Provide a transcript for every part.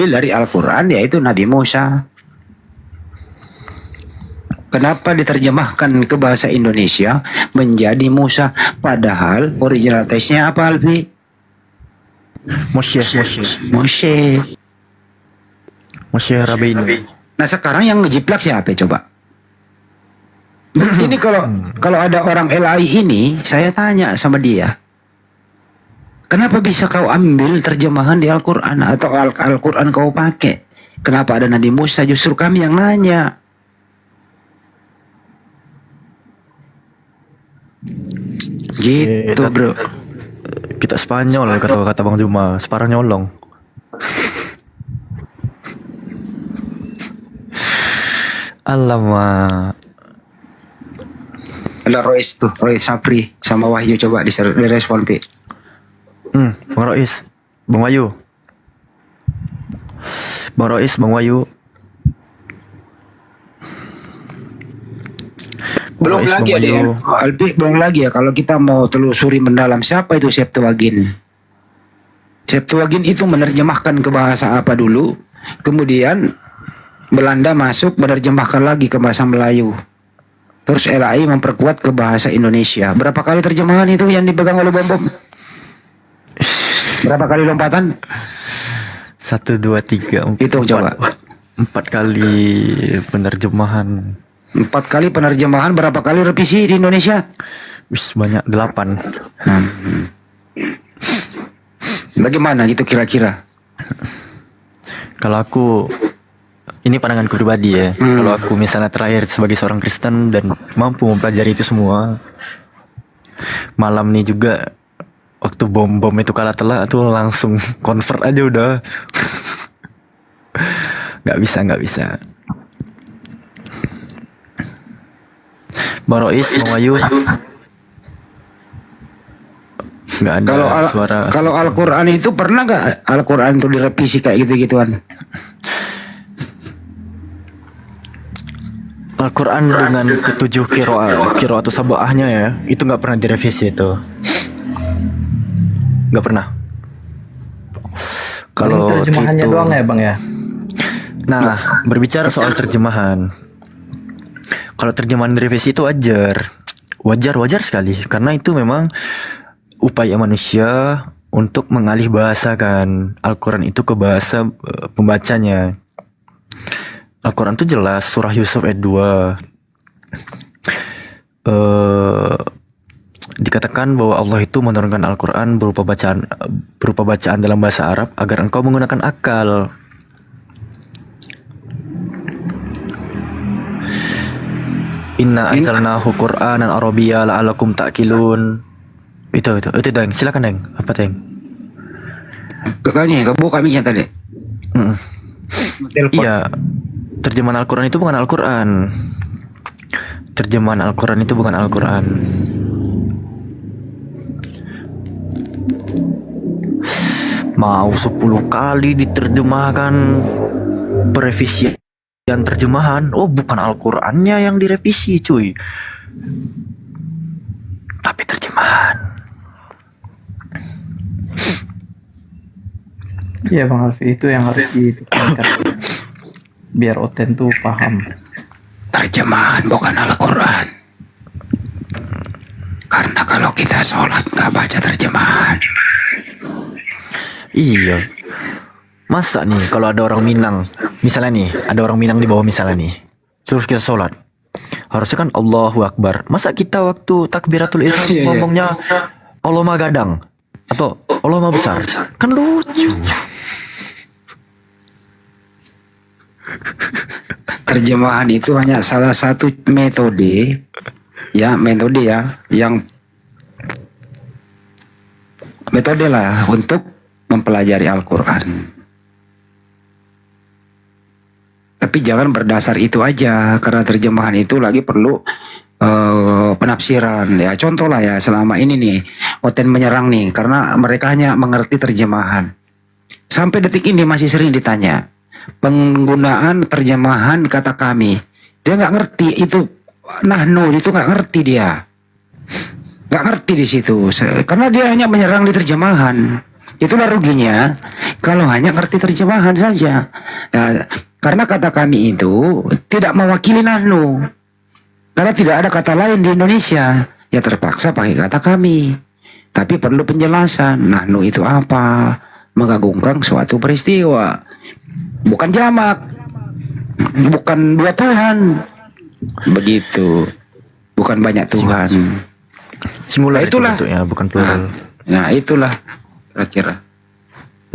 diambil dari Al-Quran, yaitu Nabi Musa. Kenapa diterjemahkan ke bahasa Indonesia menjadi Musa, padahal original teksnya apa, Alfi? Moshe Rabbeinu. Nah sekarang yang ngejiplak siapa coba? Ini kalau ada orang LAI ini, saya tanya sama dia, kenapa bisa kau ambil terjemahan di Al-Quran atau Al-Quran kau pakai? Kenapa ada Nabi Musa? Justru kami yang nanya. Gitu bro. Kita Spanyol kata Bang Juma, separah nyolong. Alamak. Ada Rois Sapri sama Wahyu, coba direspon Pi. Bang Rois, Bang Wahyu. Belum lagi ya, Albi, belum lagi ya kalau kita mau telusuri mendalam siapa itu Septuagint. Septuagint itu menerjemahkan ke bahasa apa dulu, kemudian Belanda masuk menerjemahkan lagi ke bahasa Melayu. Terus LAI memperkuat ke bahasa Indonesia. Berapa kali terjemahan itu yang dipegang oleh Bom? Berapa kali lompatan? 1, 2, 3, 4. Itu coba. 4 kali penerjemahan. 4 kali penerjemahan, berapa kali revisi di Indonesia? Wis banyak, 8. Bagaimana gitu kira-kira? Kalau aku, ini pandanganku pribadi ya. Kalau aku misalnya terakhir sebagai seorang Kristen dan mampu mempelajari itu semua, malam nih juga waktu bom itu kalah telak tuh langsung convert aja udah. Nggak bisa. Bang Rois, Bang Wahyu. Nggak ada suara. Kalau Al-Quran itu pernah nggak Al-Quran itu direvisi kayak gitu-gituan? Al-Quran dengan ke-7 kiro atau sabahnya ya, itu nggak pernah direvisi itu, nggak pernah. Kalau terjemahannya itu, doang ya Bang ya. Nah, berbicara soal terjemahan, kalau terjemahan direvisi itu wajar sekali, karena itu memang upaya manusia untuk mengalih bahasa kan Al-Quran itu ke bahasa pembacanya. Al-Quran itu jelas surah Yusuf ayat 2 dikatakan bahwa Allah itu menurunkan Al-Quran berupa bacaan dalam bahasa Arab agar engkau menggunakan akal. Inna anzalnahu Qur'anan Arabiyya la'allakum ta'qilun. Itu Deng, silakan Deng. Apa Deng? Kayaknya kebuka mic tadi. Iya. Terjemahan Al-Quran itu bukan Al-Quran. Terjemahan Al-Quran itu bukan Al-Quran. Mau 10 kali diterjemahkan perevisian terjemahan, oh bukan Al-Qurannya yang direvisi cuy, tapi terjemahan. Iya Bang Alfi, itu yang harus ditekankan biar Oten tuh paham. Terjemahan bukan Al-Quran. Karena kalau kita sholat nggak baca terjemahan. Iya. Masa nih kalau ada orang Minang, misalnya nih ada orang Minang di bawah misalnya nih, terus kita sholat, harusnya kan Allahu Akbar. Masa kita waktu takbiratul ihram ngomongnya Allah Maha Gadang atau Allah Maha Besar? Kan lucu. Terjemahan itu hanya salah satu metode ya yang metode lah untuk mempelajari Al-Quran. Tapi jangan berdasar itu aja, karena terjemahan itu lagi perlu penafsiran ya. Contoh lah ya, selama ini nih Oten menyerang nih karena mereka hanya mengerti terjemahan. Sampai detik ini masih sering ditanya penggunaan terjemahan kata kami, dia nggak ngerti itu nahnu, itu nggak ngerti, dia nggak ngerti di situ karena dia hanya menyerang di terjemahan. Itulah ruginya kalau hanya ngerti terjemahan saja. Ya, karena kata kami itu tidak mewakili nahnu. Karena tidak ada kata lain di Indonesia, ya terpaksa pakai kata kami. Tapi perlu penjelasan, nahnu itu apa? Mengagungkan suatu peristiwa. Bukan jamak. Bukan dua Tuhan. Begitu. Bukan banyak Tuhan. Singular Nah, itulah. itu bentuknya, bukan plural. Nah, itulah kira-kira.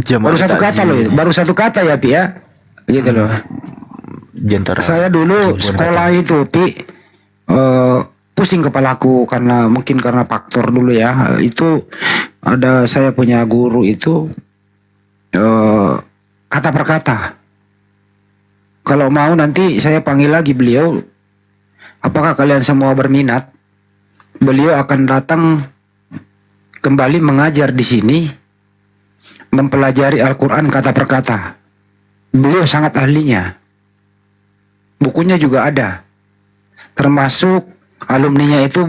Jamak Baru satu kata takzim. loh, baru satu kata ya Pi ya. Gitu loh. Di antara Saya dulu ribuan sekolah kata. itu Pi, pusing kepalaku karena mungkin karena faktor dulu ya. Itu ada saya punya guru itu kata per kata. Kalau mau nanti saya panggil lagi beliau. Apakah kalian semua berminat? Beliau akan datang kembali mengajar di sini, mempelajari Al-Quran kata per kata. Beliau sangat ahlinya. Bukunya juga ada. Termasuk alumninya itu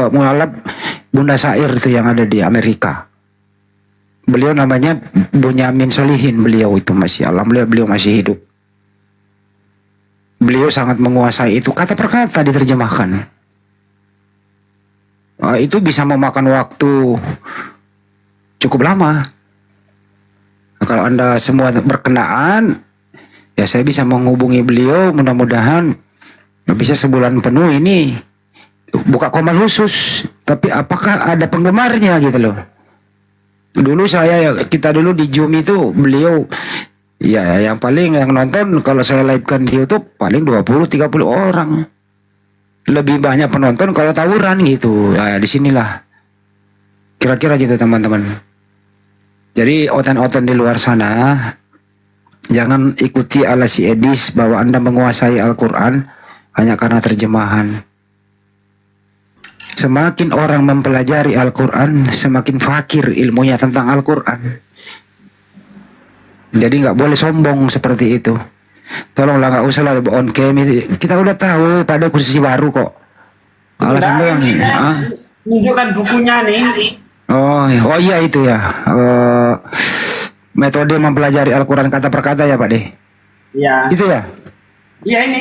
mualaf Bunda Sair itu yang ada di Amerika. Beliau namanya Bunyamin Solihin. Beliau itu masih alhamdulillah beliau masih hidup. Beliau sangat menguasai itu kata per kata diterjemahkan. Itu bisa memakan waktu cukup lama. Kalau Anda semua berkenaan, ya saya bisa menghubungi beliau. Mudah-mudahan bisa sebulan penuh ini buka komal khusus. Tapi apakah ada penggemarnya gitu loh. Dulu kita dulu di Zoom itu beliau ya yang paling yang nonton kalau saya live-kan di YouTube paling 20-30 orang. Lebih banyak penonton kalau tawuran gitu. Ya disinilah. Kira-kira gitu teman-teman. Jadi oten-oten di luar sana jangan ikuti ala si Edis bahwa Anda menguasai Al-Quran hanya karena terjemahan. Semakin orang mempelajari Al-Quran, semakin fakir ilmunya tentang Al-Quran. Jadi nggak boleh sombong seperti itu. Tolonglah nggak usah lah on cam. Kita udah tahu pada kursi baru kok. Alasan doang nih. Tunjukkan bukunya nih. Oh iya itu ya. Metode mempelajari Al-Quran kata per kata ya Pak De. Iya. Itu ya. Iya ini.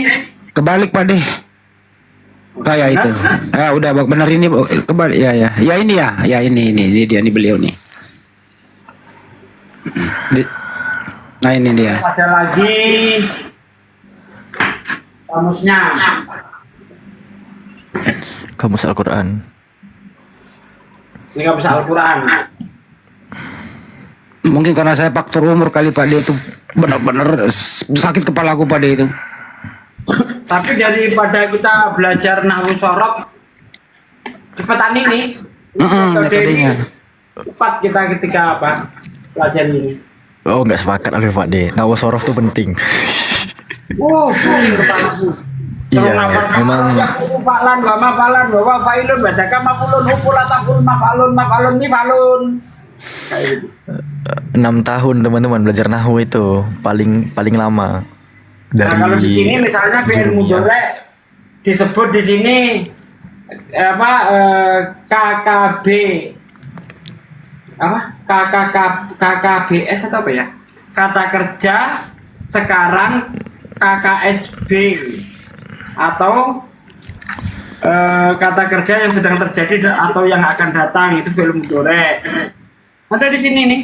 Kebalik Pak De. Ah ya itu. Udah benar ini kebalik ya ya. Ya ini ya. Ya ini dia nih beliau nih. Nah ini dia. Ada lagi kamusnya. Kamus Al-Quran. Ini kamus Al-Quran. Mungkin karena saya faktor umur kali Pak De itu benar-benar sakit kepala aku Pak De itu. Tapi daripada kita belajar nahwu sorof cepetan ini. Metodenya. Cepat kita ketika apa? Pelajaran ini. Oh nggak sepakat oleh Pak D. Nawa sorof tuh penting. Pusing kepalaku. Iya, memang Faklan, wa failun, bacakan mafulun, hukulataful, mafalun, mifalun. Kayak gitu. 6 tahun teman-teman belajar nahwu itu paling lama dari Nah kalau di sini misalnya fi'il jurumiyah. mudhari disebut di sini KKB KKBS atau apa ya? Kata kerja sekarang KKSB atau kata kerja yang sedang terjadi atau yang akan datang itu fi'il mudhari. Ada di sini nih.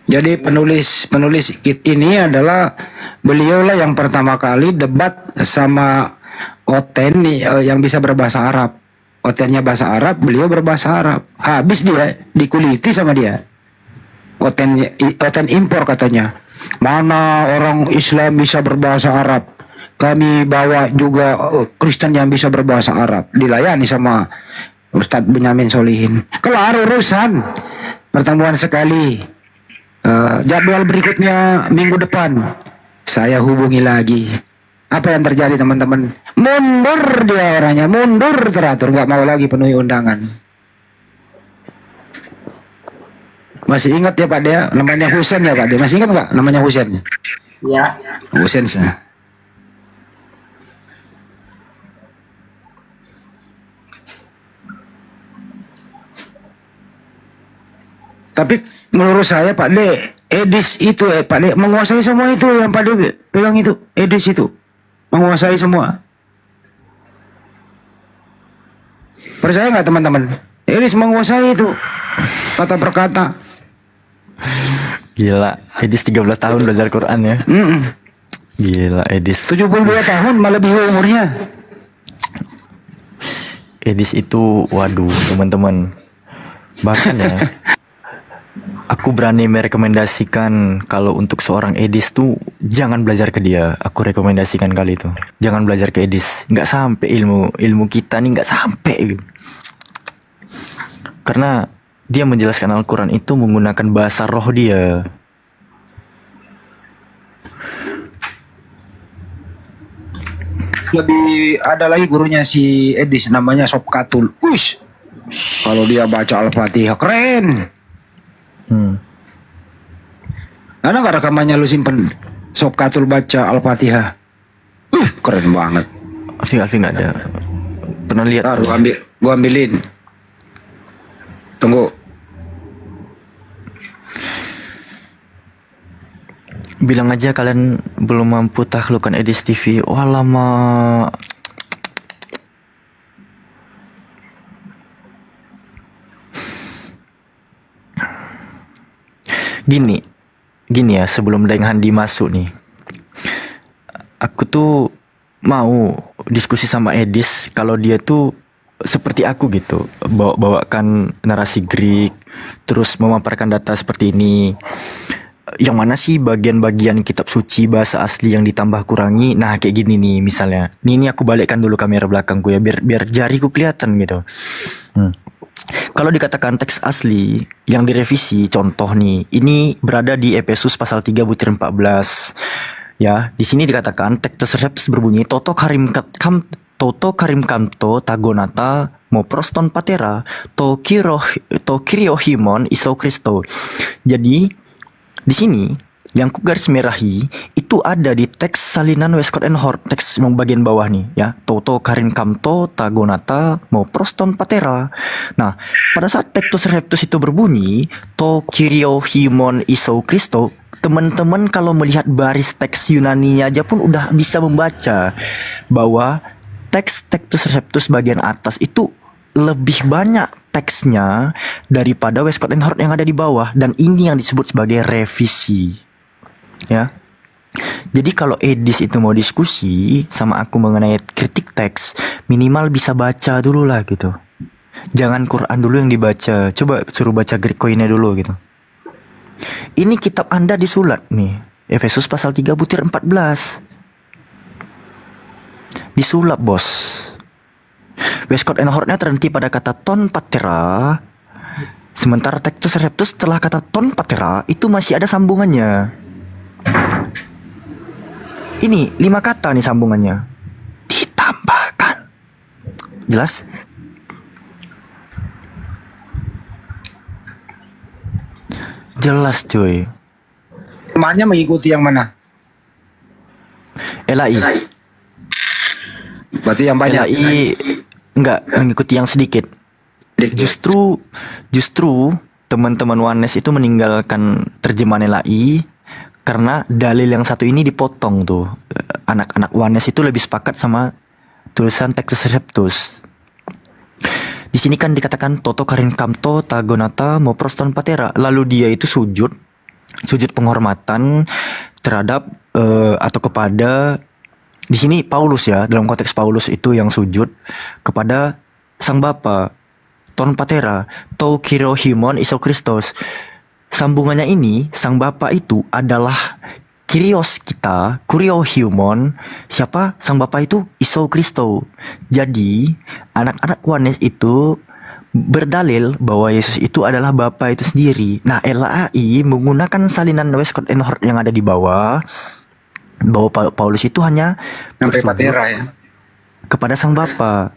Jadi penulis ini adalah beliaulah yang pertama kali debat sama Oten nih, yang bisa berbahasa Arab. Otennya bahasa Arab, beliau berbahasa Arab. Habis dia dikuliti sama dia. Oten impor katanya. Mana orang Islam bisa berbahasa Arab? Kami bawa juga Kristen yang bisa berbahasa Arab. Dilayani sama Ustadz Bunyamin Solihin. Kelar urusan. Pertemuan sekali. Jadwal berikutnya minggu depan saya hubungi lagi. Apa yang terjadi teman-teman? Mundur dia orangnya, mundur teratur, nggak mau lagi penuhi undangan. Masih ingat ya Pak Dea? Namanya Husen ya Pak Dea? Masih ingat nggak namanya Husen? Ya. Husen sah. Tapi menurut saya Pak De, Edis itu Pak De menguasai semua itu yang Pak De bilang itu. Edis itu menguasai semua. Percaya nggak teman-teman? Edis menguasai itu kata per kata. Gila, Edis 13 tahun belajar Quran ya. Gila, Edis. 72 tahun malah lebih umurnya. Edis itu, waduh teman-teman. Bahkan ya, aku berani merekomendasikan kalau untuk seorang Edis tuh jangan belajar ke dia. Aku rekomendasikan kali itu. Jangan belajar ke Edis. Nggak sampai ilmu kita nih nggak sampai. Karena dia menjelaskan Al-Quran itu menggunakan bahasa roh dia. Lebih ada lagi gurunya si Edis namanya Sob Katul. Uish. Kalau dia baca Al-Fatihah keren. Ada nggak rekamannya lu simpen? Sob Katul baca Al-Fatihah. Keren banget. Alfi nggak ada. Pernah lihat? Taruh gua ambilin. Tunggu. Bilang aja kalian belum mampu taklukkan Edis TV. Oh lama. Gini ya, sebelum Deng Handi masuk nih, aku tuh mau diskusi sama Edis kalau dia tuh seperti aku gitu, bawakan narasi Greek, terus memaparkan data seperti ini. Yang mana sih bagian-bagian kitab suci bahasa asli yang ditambah kurangi? Nah kayak gini nih misalnya. Ini aku balikkan dulu kamera belakangku ya, biar jariku kelihatan gitu. Kalau dikatakan teks asli yang direvisi, contoh nih, ini berada di Efesus pasal 3 butir 14. Ya, di sini dikatakan teks tersebut berbunyi Toto karim kamto tagonata mo proston patera to kiriohimon iso Kristo. Jadi di sini yang ku garis merahi itu ada di teks salinan Westcott and Hort, teks yang bagian bawah nih ya. Toto karin kamto tagonata mo proston patera. Nah, pada saat teks reptus itu berbunyi to kiriohimon iso Kristo, teman-teman kalau melihat baris teks Yunaninya aja pun udah bisa membaca bahwa teks Textus Receptus bagian atas itu lebih banyak teksnya daripada Westcott and Hort yang ada di bawah, dan ini yang disebut sebagai revisi. Ya. Jadi kalau Edis itu mau diskusi sama aku mengenai kritik teks, minimal bisa baca dulu lah gitu. Jangan Quran dulu yang dibaca, coba suruh baca Greek koinnya dulu gitu. Ini kitab Anda disulat nih, Efesus pasal 3 butir 14. Disulap bos. Westcott and Hort-nya terhenti pada kata ton patera, sementara Textus Receptus setelah kata ton patera itu masih ada sambungannya. Ini 5 kata nih sambungannya. Ditambahkan. Jelas? Jelas cuy. Temannya mengikuti yang mana? LAI. Berarti yang banyak. LAI enggak mengikuti yang sedikit. Justru teman-teman Wanes itu meninggalkan terjemahan LAI karena dalil yang satu ini dipotong tuh. Anak-anak Wanes itu lebih sepakat sama tulisan Textus Receptus. Di sini kan dikatakan Toto karin kamto tagonata mo proston patera. Lalu dia itu sujud penghormatan terhadap atau kepada, di sini Paulus ya, dalam konteks Paulus itu yang sujud kepada Sang Bapa, ton patera, to kirohimon iso Kristos. Sambungannya ini, Sang Bapa itu adalah Kyrios kita, kuriohimon, siapa? Sang Bapa itu iso Kristo. Jadi, anak-anak Wanes itu berdalil bahwa Yesus itu adalah Bapa itu sendiri. Nah, LAI menggunakan salinan Westcott and Hort yang ada di bawah, bahwa Paulus itu hanya Sampai patera ya. kepada Sang Bapa.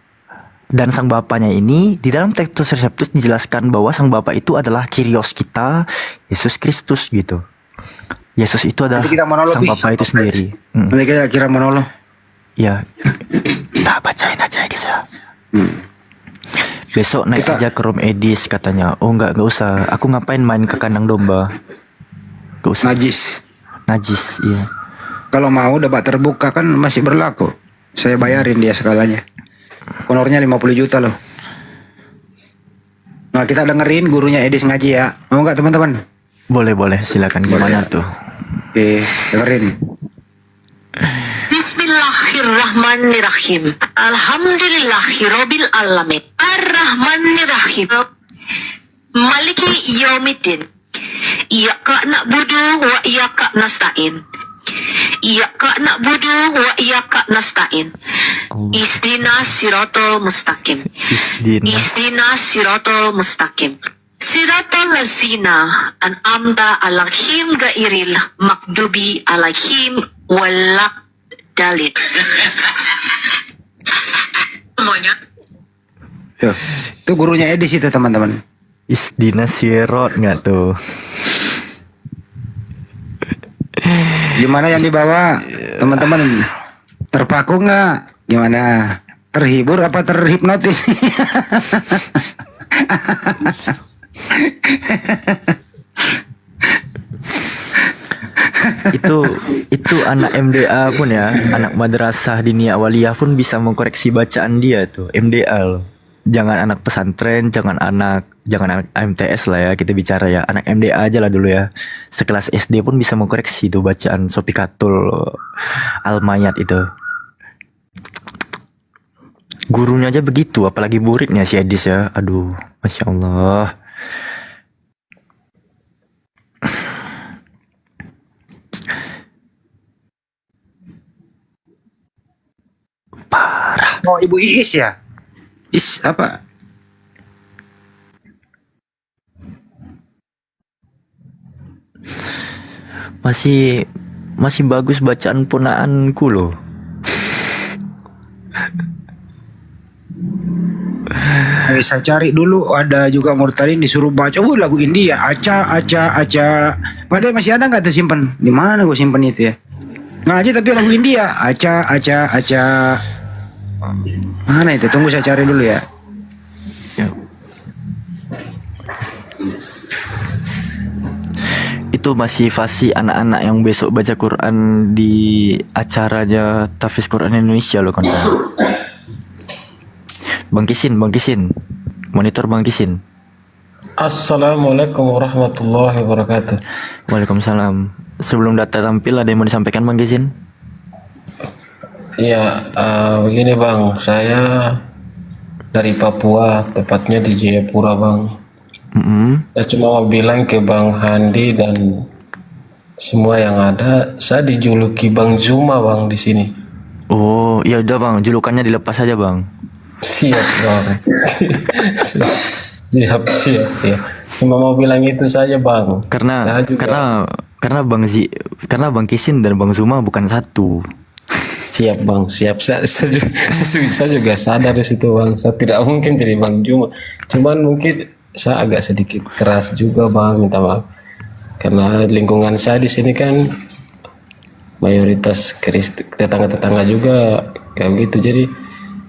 Dan Sang Bapanya ini di dalam Textus Receptus dijelaskan bahwa Sang Bapa itu adalah Kyrios kita, Yesus Kristus gitu. Yesus itu adalah Sang Bapa itu sendiri. Nanti kita kira monolog. Ya, kita bacain aja ya guys ya. Besok naik Kita- aja ke room Edis katanya. Oh enggak usah. Aku ngapain main ke kandang domba? Gak usah. Najis. Najis, iya. Kalau mau debat terbuka kan masih berlaku. Saya bayarin dia segalanya. Honornya 50 juta loh. Nah, kita dengerin gurunya Edis ngaji ya. Mau nggak teman-teman? Boleh, silakan. Gimana tuh? Oke, dengerin. Bismillahirrahmanirrahim. Alhamdulillahirabbil alamin. Ar-Rahmanirrahim. Maliki yaumiddin. Iyyaka na'budu wa iyyaka nasta'in. Iyyaka na'budu wa iyyaka nasta'in. Ihdinas siratal mustaqim. Ihdinas siratal mustaqim. Siratal ladzina an'amta 'alaihim ghairil maghdubi 'alaihim waladdallin. Semuanya. Tuh, itu gurunya Edis itu teman-teman. Isdina sirot nggak tuh? Gimana yang dibawa teman-teman? Terpaku nggak? Gimana? Terhibur apa terhipnotis? itu anak MDA pun ya, anak madrasah diniyah awaliyah pun bisa mengkoreksi bacaan dia tuh, MDA loh. Jangan anak pesantren, jangan anak MTS lah ya, kita bicara ya, anak MDA aja lah dulu ya. Sekelas SD pun bisa mengkoreksi tuh bacaan Sopikatul Al-Mayat itu. Gurunya aja begitu, apalagi muridnya si Edis ya. Aduh, Masya Allah. Parah. Oh, Ibu Iis ya? Is apa? Masih bagus bacaan punaanku loh. Saya cari dulu, ada juga Murtadin disuruh baca lagu India, aca. Padahal masih ada nggak tuh simpen? Di mana gue simpen itu ya? Ngaji tapi lagu India, aca. Mana itu? Tunggu saya cari dulu ya. Itu masih fasih anak-anak yang besok baca Quran di acaranya Tahfiz Quran Indonesia loh kan. Bang Kisin. Monitor Bang Kisin. Assalamualaikum warahmatullahi wabarakatuh. Waalaikumsalam. Sebelum data tampil ada yang mau disampaikan Bang Kisin? Iya, begini Bang, saya dari Papua, tepatnya di Jayapura Bang. Saya cuma mau bilang ke Bang Handi dan semua yang ada, saya dijuluki Bang Zuma Bang di sini. Oh, ya udah Bang, julukannya dilepas aja Bang. Siap Bang. siap ya. Cuma mau bilang itu saja Bang. Karena Saya juga- karena Bang Kisin dan Bang Zuma bukan satu. Siap Bang, siap. Saya juga sadar di situ Bang. Saya tidak mungkin jadi Bang Juma. Cuman mungkin saya agak sedikit keras juga Bang, minta maaf. Karena lingkungan saya di sini kan mayoritas tetangga-tetangga juga kayak begitu. Jadi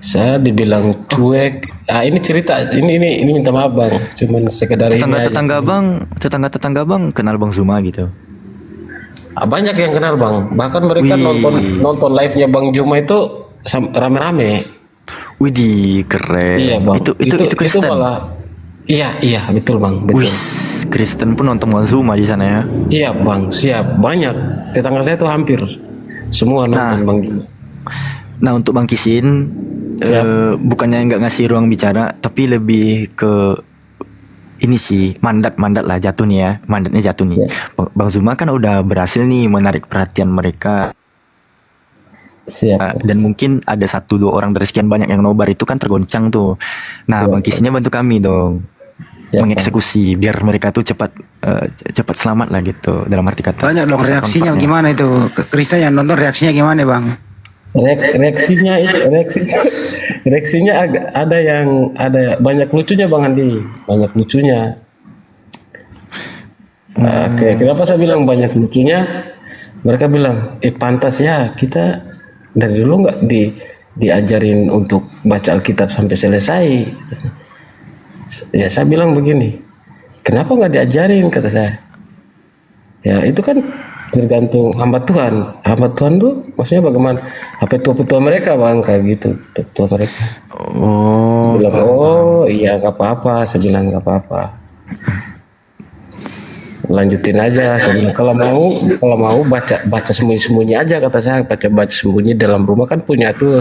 saya dibilang cuek. Ini cerita, ini minta maaf Bang. Cuman sekedar ini aja. Tetangga-tetangga Bang kenal Bang Zuma gitu. Banyak yang kenal Bang. Bahkan mereka Wih. nonton live-nya Bang Juma itu rame-rame. Widih, keren. Iya Bang. Itu Kristen. malah iya betul Bang, betul. Wih, Kristen pun nonton Bang Zuma di sana ya. Siap Bang, siap. Banyak. Tetangga saya tuh hampir semua nonton Bang Juma. Nah, untuk Bang Kisin bukannya nggak ngasih ruang bicara, tapi lebih ke ini sih, mandat lah jatuh nih ya. Mandatnya jatuh nih. Bang Zuma kan udah berhasil nih menarik perhatian mereka. Siap. Dan mungkin ada 1-2 orang dari sekian banyak yang nobar itu kan tergoncang tuh. Nah, Bang Kisinnya bantu kami dong. Siap, mengeksekusi biar mereka tuh cepat selamat lah gitu, dalam arti kata. Banyak dong Cepat reaksinya comfortnya. gimana itu? Kristen yang nonton reaksinya gimana Bang? Reaksinya agak ada banyak lucunya Bang Andi, banyak lucunya. Kenapa saya bilang banyak lucunya? Mereka bilang, pantas ya kita dari dulu nggak diajarin untuk baca Alkitab sampai selesai. Ya saya bilang begini, kenapa nggak diajarin, kata saya. Ya itu kan tergantung hamba Tuhan. Hamba Tuhan tuh maksudnya bagaimana? Apa petua mereka bang kayak gitu, petua mereka. Oh, Bilang, oh iya nggak apa-apa. Saya bilang nggak apa-apa. Lanjutin aja. Saya bilang, kalau mau baca sembunyi-sembunyi aja, kata saya. Baca sembunyi dalam rumah kan punya tuh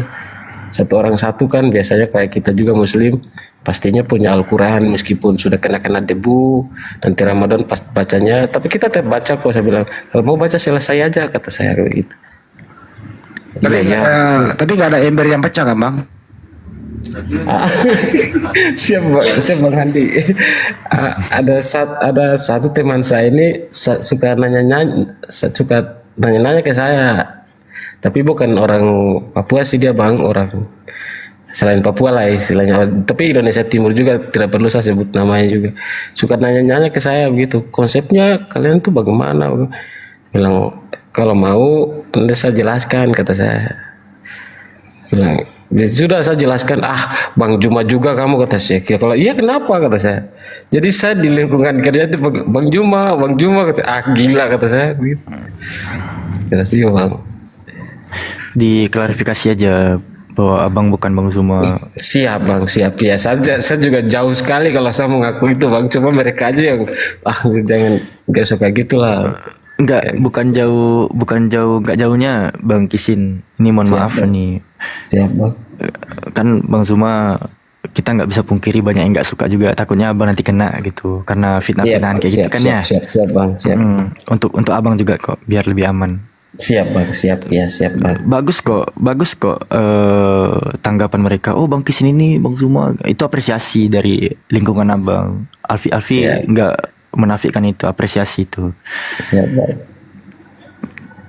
satu orang satu kan, biasanya kayak kita juga Muslim pastinya punya Al-Quran meskipun sudah kena debu, nanti Ramadan pas bacanya, tapi kita tetap baca kok. Saya bilang kalau mau baca selesai aja, kata saya kayak gitu. Tapi Iya, tapi nggak ada ember yang pecah kan bang? siap bang Handi. Ada satu teman saya ini suka nanya ke saya, tapi bukan orang Papua sih dia bang, orang selain Papua lah istilahnya, tapi Indonesia Timur juga, tidak perlu saya sebut namanya juga. Suka nanya-nanya ke saya begitu, konsepnya kalian tuh bagaimana? Bilang kalau mau nanti saya jelaskan, kata saya. Bilang sudah saya jelaskan. Bang Juma juga kamu, kata saya. Ya, kalau iya kenapa, kata saya. Jadi saya di lingkungan kerja itu Bang Juma kata. Gila, kata saya begitu. Kata iya bang. diklarifikasi aja bahwa abang bukan Bang Zuma. Siap bang, siap ya. Saya juga jauh sekali kalau saya mengaku itu bang. Cuma mereka aja yang jangan nggak usah kayak gitulah. Enggak, enggak jauhnya Bang Kisin. Ini mohon maaf Bang. nih. Siap bang. Kan Bang Zuma kita nggak bisa pungkiri banyak yang nggak suka juga, takutnya abang nanti kena gitu karena fitnah-fitnahan kayak gitu kan ya. Siap bang, siap. Untuk abang juga kok biar lebih aman. Siap bang, siap bang. Bagus kok tanggapan mereka. Oh Bang Kisin ini Bang Zuma, itu apresiasi dari lingkungan abang. Alfi Siap. nggak menafikan itu, apresiasi itu. Siap bang.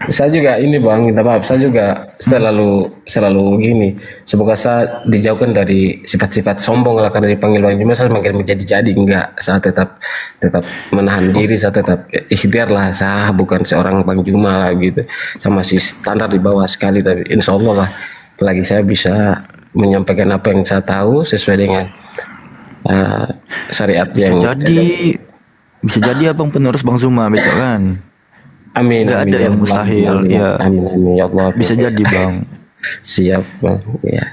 Saya juga ini bang, minta maaf. Saya juga selalu gini. Semoga saya dijauhkan dari sifat-sifat sombong lah, karena dipanggil Bang Juma saya makin menjadi enggak. Saya tetap menahan diri. Saya tetap ikhtiar lah. Saya bukan seorang Bang Juma lah gitu. Saya masih standar di bawah sekali, tapi insya Allah lah lagi saya bisa menyampaikan apa yang saya tahu sesuai dengan syariat yang Bisa jadi abang penerus Bang Zuma besok kan. Amin. Nggak ada amin, yang ya Allah. mustahil, Amin, ya. amin ya Allah. Bisa jadi Bang. Siap bang, ya.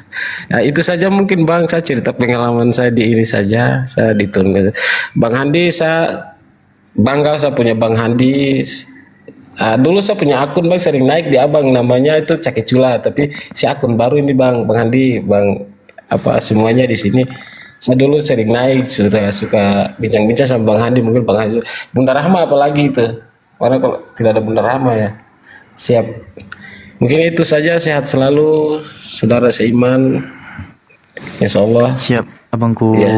Nah, itu saja mungkin bang, saya cerita pengalaman saya di ini saja. Saya ditunggu. Bang Handi, saya bangga saya punya Bang Handi. Dulu saya punya akun bang, sering naik di abang, namanya itu Cakecula. Tapi si akun baru ini bang Handi, bang semuanya di sini. Saya dulu sering naik, suka bincang-bincang sama Bang Handi, mungkin Bang Handi, Bunda Rahma apalagi itu. Karena kalau tidak ada Bunda Rahma ya. Siap. Mungkin itu saja, sehat selalu saudara seiman. Insyaallah. Siap abangku. Ya.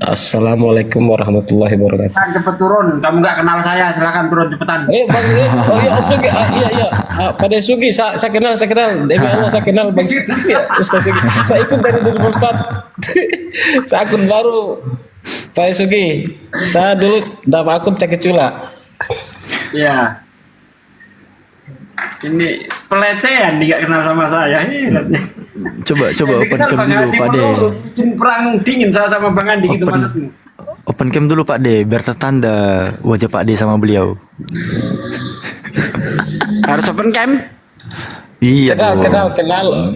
Assalamualaikum warahmatullahi wabarakatuh. Cepat turun, kamu nggak kenal saya, silakan turun cepetan. Bang, oh iya Om Sugi, iya. Pada Sugi, saya kenal. Demi Allah saya kenal Bang Sugi ya, Ustaz Sugi. Saya ikut dari 2004. Saya akun baru. Pak Sugi, saya dulu nama akun Cakecula. Ya. Ini pelecehan dia kenal sama saya. Coba open cam dulu Pak De. Bikin perang dingin saya sama Bang Andi gitu maksudnya. Open cam dulu Pak De biar tertanda wajah Pak De sama beliau. Harus open cam? Iya dong.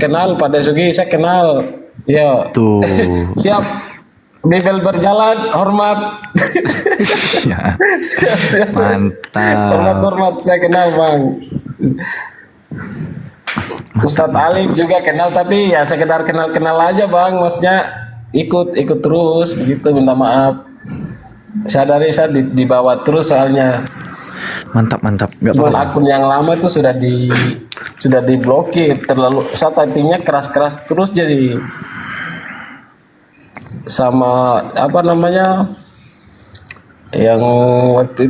Kenal pada Sugi, saya kenal. Yo. Tuh. Siap. Bibel berjalan, hormat. Ya. Mantap. Hormat, saya kenal Bang. Ustadz Alif juga kenal, tapi ya sekedar kenal aja Bang, maksudnya ikut terus begitu, minta maaf. Saya dibawa terus soalnya. Mantap. Enggak Cuman apa-apa. akun yang lama itu sudah diblokir, terlalu saya typingnya keras terus, jadi sama yang waktu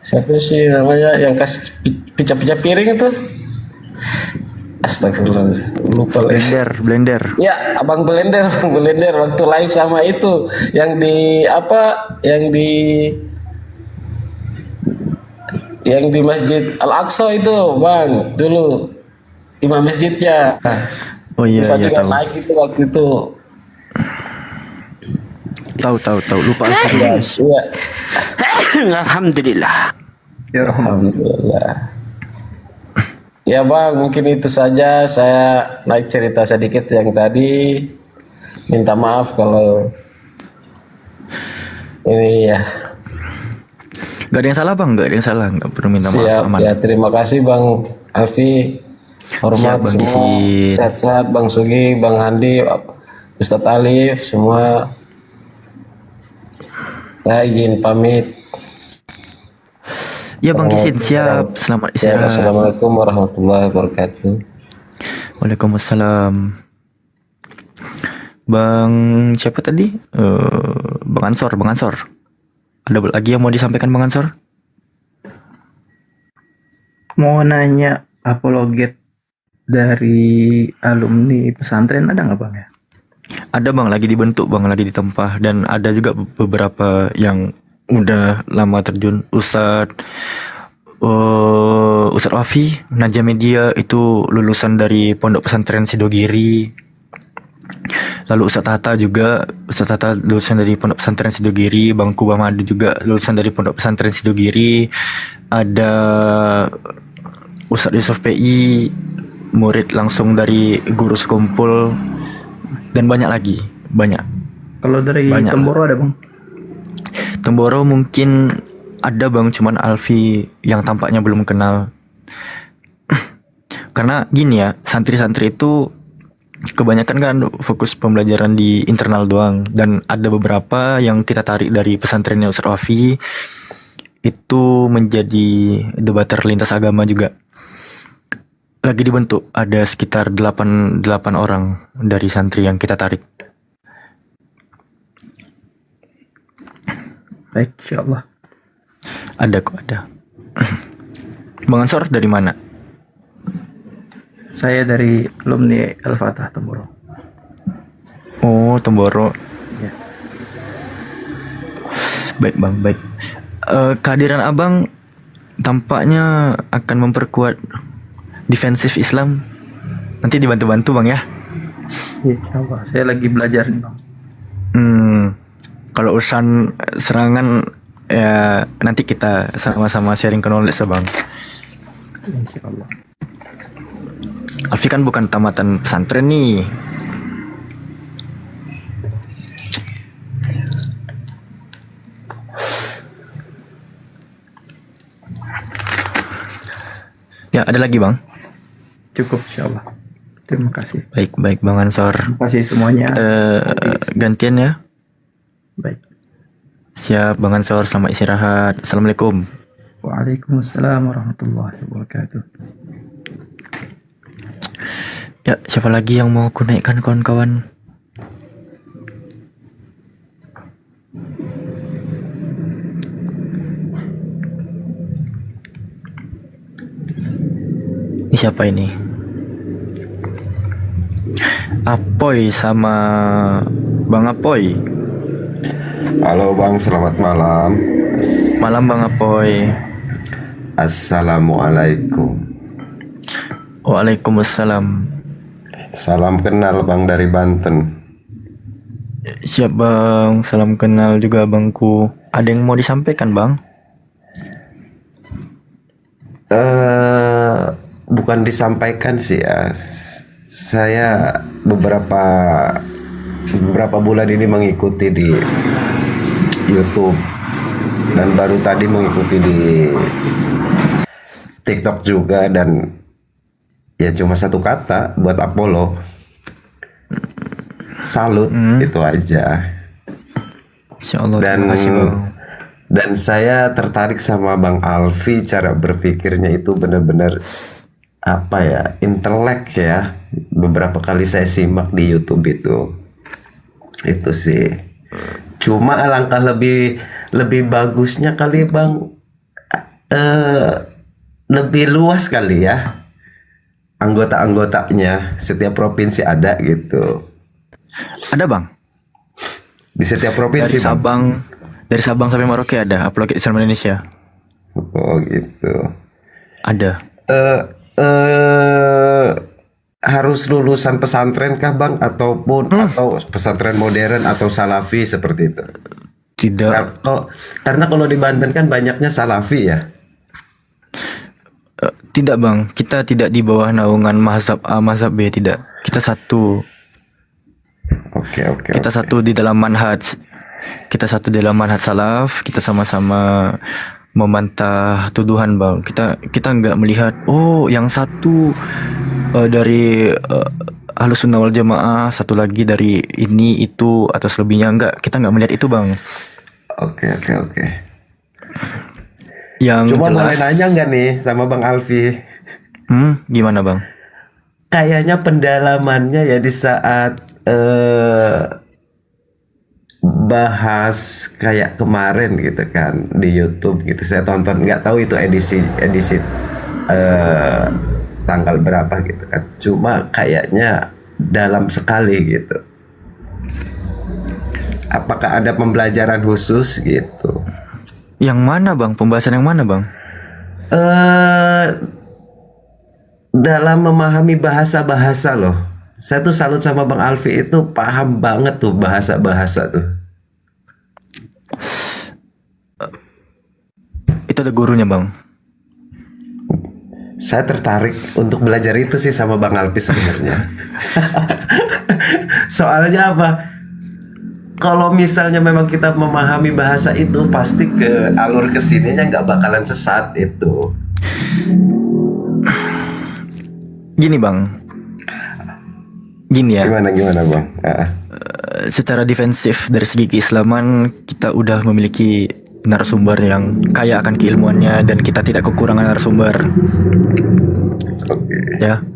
siapa sih namanya yang kasih pica-pica piring itu, astagfirullah lupa lagi. Blender. Ya abang blender waktu live sama itu yang di Masjid Al-Aqsa itu bang, dulu imam masjidnya. Oh iya Bisa iya juga tahu. naik itu waktu itu. Tahu lupa Alfi. Iya. Alhamdulillah. Ya Rahman. Alhamdulillah. Ya bang, mungkin itu saja saya naik cerita sedikit yang tadi. Minta maaf kalau ini ya. Gak ada yang salah bang, gak ada yang salah, gak perlu minta maaf. Siap Aman. ya, terima kasih Bang Alfi. Hormat Siap, Bang semua. Disi. Sehat-sehat Bang Sugi, Bang Handi, Ustadz Alif, semua. Saya izin pamit. Ya bang Kisin, siap. Selamat Ya, istirahat. Assalamualaikum warahmatullahi wabarakatuh. Waalaikumsalam. Bang siapa tadi? Bang Ansor. Ada lagi yang mau disampaikan Bang Ansor? Mau nanya apologet dari alumni pesantren ada nggak bang ya? Ada bang, lagi dibentuk bang, lagi ditempah. Dan ada juga beberapa yang udah lama terjun. Ustadz Wafi, Najah Media itu lulusan dari Pondok Pesantren Sidogiri. Lalu Ustadz Tata lulusan dari Pondok Pesantren Sidogiri. Bang Kubah Madu juga lulusan dari Pondok Pesantren Sidogiri. Ada Ustadz Yusuf PI, murid langsung dari guru sekumpul. Dan banyak lagi, banyak. Kalau dari Banyak. Temboro ada bang? Temboro mungkin ada bang, cuman Alfi yang tampaknya belum kenal. Karena gini ya, santri-santri itu kebanyakan kan fokus pembelajaran di internal doang. Dan ada beberapa yang kita tarik dari pesantrennya Ustadz Wafi, itu menjadi debater lintas agama juga. Lagi dibentuk, ada sekitar 8 orang dari santri yang kita tarik. Baik, insyaallah. Ada kok, ada. Bang Ansor dari mana? Saya dari alumni Al-Fatah Temboro. Oh, Temboro. Ya. Baik bang, baik. Kehadiran abang tampaknya akan memperkuat defensif Islam. Nanti dibantu-bantu bang ya. Ya, insyaallah. Saya lagi belajar nih bang. Kalau urusan serangan ya nanti kita sama-sama sharing knowledge ya bang. Insyaallah. Alfi kan bukan tamatan pesantren nih. Ya ada lagi bang. Cukup insyaallah. Terima kasih. Baik bang Ansor. Terima kasih semuanya. Gantian ya. Baik. Siap bang Ansor, selamat istirahat. Assalamualaikum. Waalaikumsalam warahmatullahi wabarakatuh. Ya siapa lagi yang mau aku naikkan kawan-kawan? Ini siapa ini? Apoy sama Bang Apoy. Halo Bang, selamat malam. Malam Bang Apoy. Assalamualaikum. Waalaikumsalam. Salam kenal Bang dari Banten. Siap Bang, salam kenal juga Bangku. Ada yang mau disampaikan Bang? Bukan disampaikan sih ya. Saya beberapa bulan ini mengikuti di YouTube dan baru tadi mengikuti di TikTok juga, dan ya cuma satu kata buat Apollo, salut, itu aja. Insyaallah, Dan terima kasih Bang. dan saya tertarik sama Bang Alfi, cara berpikirnya itu benar-benar apa ya, intelek ya. Beberapa kali saya simak di YouTube itu sih. Cuma alangkah lebih bagusnya kali Bang, lebih luas kali ya anggota-anggotanya, setiap provinsi ada gitu. Ada Bang? Di setiap provinsi Bang. Dari Sabang sampai Merauke ada Apologet Islam Indonesia. Oh gitu. Ada. harus lulusan pesantren kah Bang, ataupun atau pesantren modern atau salafi seperti itu? Tidak. Karena kalau di Banten kan banyaknya salafi ya. Tidak Bang, kita tidak di bawah naungan mazhab A, mazhab B, tidak. Kita satu. Oke. Kita satu di dalam manhaj. Kita satu di dalam manhaj salaf. Kita sama-sama membantah tuduhan Bang. Kita nggak melihat yang satu dari Ahlus Sunnah wal Jamaah, satu lagi dari ini itu atau selebihnya, enggak. Kita nggak melihat itu Bang. Oke. Yang Cuma boleh jelas, nanya nggak nih sama Bang Alfi? gimana Bang? Kayaknya pendalamannya ya di saat bahas kayak kemarin gitu kan di YouTube gitu, saya tonton, nggak tahu itu edisi tanggal berapa gitu kan, cuma kayaknya dalam sekali gitu. Apakah ada pembelajaran khusus gitu? Yang mana Bang? Pembahasan yang mana Bang? Dalam memahami bahasa-bahasa loh. Saya tuh salut sama Bang Alfi, itu paham banget tuh bahasa-bahasa tuh. Itu ada gurunya Bang. Saya tertarik untuk belajar itu sih sama Bang Alfi sebenarnya. Soalnya apa? Kalau misalnya memang kita memahami bahasa itu, pasti ke alur kesininya nggak bakalan sesat itu. Gini Bang. Gini ya. Gimana Bang? Secara defensif dari segi keislaman, kita udah memiliki narasumber yang kaya akan keilmuannya dan kita tidak kekurangan narasumber. Oke. Ya.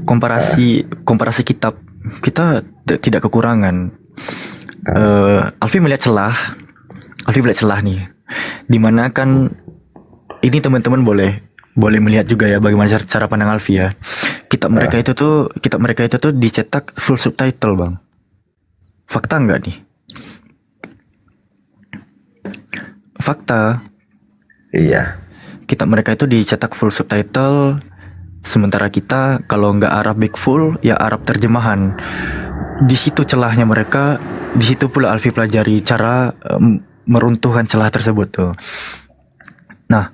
Komparasi kitab, kita tidak kekurangan. Alfi melihat celah nih, dimana kan ini teman-teman boleh melihat juga ya bagaimana cara pandang Alfi ya. Kitab mereka itu tuh dicetak full subtitle Bang. Fakta nggak nih? Fakta. Iya. Kitab mereka itu dicetak full subtitle, sementara kita kalau nggak Arabic full ya Arab terjemahan. Di situ celahnya mereka, di situ pula Alfi pelajari cara meruntuhkan celah tersebut tuh. Nah,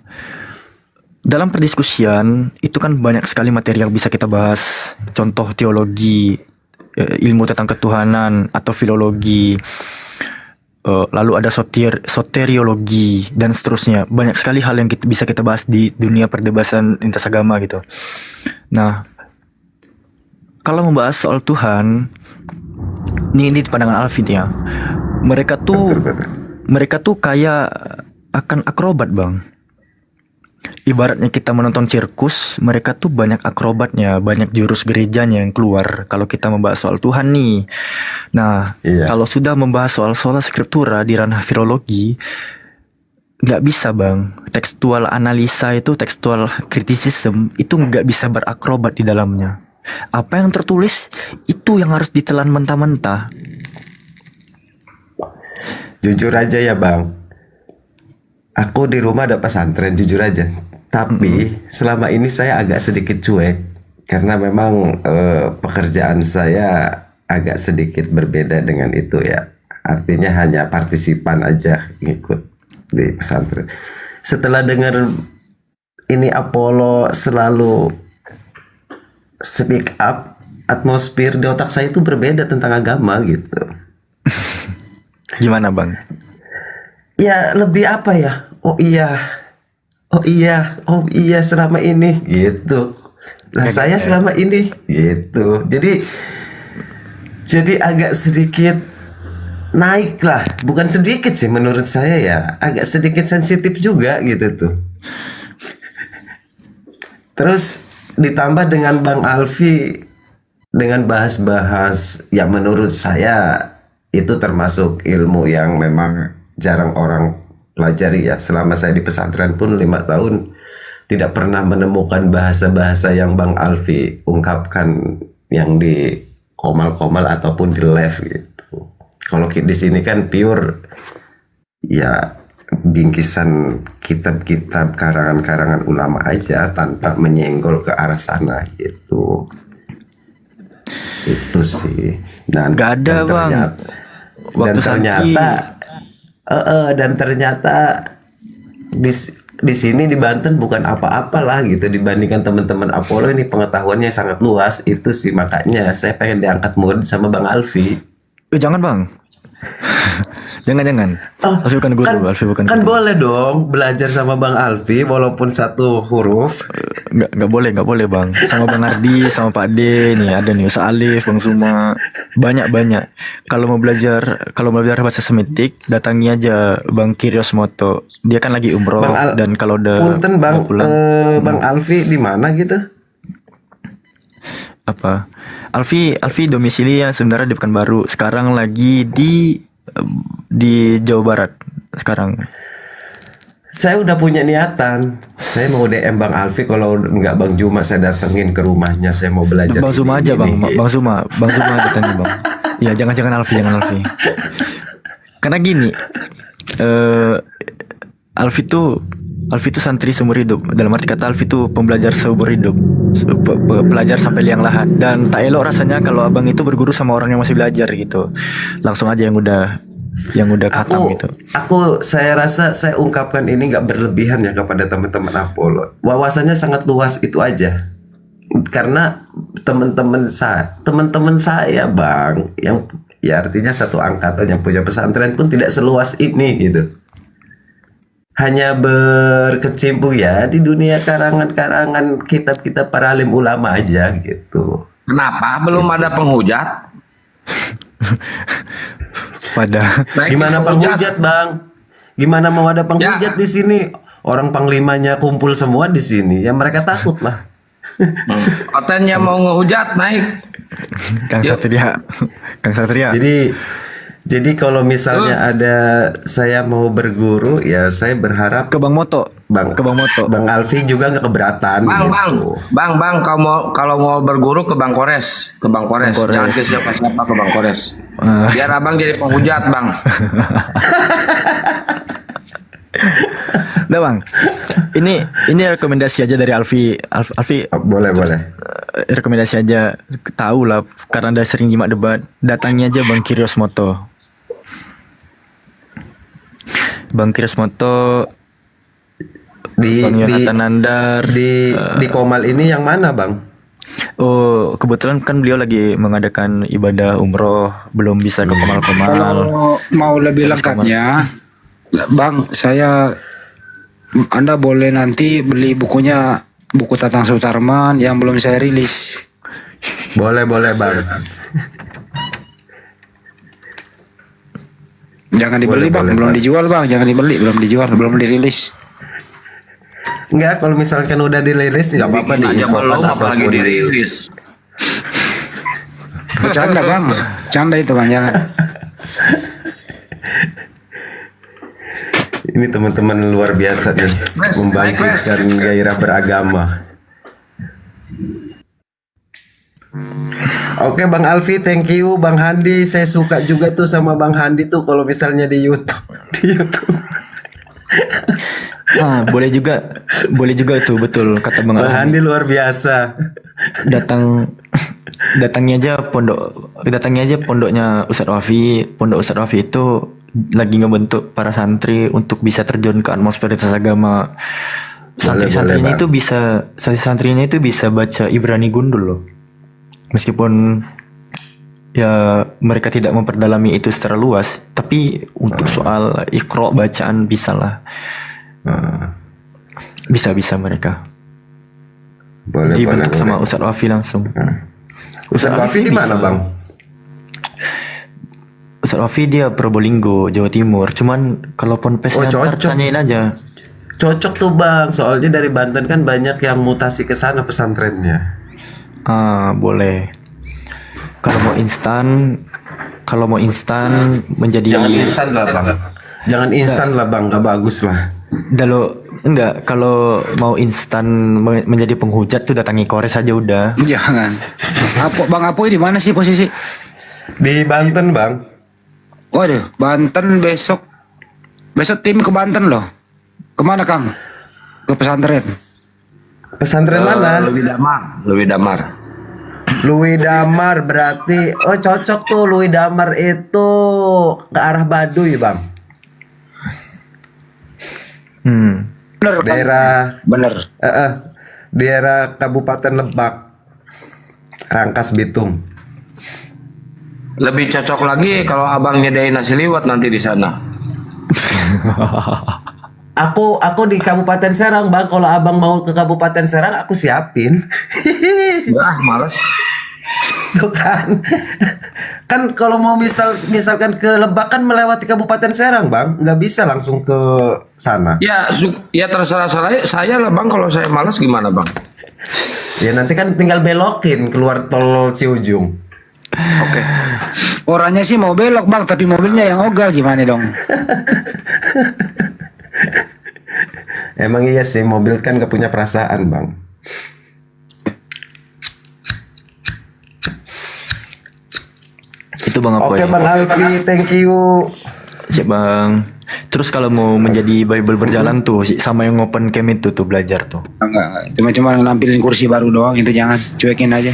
dalam perdiskusian itu kan banyak sekali materi yang bisa kita bahas. Contoh teologi, ilmu tentang ketuhanan atau filologi, lalu ada soteriologi dan seterusnya. Banyak sekali hal yang bisa kita bahas di dunia perdebatan lintas agama gitu. Nah, kalau membahas soal Tuhan, ini pandangan Alfi ya. Mereka tuh kayak akan akrobat Bang. Ibaratnya kita menonton sirkus, mereka tuh banyak akrobatnya, banyak jurus gerejanya yang keluar kalau kita membahas soal Tuhan nih. Nah, kalau sudah membahas soal sola scriptura di ranah filologi, nggak bisa Bang. Tekstual analisa itu, tekstual criticism itu nggak bisa berakrobat di dalamnya. Apa yang tertulis itu yang harus ditelan mentah-mentah. Jujur aja ya Bang, aku di rumah ada pesantren, jujur aja. Tapi selama ini saya agak sedikit cuek karena memang pekerjaan saya agak sedikit berbeda dengan itu ya. Artinya hanya partisipan aja ngikut di pesantren. Setelah dengar ini Apollo selalu speak up, atmosfer di otak saya itu berbeda tentang agama gitu. Gimana Bang? Ya lebih apa ya? Oh iya selama ini gitu. Lah saya selama ini gitu. Jadi agak sedikit naik lah. Bukan sedikit sih menurut saya ya. Agak sedikit sensitif juga gitu tuh. Terus ditambah dengan Bang Alfi dengan bahas-bahas yang menurut saya itu termasuk ilmu yang memang jarang orang pelajari ya. Selama saya di pesantren pun 5 tahun tidak pernah menemukan bahasa-bahasa yang Bang Alfi ungkapkan yang di komal-komal ataupun di live gitu. Kalau di sini kan pure ya bingkisan kitab-kitab karangan-karangan ulama aja tanpa menyenggol ke arah sana gitu. Itu sih. Dan Nggak ada, Bang. Waktu dan ternyata di sini di Banten bukan apa-apa lah gitu dibandingkan teman-teman Apollo ini pengetahuannya sangat luas. Itu sih makanya saya pengen diangkat murid sama Bang Alfi. Jangan Bang. Jangan. Alfi bukan guru, Alfi bukan Kan guru. boleh dong belajar sama Bang Alfi walaupun satu huruf. Nggak boleh Bang. Sama Bang Ardi, sama Pak D nih ada nih Ustaz Alif, Bang Suma. Banyak. Kalau mau belajar bahasa Semitik, datangi aja Bang Kiryosmoto. Dia kan lagi umroh dan kalau udah Punten Bang mau pulang, Bang Alfi di mana gitu? apa? Alfi domisili yang sebenarnya di Pekanbaru. Sekarang lagi di Jawa Barat sekarang. Saya udah punya niatan. Saya mau DM Bang Alfi, kalau nggak Bang Juma saya datengin ke rumahnya. Saya mau belajar. Bang Suma aja Bang. Bang Suma datangin Bang. Ya jangan Alfi. Karena gini, Alfi tuh santri seumur hidup. Dalam arti kata Alfi tuh pembelajar seumur hidup, pelajar sampai liang lahat. Dan tak elok rasanya kalau abang itu berguru sama orang yang masih belajar gitu. Langsung aja yang udah khatam gitu. Saya rasa saya ungkapkan ini nggak berlebihan ya kepada teman-teman Apollo. Wawasannya sangat luas itu aja. Karena teman-teman saya Bang, yang ya artinya satu angkatan yang punya pesantren pun tidak seluas ini gitu. Hanya berkecimpung ya di dunia karangan-karangan kitab-kitab para alim ulama aja gitu. Kenapa belum ada penghujat? Gimana penghujat Bang? Gimana mau ada penghujat di sini? Orang panglimanya kumpul semua di sini, ya mereka takut lah. Kontennya mau ngehujat naik. Kang Satria. Jadi kalau misalnya ada saya mau berguru, ya saya berharap Ke Bang Moto. Bang Alfi juga nggak keberatan. Bang, kalau mau berguru ke Bang Kores. Jangan ke siapa-siapa, ke Bang Kores. Biar abang jadi penghujat Bang. Nah Bang, ini rekomendasi aja dari Alfi. Boleh. Rekomendasi aja, tahu lah karena udah sering nyimak debat. Datangi aja Bang Kiryosmoto. Bang Kiryosmoto, Bang Yonatan Nandar di Komal ini yang mana Bang? Oh, kebetulan kan beliau lagi mengadakan ibadah umroh, belum bisa ke Komal-Komal. Kalau mau lebih lengkapnya, Bang, Anda boleh nanti beli buku Tatang Sutarman yang belum saya rilis. Boleh Bang. Jangan dibeli Bang, belum dijual Bang, jangan dibeli, belum dijual, belum dirilis. Enggak, kalau misalkan udah dirilis nggak apa-apa diinfokan apalagi dirilis. Bercanda Bang, bercanda itu Bang, jangan. Ini teman-teman luar biasa nih, membangkitkan gairah beragama. Oke Bang Alfi, thank you. Bang Handi, saya suka juga tuh sama Bang Handi tuh kalau misalnya di YouTube. Boleh juga tuh, betul kata Bang Handi luar biasa. Datangi aja pondoknya Ustadz Wafi. Pondok Ustadz Wafi itu lagi ngebentuk para santri untuk bisa terjun ke atmosferitas agama. Santrinya itu bisa baca Ibrani gundul loh. Meskipun ya mereka tidak memperdalami itu secara luas, tapi untuk soal iqra bacaan bisa lah. Bisa mereka. Dibentuk sama Ustadz Wafi langsung. Ustadz Wafi di mana Bang? Ustadz Wafi dia Probolinggo, Jawa Timur. Cuman kalaupun pesnya tanyain aja. Cocok tuh Bang, soalnya dari Banten kan banyak yang mutasi ke sana pesantrennya. Boleh. Kalau mau instan menjadi. Jangan instan lah Bang, nggak bagus lah. Kalau mau instan menjadi penghujat tuh datangi Kores aja udah. Jangan. Bang Apoy di mana sih posisi? Di Banten Bang. Waduh, Banten besok tim ke Banten loh. Kemana Kang? Ke pesantren. Pesantren mana? Lebih damar. Louis Damar berarti, oh cocok tuh Louis Damar itu ke arah Baduy bang. Bener kan? Daerah Bener. daerah Kabupaten Lebak, Rangkas Bitung. Lebih cocok lagi kalau abang nyedain nasi liwet nanti di sana. Aku di Kabupaten Serang bang. Kalau abang mau ke Kabupaten Serang, aku siapin. Males. Tuh kan, kan kalau mau misalkan ke Lebak kan melewati Kabupaten Serang bang, nggak bisa langsung ke sana. Ya terserah saya lah bang. Kalau saya males gimana bang? Ya nanti kan tinggal belokin keluar tol Ciujung. Oke. Orangnya sih mau belok bang, tapi mobilnya yang ogah gimana dong? Emang iya sih, mobil kan gak punya perasaan bang. Itu Bang Apoy. Oke Bang Alfi, thank you. Siap Bang. Terus kalau mau menjadi Bible berjalan tuh sama yang open camp itu tuh belajar tuh. Enggak. Cuma nampilin kursi baru doang, itu jangan. Cuekin aja.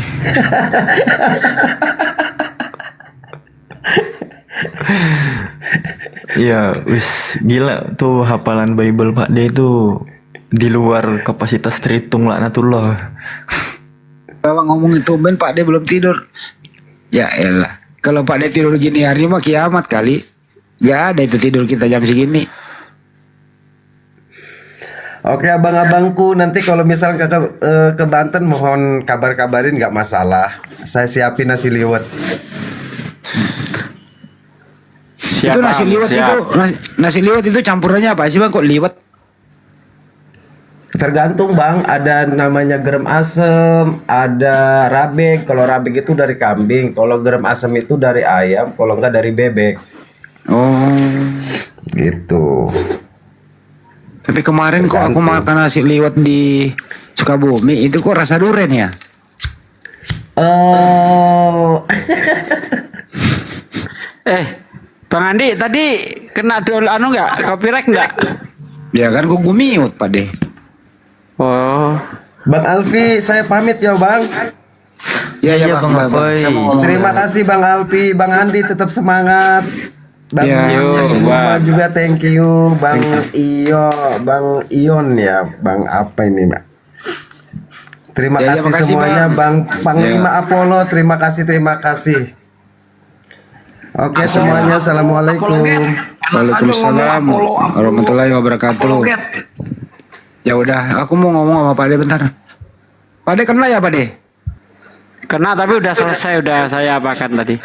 Iya, wis gila tuh hafalan Bible Pak D itu di luar kapasitas terhitung laknatullah. Bapak ngomong itu Ben, Pak D belum tidur. Ya elah. Kalau Pak D tidur gini hari mah kiamat kali. Gak ada itu tidur kita jam segini. Oke abang-abangku, nanti kalau misal ke Banten mohon kabarin nggak masalah. Saya siapin nasi liwet. Itu nasi liwet itu nasi liwet itu campurannya apa sih bang? Kok liwet? Tergantung bang, ada namanya gerem asem, ada rabek. Kalau rabek itu dari kambing, kalau gerem asem itu dari ayam, kalau enggak dari bebek. Oh, Gitu. tapi kemarin kok aku makan nasi liwet di Sukabumi itu kok rasa duren ya? Oh, Bang Andi tadi kena nggak copyright nggak? Ya kan kok gue mute Pak D. Oh, Bang Alfi, saya pamit ya bang. Ya Iya, Bang Apoy. Saya mau ngomong Terima dulu. kasih Bang Alfi, Bang Andi tetap semangat. Bang Ya, semua juga thank you, Bang Bang Ion ya, Bang apa ini Mbak? Terima Ya, kasih makasih, semuanya Bang. Bang Panglima Apollo, terima kasih. Oke semuanya, assalamualaikum. Waalaikumsalam warahmatullahi wabarakatuh. Ya udah, aku mau ngomong sama Pak D bentar. Pak D kena ya Pak D? kena tapi udah selesai, udah saya apakan tadi.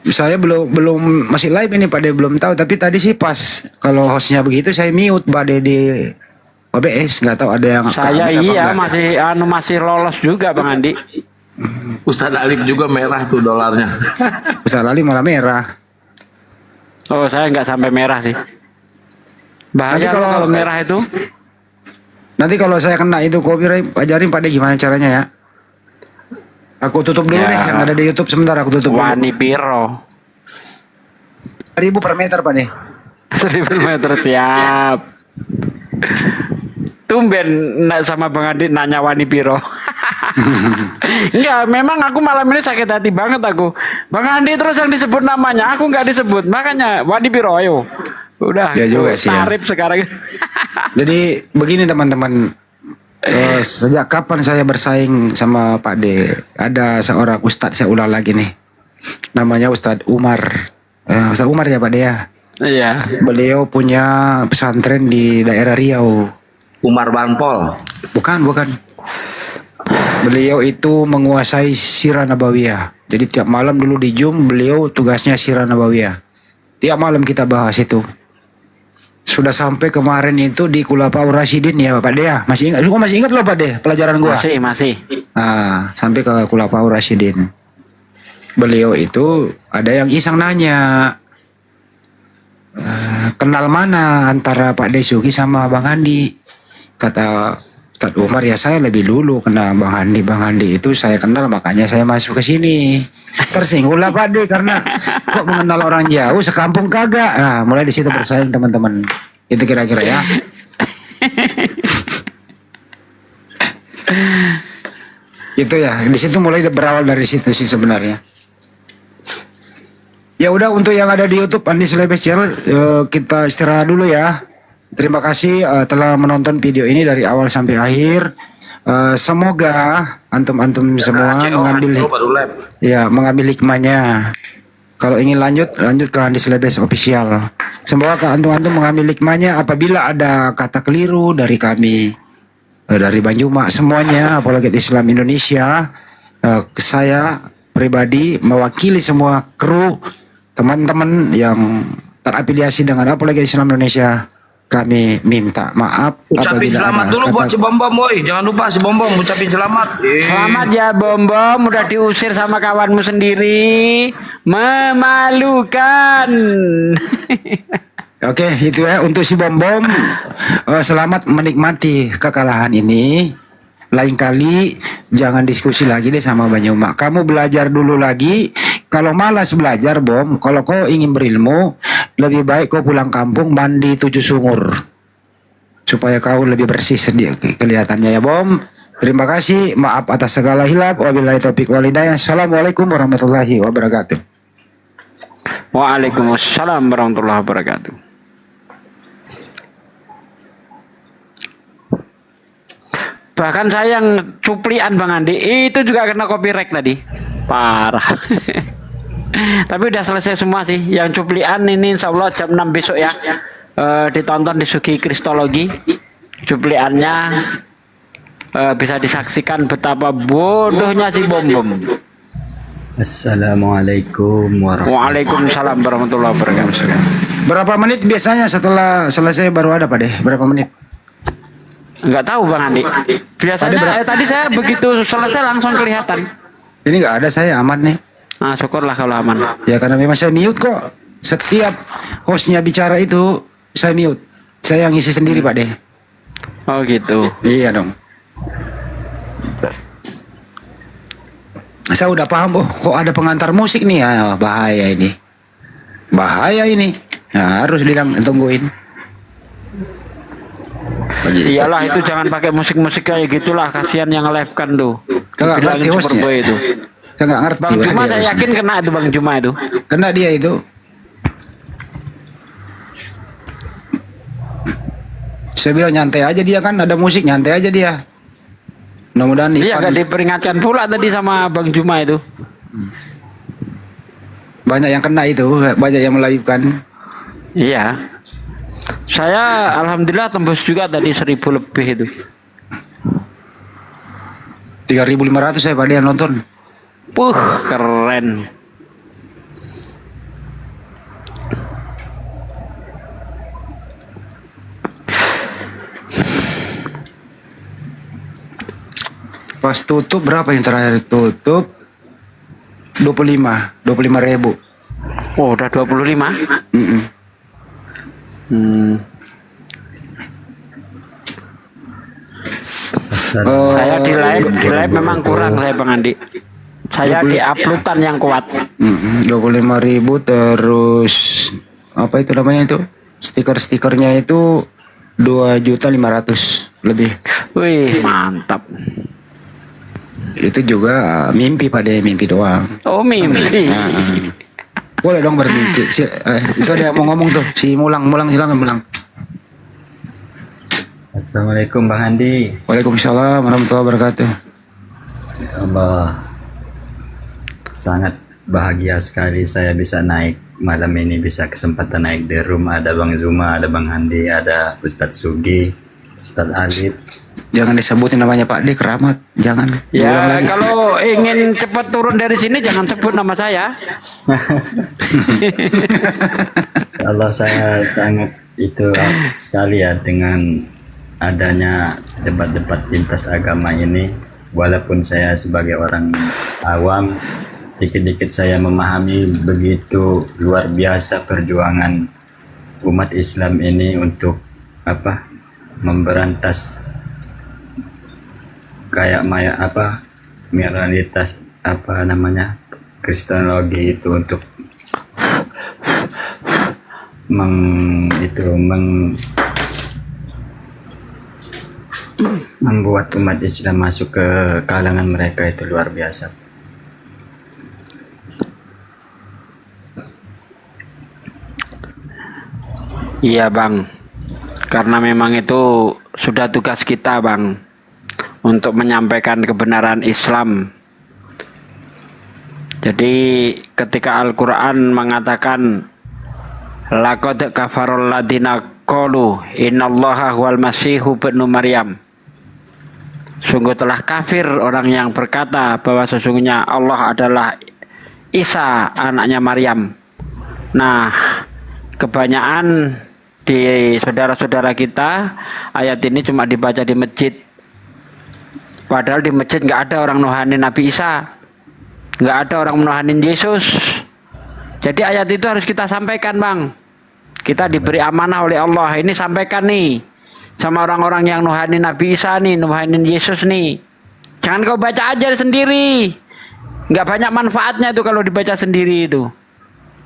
Saya belum masih live ini Pak D, belum tahu. Tapi tadi sih pas kalau hostnya begitu saya mute Pak D di OBS, nggak tahu ada yang Saya kabur apa iya enggak. masih lolos juga Bang Andi. Ustadz Alif juga merah tuh dolarnya. Ustaz Lali malah merah. Oh saya nggak sampai merah sih. Bahaya Nanti kalau- kalau merah itu. Nanti kalau saya kena itu copyright, ajarin Pak D gimana caranya ya. Aku tutup dulu Ya. deh yang ada di YouTube sebentar, aku tutup dulu. Wani Piro. 1.000 per meter Pak D. 1000 meter siap. Tumben sama Bang Andi nanya Wani Piro. Enggak, memang aku malam ini sakit hati banget aku. Bang Andi terus yang disebut namanya, aku nggak disebut. Makanya Wani Piro ayo. Udah, Ya juga sih, ya. tarif sekarang. Jadi begini teman-teman, sejak kapan saya bersaing sama Pak D? Ada seorang Ustadz, saya ulang lagi nih, namanya Ustadz Umar. Ustadz Umar ya Pak D ya. Iya. Beliau punya pesantren di daerah Riau. Umar Banpol. Bukan. Beliau itu menguasai Sirah Nabawiyah. Jadi tiap malam dulu di Jum beliau tugasnya Sirah Nabawiyah. Tiap malam kita bahas itu. Sudah sampai kemarin itu di Khulafaur Rasyidin ya Pak D ya. Masih ingat? Gua masih ingat loh Pak D pelajaran gua. Masih. Nah, sampai ke Khulafaur Rasyidin. Beliau itu ada yang iseng nanya, kenal mana antara Pak Desuki sama Bang Andi? Kata Ustadz Umar, ya saya lebih dulu kenal Bang Andi. Bang Andi itu saya kenal, makanya saya masuk ke sini. Tersinggung lah Pak D karena kok mengenal orang jauh sekampung kagak. Nah, mulai di situ bersaing teman-teman. Itu kira-kira ya. Itu ya, di situ mulai berawal dari situ sih sebenarnya. Ya udah, untuk yang ada di YouTube Andi Selebes Channel, kita istirahat dulu ya. Terima kasih telah menonton video ini dari awal sampai akhir. Semoga antum-antum semua mengambil hikmahnya. Kalau ingin lanjut ke Andi Selebes Official. Semoga antum-antum mengambil hikmahnya. Apabila ada kata keliru dari kami, dari Bang Juma, semuanya apologet Islam Indonesia, saya pribadi mewakili semua kru teman-teman yang terafiliasi dengan apologet Islam Indonesia, kami minta maaf. Ucapin selamat dulu buat si Bom Bom, boy. Jangan lupa si Bom Bom ucapin selamat. Selamat ya Bom Bom, udah diusir sama kawanmu sendiri. Memalukan. Oke, itu ya untuk si Bom Bom. Selamat menikmati kekalahan ini. Lain kali jangan diskusi lagi deh sama Banyuma. Kamu belajar dulu lagi. Kalau malas belajar, Bom, kalau kau ingin berilmu, lebih baik kau pulang kampung mandi 7 sumur. Supaya kau lebih bersih kelihatannya ya, Bom. Terima kasih. Maaf atas segala hilaf. Wabillahi taufiq wal hidayah. Assalamualaikum warahmatullahi wabarakatuh. Waalaikumsalam warahmatullahi wabarakatuh. Bahkan saya yang cuplian Bang Andi itu juga kena copyright tadi. Parah. Tapi udah selesai semua sih. Yang cuplian ini insya Allah jam 6 besok ya. Ditonton di Sugi Kristologi. Cupliannya bisa disaksikan betapa bodohnya si Bom Bom. Assalamualaikum Waalaikumsalam warahmatullahi wabarakatuh. Berapa menit biasanya setelah selesai baru ada Pak Deh? Berapa menit? Enggak tahu Bang Andi. Biasanya tadi saya begitu selesai langsung kelihatan. Ini nggak ada, saya aman nih. Nah, syukurlah kalau aman. Ya karena memang saya mute kok. Setiap hostnya bicara itu saya mute. Saya yang ngisi sendiri Pak Deh. Oh gitu. Iya dong. Saya udah paham. Oh, kok ada pengantar musik nih ya, bahaya ini. Bahaya ini. Nah, harus tungguin. Iyalah itu jangan pakai musik-musik kayak gitulah, kasihan yang live kan tuh. Kagak ngerti hostnya. Itu. Kagak ngerti. Bang Juma saya yakin kena itu Bang Juma itu. Kena dia itu. Saya bilang nyantai aja dia, kan ada musik, nyantai aja dia. Mudah-mudahan iya gak diperingatkan pula tadi sama Bang Juma itu. Banyak yang kena itu, banyak yang melayukan. Iya. Saya alhamdulillah tembus juga tadi 1000 lebih itu. 3.500 saya Pak dia nonton. Keren. Pas tutup berapa yang terakhir tutup? 25.000. Oh, udah 25. Saya di live memang kurang saya Bang Andi. Saya di uploadan yang kuat. 25.000 terus apa itu namanya itu? Stiker-stikernya itu 2.500.000 lebih. Wih, mantap. Itu juga mimpi Pak De, mimpi doang. Oh, mimpi. Boleh dong bermimpi. Itu ada yang mau ngomong tuh, si Mulang silakan Mulang. Assalamualaikum Bang Andi. Waalaikumsalam warahmatullahi wabarakatuh. Ya Allah, sangat bahagia sekali saya bisa naik malam ini, bisa kesempatan naik di rumah. Ada Bang Zuma, ada Bang Andi, ada Ustadz Sugi, Ustadz Alif. Jangan disebutin namanya Pak D, keramat. Jangan. Ya kalau ingin cepat turun dari sini jangan sebut nama saya. Ya Allah, saya sangat itu sekali ya dengan adanya debat-debat lintas agama ini. Walaupun saya sebagai orang awam, dikit-dikit saya memahami begitu luar biasa perjuangan umat Islam ini untuk memberantas kayak minoritas Kristenologi itu untuk membuat umat Islam masuk ke kalangan mereka itu luar biasa. Iya bang, karena memang itu sudah tugas kita bang, untuk menyampaikan kebenaran Islam. Jadi ketika Al-Quran mengatakan laqad kafarul ladina qalu innallaha huwal masihu ibnu Maryam, sungguh telah kafir orang yang berkata bahwa sesungguhnya Allah adalah Isa anaknya Maryam. Nah, kebanyakan di saudara-saudara kita ayat ini cuma dibaca di masjid, padahal di masjid nggak ada orang nuhanin Nabi Isa, nggak ada orang menuhanin Yesus. Jadi ayat itu harus kita sampaikan bang. Kita diberi amanah oleh Allah, ini sampaikan nih sama orang-orang yang nuhanin Nabi Isa nih, nuhanin Yesus nih. Jangan kau baca aja sendiri, nggak banyak manfaatnya itu kalau dibaca sendiri itu.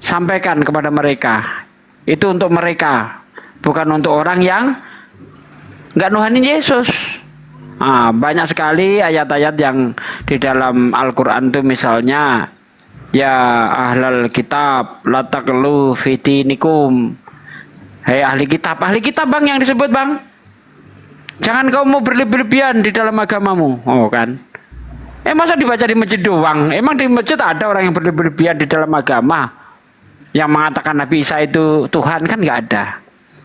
Sampaikan kepada mereka, itu untuk mereka, bukan untuk orang yang nggak nuhanin Yesus. Nah, banyak sekali ayat-ayat yang di dalam Al-Quran itu, misalnya ya ahlal kitab la taqlu fi dinikum, hei ahli kitab bang yang disebut bang, jangan kau mau berlebihan di dalam agamamu. Oh kan, masa dibaca di masjid doang? Emang di masjid ada orang yang berlebihan di dalam agama yang mengatakan Nabi Isa itu Tuhan? Kan nggak ada.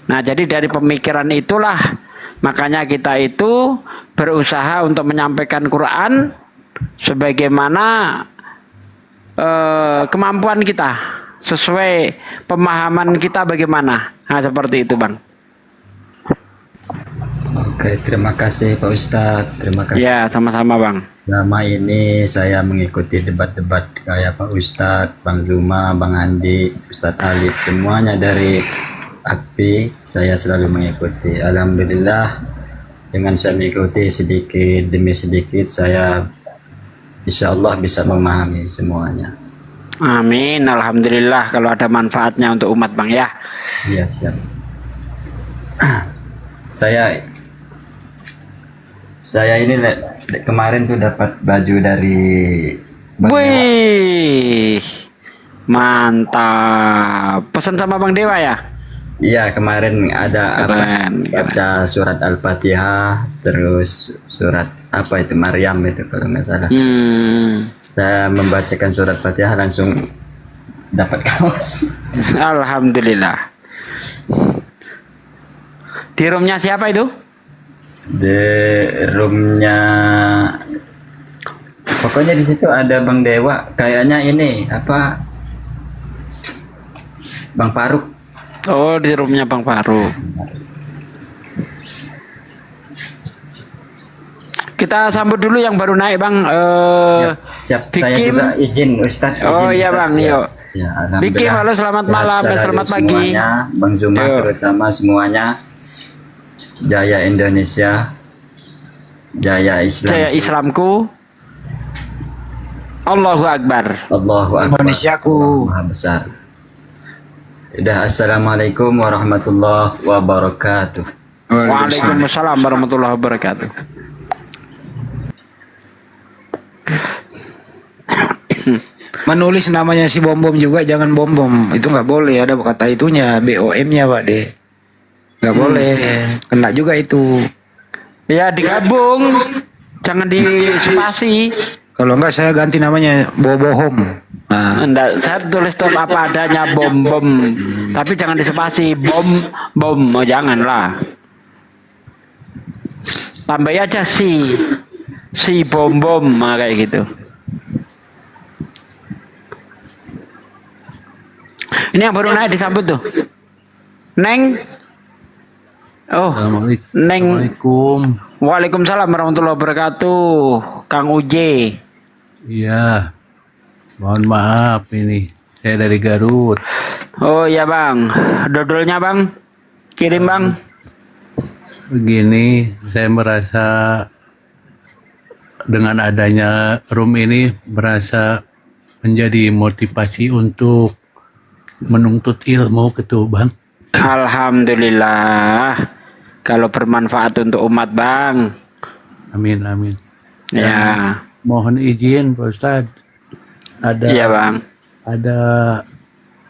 Nah, jadi dari pemikiran itulah makanya kita itu berusaha untuk menyampaikan Quran sebagaimana kemampuan kita, sesuai pemahaman kita bagaimana. Nah, seperti itu bang. Oke, terima kasih Pak Ustadz. Terima kasih. Ya, sama-sama bang. Selama ini saya mengikuti debat-debat kayak Pak Ustadz, Bang Zuma, Bang Andi, Ustadz Alif, semuanya dari AKPI saya selalu mengikuti. Alhamdulillah dengan saya mengikuti sedikit demi sedikit, saya insya Allah bisa memahami semuanya. Amin, alhamdulillah kalau ada manfaatnya untuk umat bang ya. Iya siap. Saya ini kemarin tuh dapat baju dari Bang Dewa. Wih, mantap. Pesan sama Bang Dewa ya? Iya, kemarin ada baca surat Al-Fatihah, terus surat apa itu, Maryam itu kalau nggak salah. Saya membacakan surat Fatihah langsung dapat kaos. Alhamdulillah. Di roomnya siapa itu? Di roomnya, pokoknya di situ ada Bang Dewa, kayaknya ini apa, Bang Faruk. Oh, di roomnya Bang Faruk. Kita sambut dulu yang baru naik bang. Siap, saya juga izin Ustadz. Oh iya Ustadz, bang, ya. yuk. Ya, Bikin, halo selamat malam dan selamat pagi. Semuanya, Bang Zuma terutama semuanya. Jaya Indonesia, Jaya Islam. Jaya Islamku. Allahu Akbar. Allahu Akbar. Indonesiaku. Maha besar. Udah, assalamualaikum warahmatullahi wabarakatuh. Waalaikumsalam warahmatullahi wabarakatuh. Menulis namanya si Bom Bom juga jangan Bom Bom, itu nggak boleh, ada kata itunya BOM-nya Pak De, nggak boleh, kena juga itu. Ya digabung, jangan di spasi. Kalau enggak saya ganti namanya Bobohom. Nah, Enggak, saya tulis apa adanya bom bom, tapi jangan di spasi bom bom, oh, janganlah. Tambah aja si bom bom, nah, kayak gitu. Ini yang baru naik disambut tuh, Neng. Oh, Neng. Assalamualaikum. Waalaikumsalam warahmatullahi wabarakatuh, Kang Uje. Iya, mohon maaf ini saya dari Garut. Oh iya bang, dodolnya bang, kirim bang. Begini, saya merasa dengan adanya room ini merasa menjadi motivasi untuk menuntut ilmu gitu bang. Alhamdulillah, kalau bermanfaat untuk umat bang, Amin, amin. Ya. Mohon izin Pak Ustadz. Ada Iya bang. ada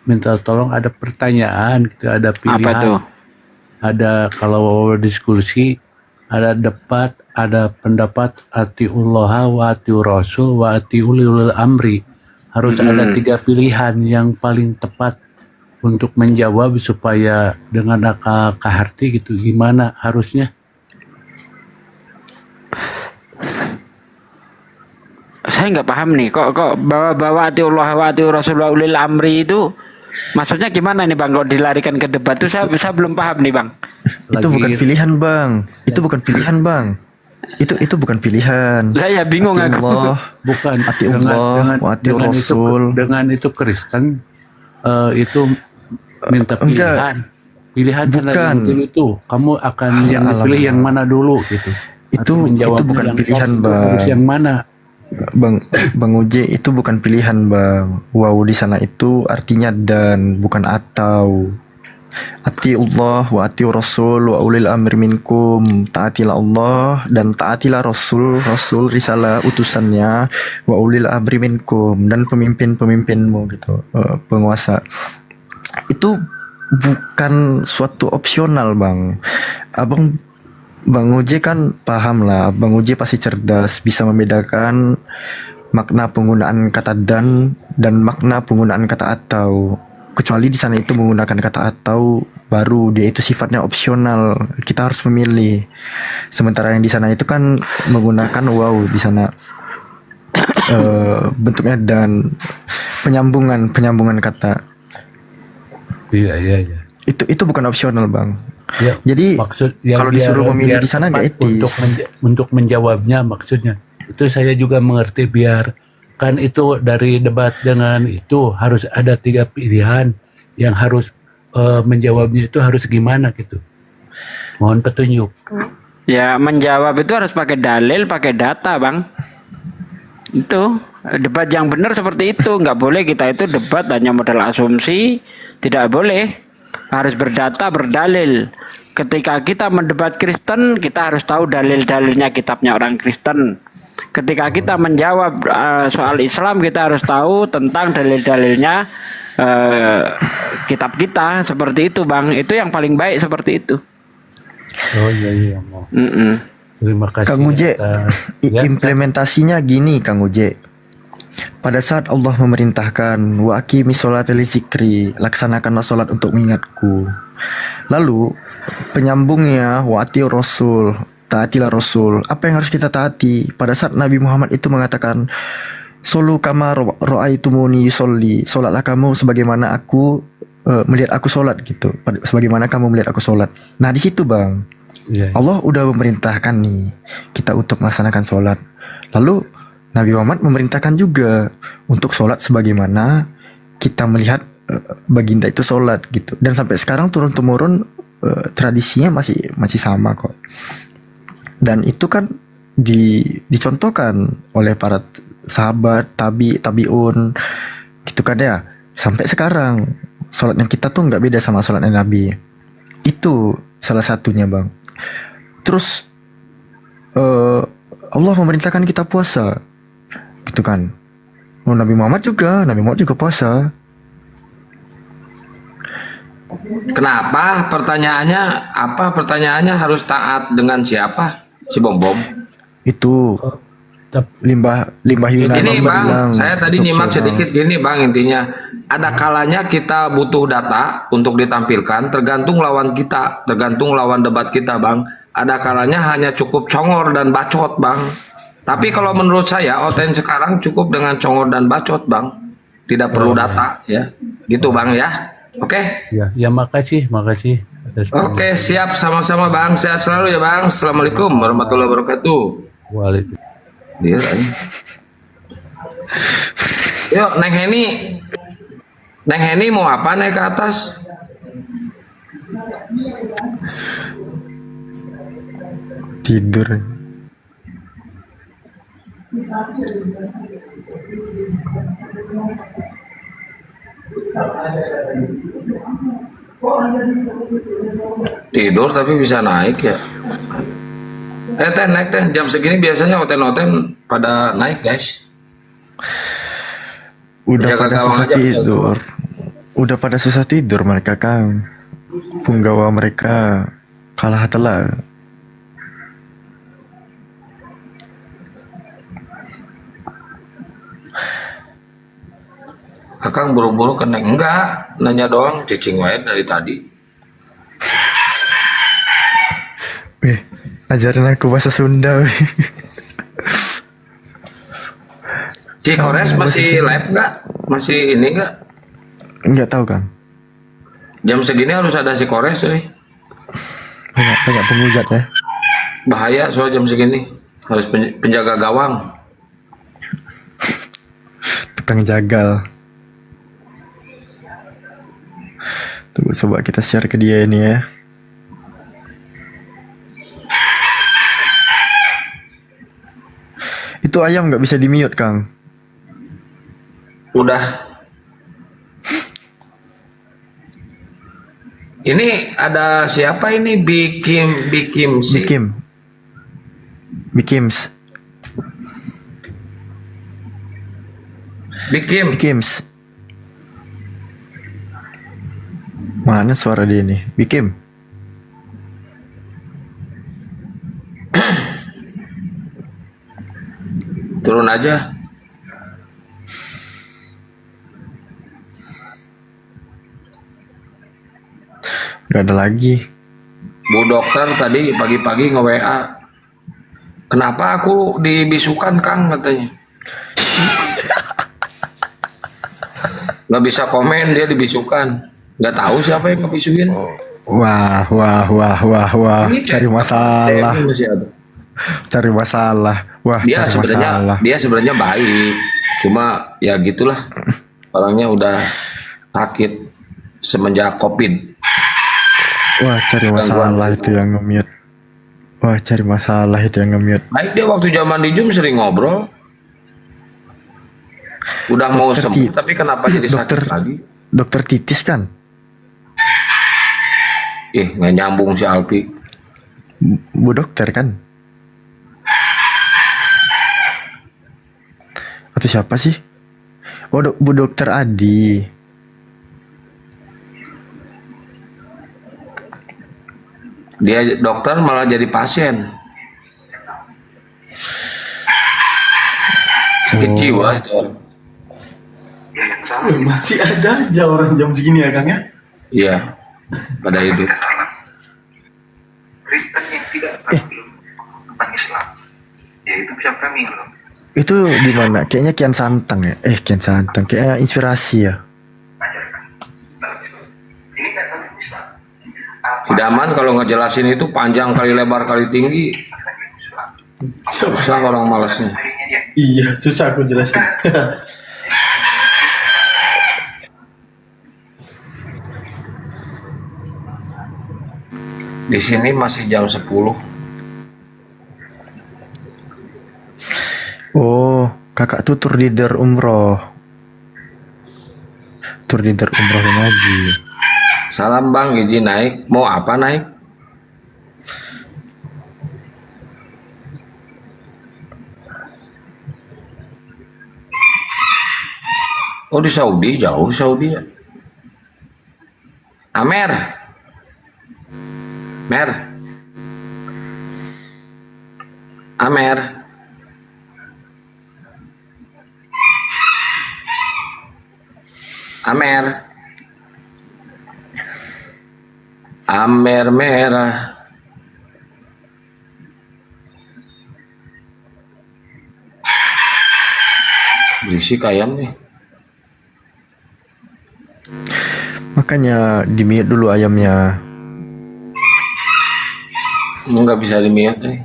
minta tolong, ada pertanyaan gitu, ada Apa pilihan. tuh? Ada kalau diskusi, ada debat, ada pendapat atiullah wa atiur rasul wa atiulil amri. Harus ada 3 pilihan yang paling tepat untuk menjawab supaya dengan akal kaharti gitu. Gimana harusnya? Saya nggak paham nih. Kok bawa atiullah wa atiur rasul wa ulil amri itu maksudnya gimana nih bang? Kok dilarikan ke debat tuh saya belum paham nih bang. Itu bukan pilihan bang. Itu bukan pilihan bang. Itu bukan pilihan. Lah ya bingung Ati aku. Allah, Bukan ati Allah, wa ati Rasul. Dengan itu Kristen itu minta Enggak. pilihan. Pilihan Bukan. itu kamu akan Ya yang pilih Allah. yang mana dulu gitu. Itu Menjawabnya bukan yang pilihan pas, bang. harus yang mana? Bang Uje, itu bukan pilihan bang. Wow di sana itu artinya dan, bukan atau. Ati Allah wa ati Rasul wa ulil amri minkum. Taatilah Allah dan taatilah Rasul risalah utusannya, wa ulil amri minkum, dan pemimpinmu gitu, penguasa. Itu bukan suatu opsional bang. Bang Uji kan paham lah, Bang Uji pasti cerdas, bisa membedakan makna penggunaan kata dan makna penggunaan kata atau. Kecuali di sana itu menggunakan kata atau, baru dia itu sifatnya opsional, kita harus memilih. Sementara yang di sana itu kan menggunakan wow di sana bentuknya dan penyambungan kata. Iya. Itu bukan opsional bang. Ya, Jadi maksud yang kalau disuruh memilih di sana nggak tepat etis. untuk menjawabnya maksudnya. Itu saya juga mengerti, biar kan itu dari debat dengan itu harus ada 3 pilihan yang harus menjawabnya itu harus gimana gitu. Mohon petunjuk. Ya menjawab itu harus pakai dalil, pakai data bang. Itu debat yang benar seperti itu. Nggak boleh kita itu debat hanya modal asumsi. Tidak boleh. Harus berdata, berdalil. Ketika kita mendebat Kristen, kita harus tahu dalil-dalilnya kitabnya orang Kristen. Ketika kita menjawab soal Islam, kita harus tahu tentang dalil-dalilnya kitab kita. Seperti itu bang. Itu yang paling baik seperti itu. Oh iya. Terima kasih. Kang Uje, Ya. implementasinya gini Kang Uje. Pada saat Allah memerintahkan wa aqimi sholata li zikri, laksanakanlah sholat untuk mengingatku. Lalu penyambungnya wa ati Rasul, taatilah Rasul. Apa yang harus kita taati? Pada saat Nabi Muhammad itu mengatakan solu kama ra'aitumuni yusolli, sholatlah kamu sebagaimana aku melihat aku sholat gitu. Sebagaimana kamu melihat aku sholat. Nah di situ bang, Iya. Allah udah memerintahkan nih kita untuk melaksanakan sholat. Lalu Nabi Muhammad memerintahkan juga untuk sholat sebagaimana kita melihat baginda itu sholat gitu. Dan sampai sekarang turun-temurun tradisinya masih sama kok. Dan itu kan dicontohkan oleh para sahabat, tabi'un gitu kan ya. Sampai sekarang sholatnya kita tuh nggak beda sama sholatnya Nabi. Itu salah satunya bang. Terus Allah memerintahkan kita puasa gitu kan. Nabi Muhammad juga puasa. Kenapa? Pertanyaannya harus taat dengan siapa? Si Bom. Itu limbah Yunani. Ini bang, bilang, saya tadi untuk nyimak sholat. sedikit gini bang, intinya ada kalanya kita butuh data untuk ditampilkan, tergantung lawan kita, tergantung lawan debat kita bang. Ada kalanya hanya cukup congor dan bacot bang. Tapi kalau menurut saya OTN sekarang cukup dengan congor dan bacot bang, tidak perlu data ya, gitu bang ya. Oke. Ya makasih atas Oke, siap, sama-sama bang, sehat selalu ya bang. Assalamualaikum warahmatullahi wabarakatuh. Waalaikumsalam. Dia Yuk, Neng Heni mau apa naik ke atas? Tidur. Tidur tapi bisa naik ya. Teh naik teh. Jam segini biasanya hotel-hotel pada naik guys. Udah Jaga pada gawang susah aja, tidur. Udah pada susah tidur mereka Kang. Punggawa mereka kalah telak. Akang buru-buru ke Neng. Enggak, nanya doang, cicing wae dari tadi. Ajarin aku bahasa Sunda. Cikores masih live enggak? Masih ini enggak? Enggak tahu Kang. Jam segini harus ada si Kores euy. Banyak penghujat ya. Bahaya soal jam segini. Harus penjaga gawang. Tukang jagal. Tunggu coba kita share ke dia ini ya. Itu ayam nggak bisa di mute Kang. Udah. Ini ada siapa ini? Bikims. Mana suara dia nih? Bikim. Turun aja. Gak ada lagi. Bu dokter tadi pagi-pagi nge-WA. Kenapa aku dibisukan Kang katanya. Gak bisa komen dia dibisukan. Gak tahu siapa yang ngebisukin. Wah. Ini Cari masalah. Cari masalah. Wah, Dia cari masalah. sebenarnya baik. Cuma ya gitulah. Orangnya udah sakit semenjak Covid. Wah, cari masalah itu yang nge-mute. Baik dia waktu zaman di Zoom sering ngobrol. Udah mau sembuh tapi kenapa jadi sakit lagi? Dokter titis kan? Nggak nyambung si Alpi. Bu dokter kan? Atau siapa sih? Oh, Bu dokter Adi. Dia dokter malah jadi pasien. Sakit jiwa itu orang. Masih ada aja orang jam segini ya Kang ya? Iya, pada hidup. Kristen yang tidak belum tentang Islam, yaitu siapa Milo. Itu di mana? Kayaknya Kian Santang ya. Kian Santang kayaknya inspirasi ya. Ini kan tentang Islam. Tidak aman kalau ngejelasin itu panjang kali lebar kali tinggi. Susah orang malasnya. Iya, susah aku jelasin. Di sini masih jam 10. Oh, kakak tuh tour leader umroh. Tour leader umroh ngaji. Salam Bang, izin naik. Mau apa naik? Oh di Saudi, jauh di Saudi ya. Amer. Mer. Amer. Amer. Amer merah. Berisik ayam nih. Makanya di mute dulu ayamnya. Nggak bisa di-mute nih.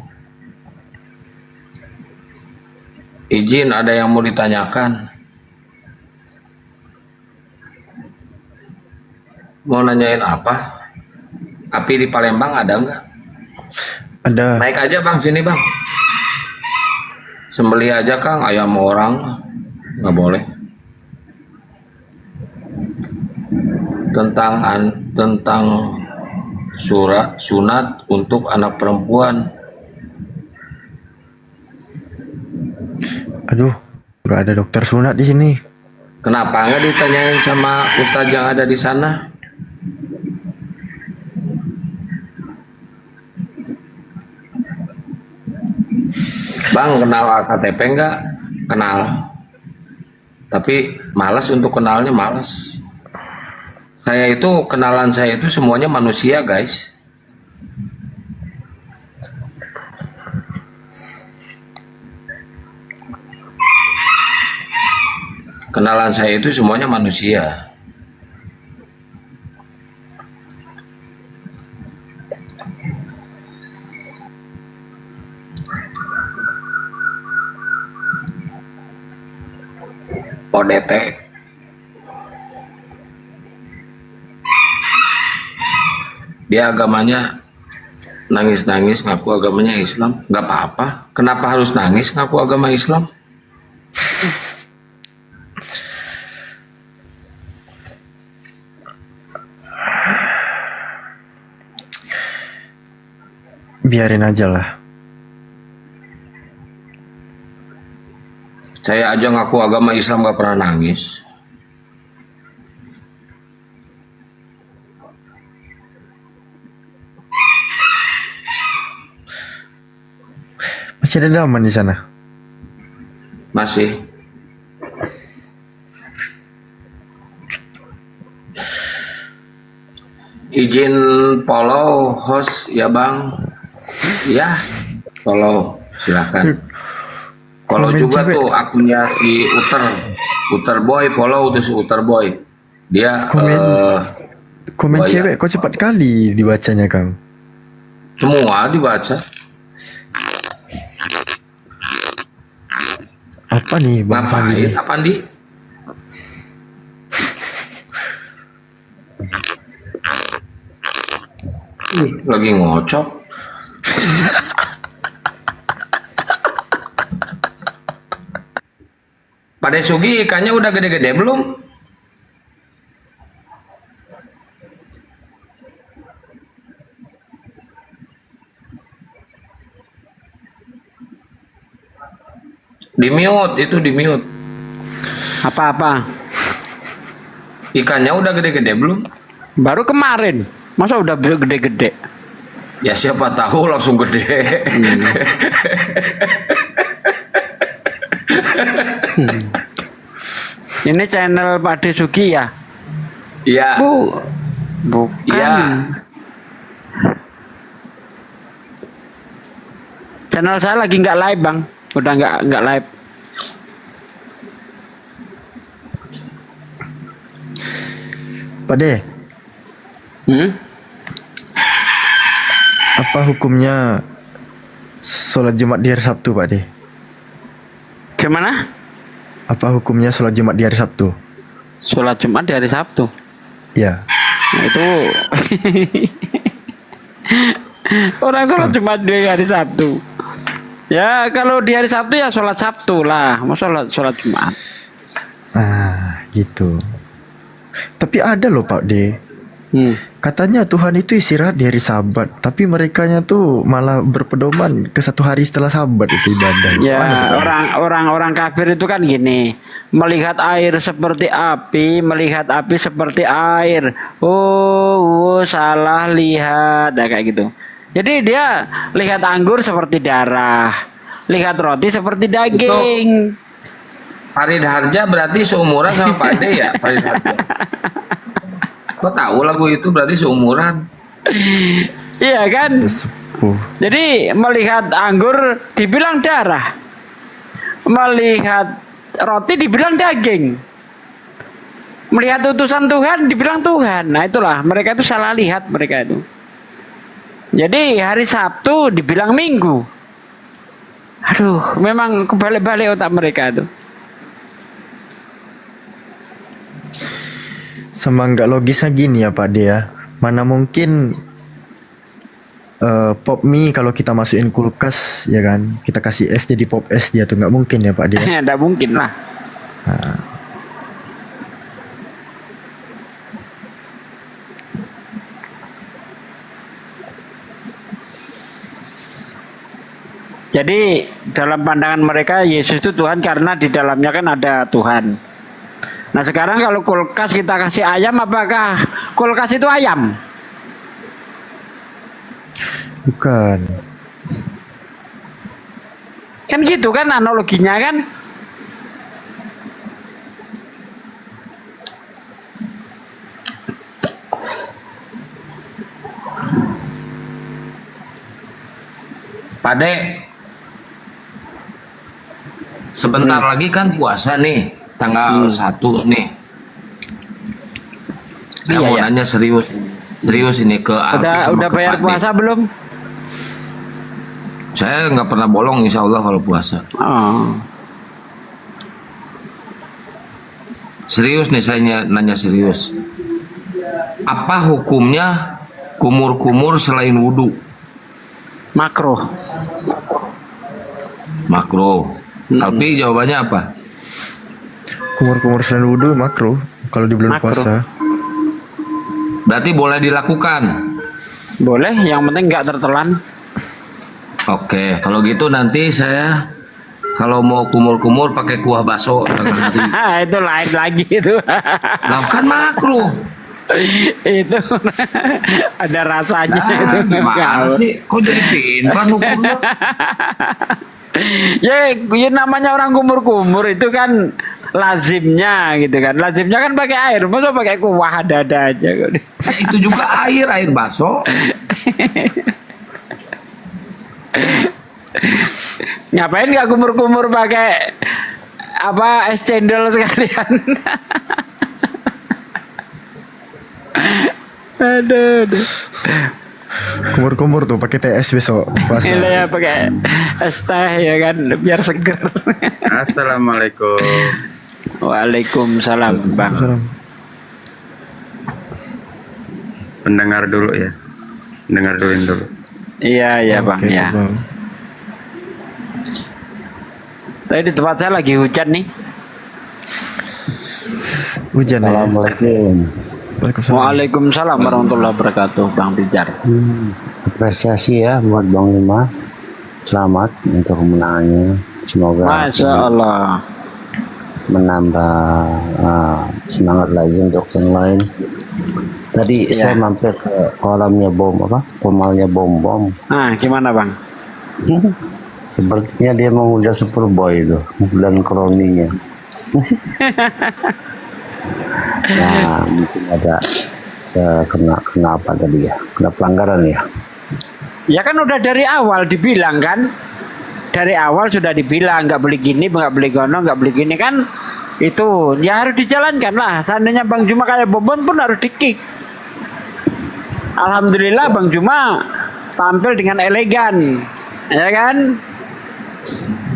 Izin, ada yang mau ditanyakan. Mau nanyain apa? Api di Palembang ada nggak? Ada. Naik aja Bang, sini Bang. Sembelih aja Kang, ayam orang. Nggak boleh. Tentang sunat untuk anak perempuan. Aduh, nggak ada dokter sunat di sini. Kenapa nggak ditanyain sama ustadz yang ada di sana? Bang, kenal KTP nggak? Kenal. Tapi malas untuk kenalnya, malas. Kenalan saya itu semuanya manusia, guys. Kenalan saya itu semuanya manusia. ODT. Dia agamanya nangis-nangis ngaku agamanya Islam. Nggak apa-apa. Kenapa harus nangis ngaku agama Islam? Biarin aja lah. Saya aja ngaku agama Islam nggak pernah nangis. Masih ada daman di sana? Masih. Izin follow host ya bang. Ya, follow silakan. Follow Komen juga cewek. tuh akunnya si Uter Boy, follow tuh si Uter Boy. Dia Komen oh iya. cewek kok cepat kali dibacanya Kang. Semua dibaca. Apa nih Bang Fandi? Ngapain? Apaan di? Lagi ngocok. Pak Desugi ikannya udah gede-gede belum? Di mute, itu di mute. Apa-apa? Ikannya udah gede-gede belum? Baru kemarin. Masa udah gede-gede? Ya siapa tahu langsung gede. Ini channel Pak Desugi ya? Iya. Bukan. Iya. Channel saya lagi nggak live bang. Udah nggak live. Pak De, apa hukumnya sholat Jumat di hari Sabtu Pak De? Gimana? Apa hukumnya sholat Jumat di hari Sabtu? Sholat Jumat di hari Sabtu. Ya. Nah, itu orang sholat Jumat di hari Sabtu. Ya kalau di hari Sabtu ya sholat Sabtu lah. Mau sholat Jumat. Ah, gitu. Tapi ada loh Pak De. Katanya Tuhan itu istirahat di hari Sabat, tapi merekanya tuh malah berpedoman ke satu hari setelah Sabat itu ibadah. Ya Mana tuh? orang kafir itu kan gini, melihat air seperti api, melihat api seperti air. Oh, salah lihat, nah, kayak gitu. Jadi dia lihat anggur seperti darah, lihat roti seperti daging. Farid Harja berarti seumuran sama Pak De ya? Farid Harja. Kok tahu lagu itu berarti seumuran? Iya kan? Sepuh. Jadi melihat anggur dibilang darah, melihat roti dibilang daging, melihat utusan Tuhan dibilang Tuhan. Nah itulah mereka itu salah lihat mereka itu. Jadi hari Sabtu dibilang Minggu. Aduh, memang kebalik-balik otak mereka itu. Sama nggak logisnya gini ya Pak De ya. Mana mungkin pop mie kalau kita masukin kulkas ya kan, kita kasih es jadi pop es dia tuh nggak mungkin ya Pak De. Nggak mungkin lah. Nah. Jadi dalam pandangan mereka Yesus itu Tuhan karena di dalamnya kan ada Tuhan. Nah sekarang kalau kulkas kita kasih ayam, apakah kulkas itu ayam? Bukan. Kan gitu kan analoginya kan. Pade, sebentar lagi kan puasa nih, tanggal 1 nih. Saya mau nanya serius ini ke Alfi sama Udah ke bayar Pade. puasa belum? Saya nggak pernah bolong, insya Allah kalau puasa. Oh. Serius nih, saya nanya serius. Apa hukumnya kumur-kumur selain wudhu? Makruh. Makruh. Alfi jawabannya apa? Kumur-kumur selain wudhu makruh kalau di bulan Makruh. puasa. Berarti boleh dilakukan. Boleh, yang penting nggak tertelan. Oke, kalau gitu nanti saya kalau mau kumur-kumur pakai kuah bakso tengah hari. Itu lain lagi itu. Lah kan makruh. Itu ada rasanya itu. Gimana sih? Kok jadi pintar hukumnya? Ya namanya orang kumur-kumur itu kan lazimnya gitu kan. Lazimnya kan pakai air, masa pakai kuah ada-ada aja. Itu juga air bakso. Ngapain nggak kumur-kumur pakai apa es cendol sekalian? Aduh. Kumur-kumur tuh pakai TS besok puasa. Ini ya pakai es teh ya kan biar seger. Assalamualaikum. Waalaikumsalam Bang. Pendengar dulu ya. Dengerin dulu. Iya Bang ya. Tadi di tempat saya lagi hujan nih. Hujan ya. Assalamualaikum. Waalaikumsalam warahmatullahi wabarakatuh Bang Pijar. Apresiasi ya buat Bang Lima. Selamat untuk kemenangannya. Semoga Masya Allah menambah semangat lagi untuk yang lain. Tadi saya mampir ke kolamnya komalnya bom. Nah gimana Bang? Sepertinya dia mengujar Superboy itu dan kroninya. Nah mungkin ada kena apa tadi ya, kena pelanggaran ya. Ya kan udah dari awal dibilang kan, dari awal sudah dibilang nggak beli gini, nggak beli gono, nggak beli gini kan, itu ya harus dijalankan lah. Seandainya Bang Juma kayak Bobon pun harus di-kick. Alhamdulillah Bang Juma tampil dengan elegan, ya kan?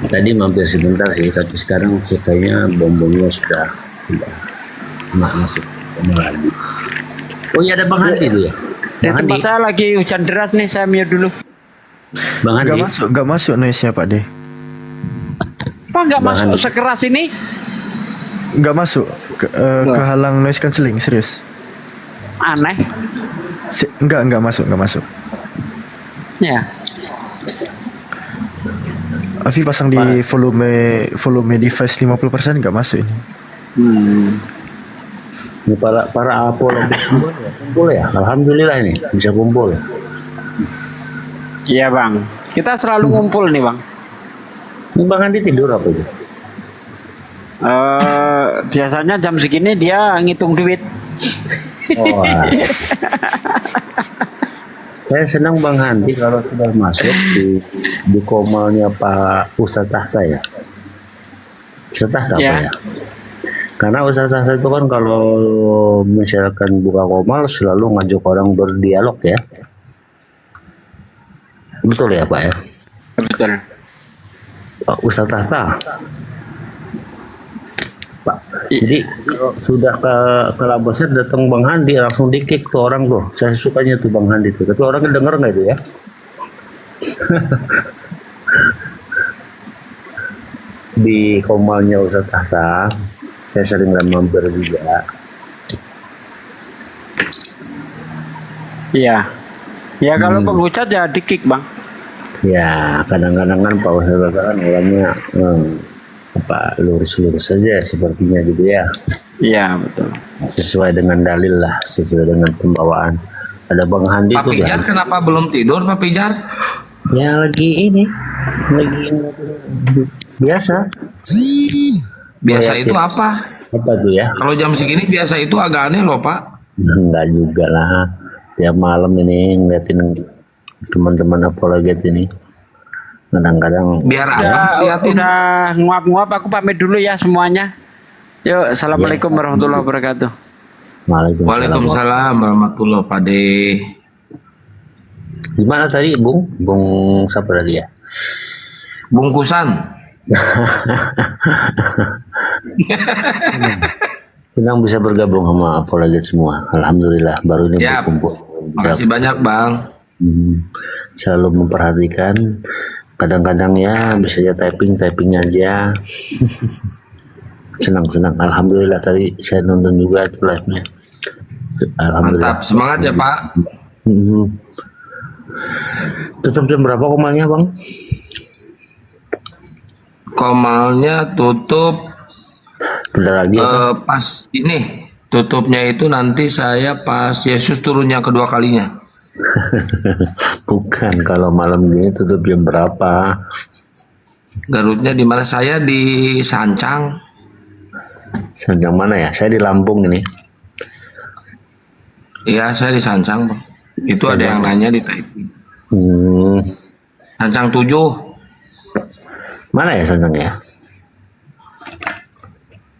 Tadi mampir sebentar sih, tapi sekarang ceritanya bom-bomnya sudah nggak masuk lagi. Oh iya ada Bang Handi tuh ya. Di tempat saya lagi hujan deras nih, saya mute dulu. Bang Handi. Gak masuk noise-nya Pak De. Apa nggak masuk sekeras ini? Gak masuk. Kehalang noise cancelling serius. Aneh. Enggak masuk. Ya. Afi pasang di volume device 50% gak masuk ini. Ini para apologis semua ya kumpul ya. Alhamdulillah ini bisa kumpul. Iya Bang, kita selalu ngumpul nih Bang. Ini Bang Andi tidur apa itu? Biasanya jam segini dia ngitung duit. Oh, saya senang Bang Handi kalau sudah masuk di komalnya Pak Ustadz Tahta ya. Ustadz Tahta apa ya? Karena Ustadz Tahta itu kan kalau misalkan buka komal selalu ngajak orang berdialog ya. Betul ya Pak ya? Betul. Pak Ustadz Tahta. Pak, jadi kalau sudah ke Labasir datang Bang Handi langsung di-kick tuh orang tuh. Saya sukanya tuh Bang Handi tuh. Tapi orangnya denger nggak itu ya? Di komalnya Ustadz Tahta, saya sering mampir juga. Iya. Ya kalau penghujat ya di-kick Bang. Ya kadang-kadang kan Pak Ustadz kan orangnya lurus-lurus saja sepertinya gitu ya. Iya betul. Sesuai dengan dalil lah, sesuai dengan pembawaan. Ada Bang Handi Pak tuh Pijar kenapa belum tidur Pak Pijar? ya lagi biasa. Biasa Liatin. itu apa? Apa tuh ya? Kalau jam segini biasa itu agak aneh loh Pak. Enggak juga lah. Tiap malam ini ngeliatin teman-teman apologet ini. Kadang-kadang Biar apa liatin? Udah nguap-nguap, aku pamit dulu ya semuanya. Yuk, assalamualaikum warahmatullahi wabarakatuh. Waalaikumsalam warahmatullahi Pade. Gimana tadi Bung? Bung siapa tadi ya? Bungkusan. Senang bisa bergabung sama apologet semua. Alhamdulillah baru ini Siap. berkumpul. Makasih banyak Bang. Selalu memperhatikan. Kadang-kadang ya bisa aja typing aja. Senang. Alhamdulillah tadi saya nonton juga itu live-nya. Alhamdulillah. Mantap, semangat ya Pak. Tutup jam berapa komalnya Bang? Komalnya tutup Bentar lagi pas ini. Tutupnya itu nanti saya pas Yesus turunnya kedua kalinya. Bukan, kalau malam ini tutup jam berapa? Garutnya di mana? Saya di Sancang. Sancang mana ya? Saya di Lampung ini. Iya, saya di Sancang Bang. Itu ada yang nanya di typing. Sancang 7. Mana ya Sancang ya?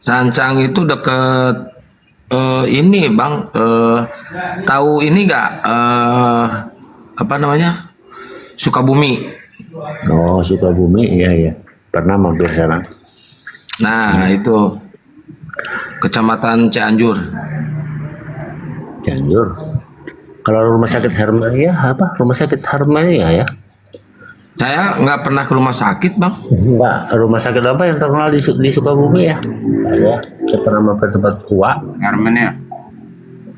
Sancang itu deket ini Bang, tahu ini nggak apa namanya, Sukabumi. Oh Sukabumi, iya pernah mampir sana. Nah itu Kecamatan Cianjur. Cianjur. Kalau rumah sakit Hermania apa? Rumah sakit Hermania ya? Saya nggak pernah ke rumah sakit Bang. Enggak, rumah sakit apa yang terkenal di Sukabumi ya? Ada. Saya pernah mampir tempat tua.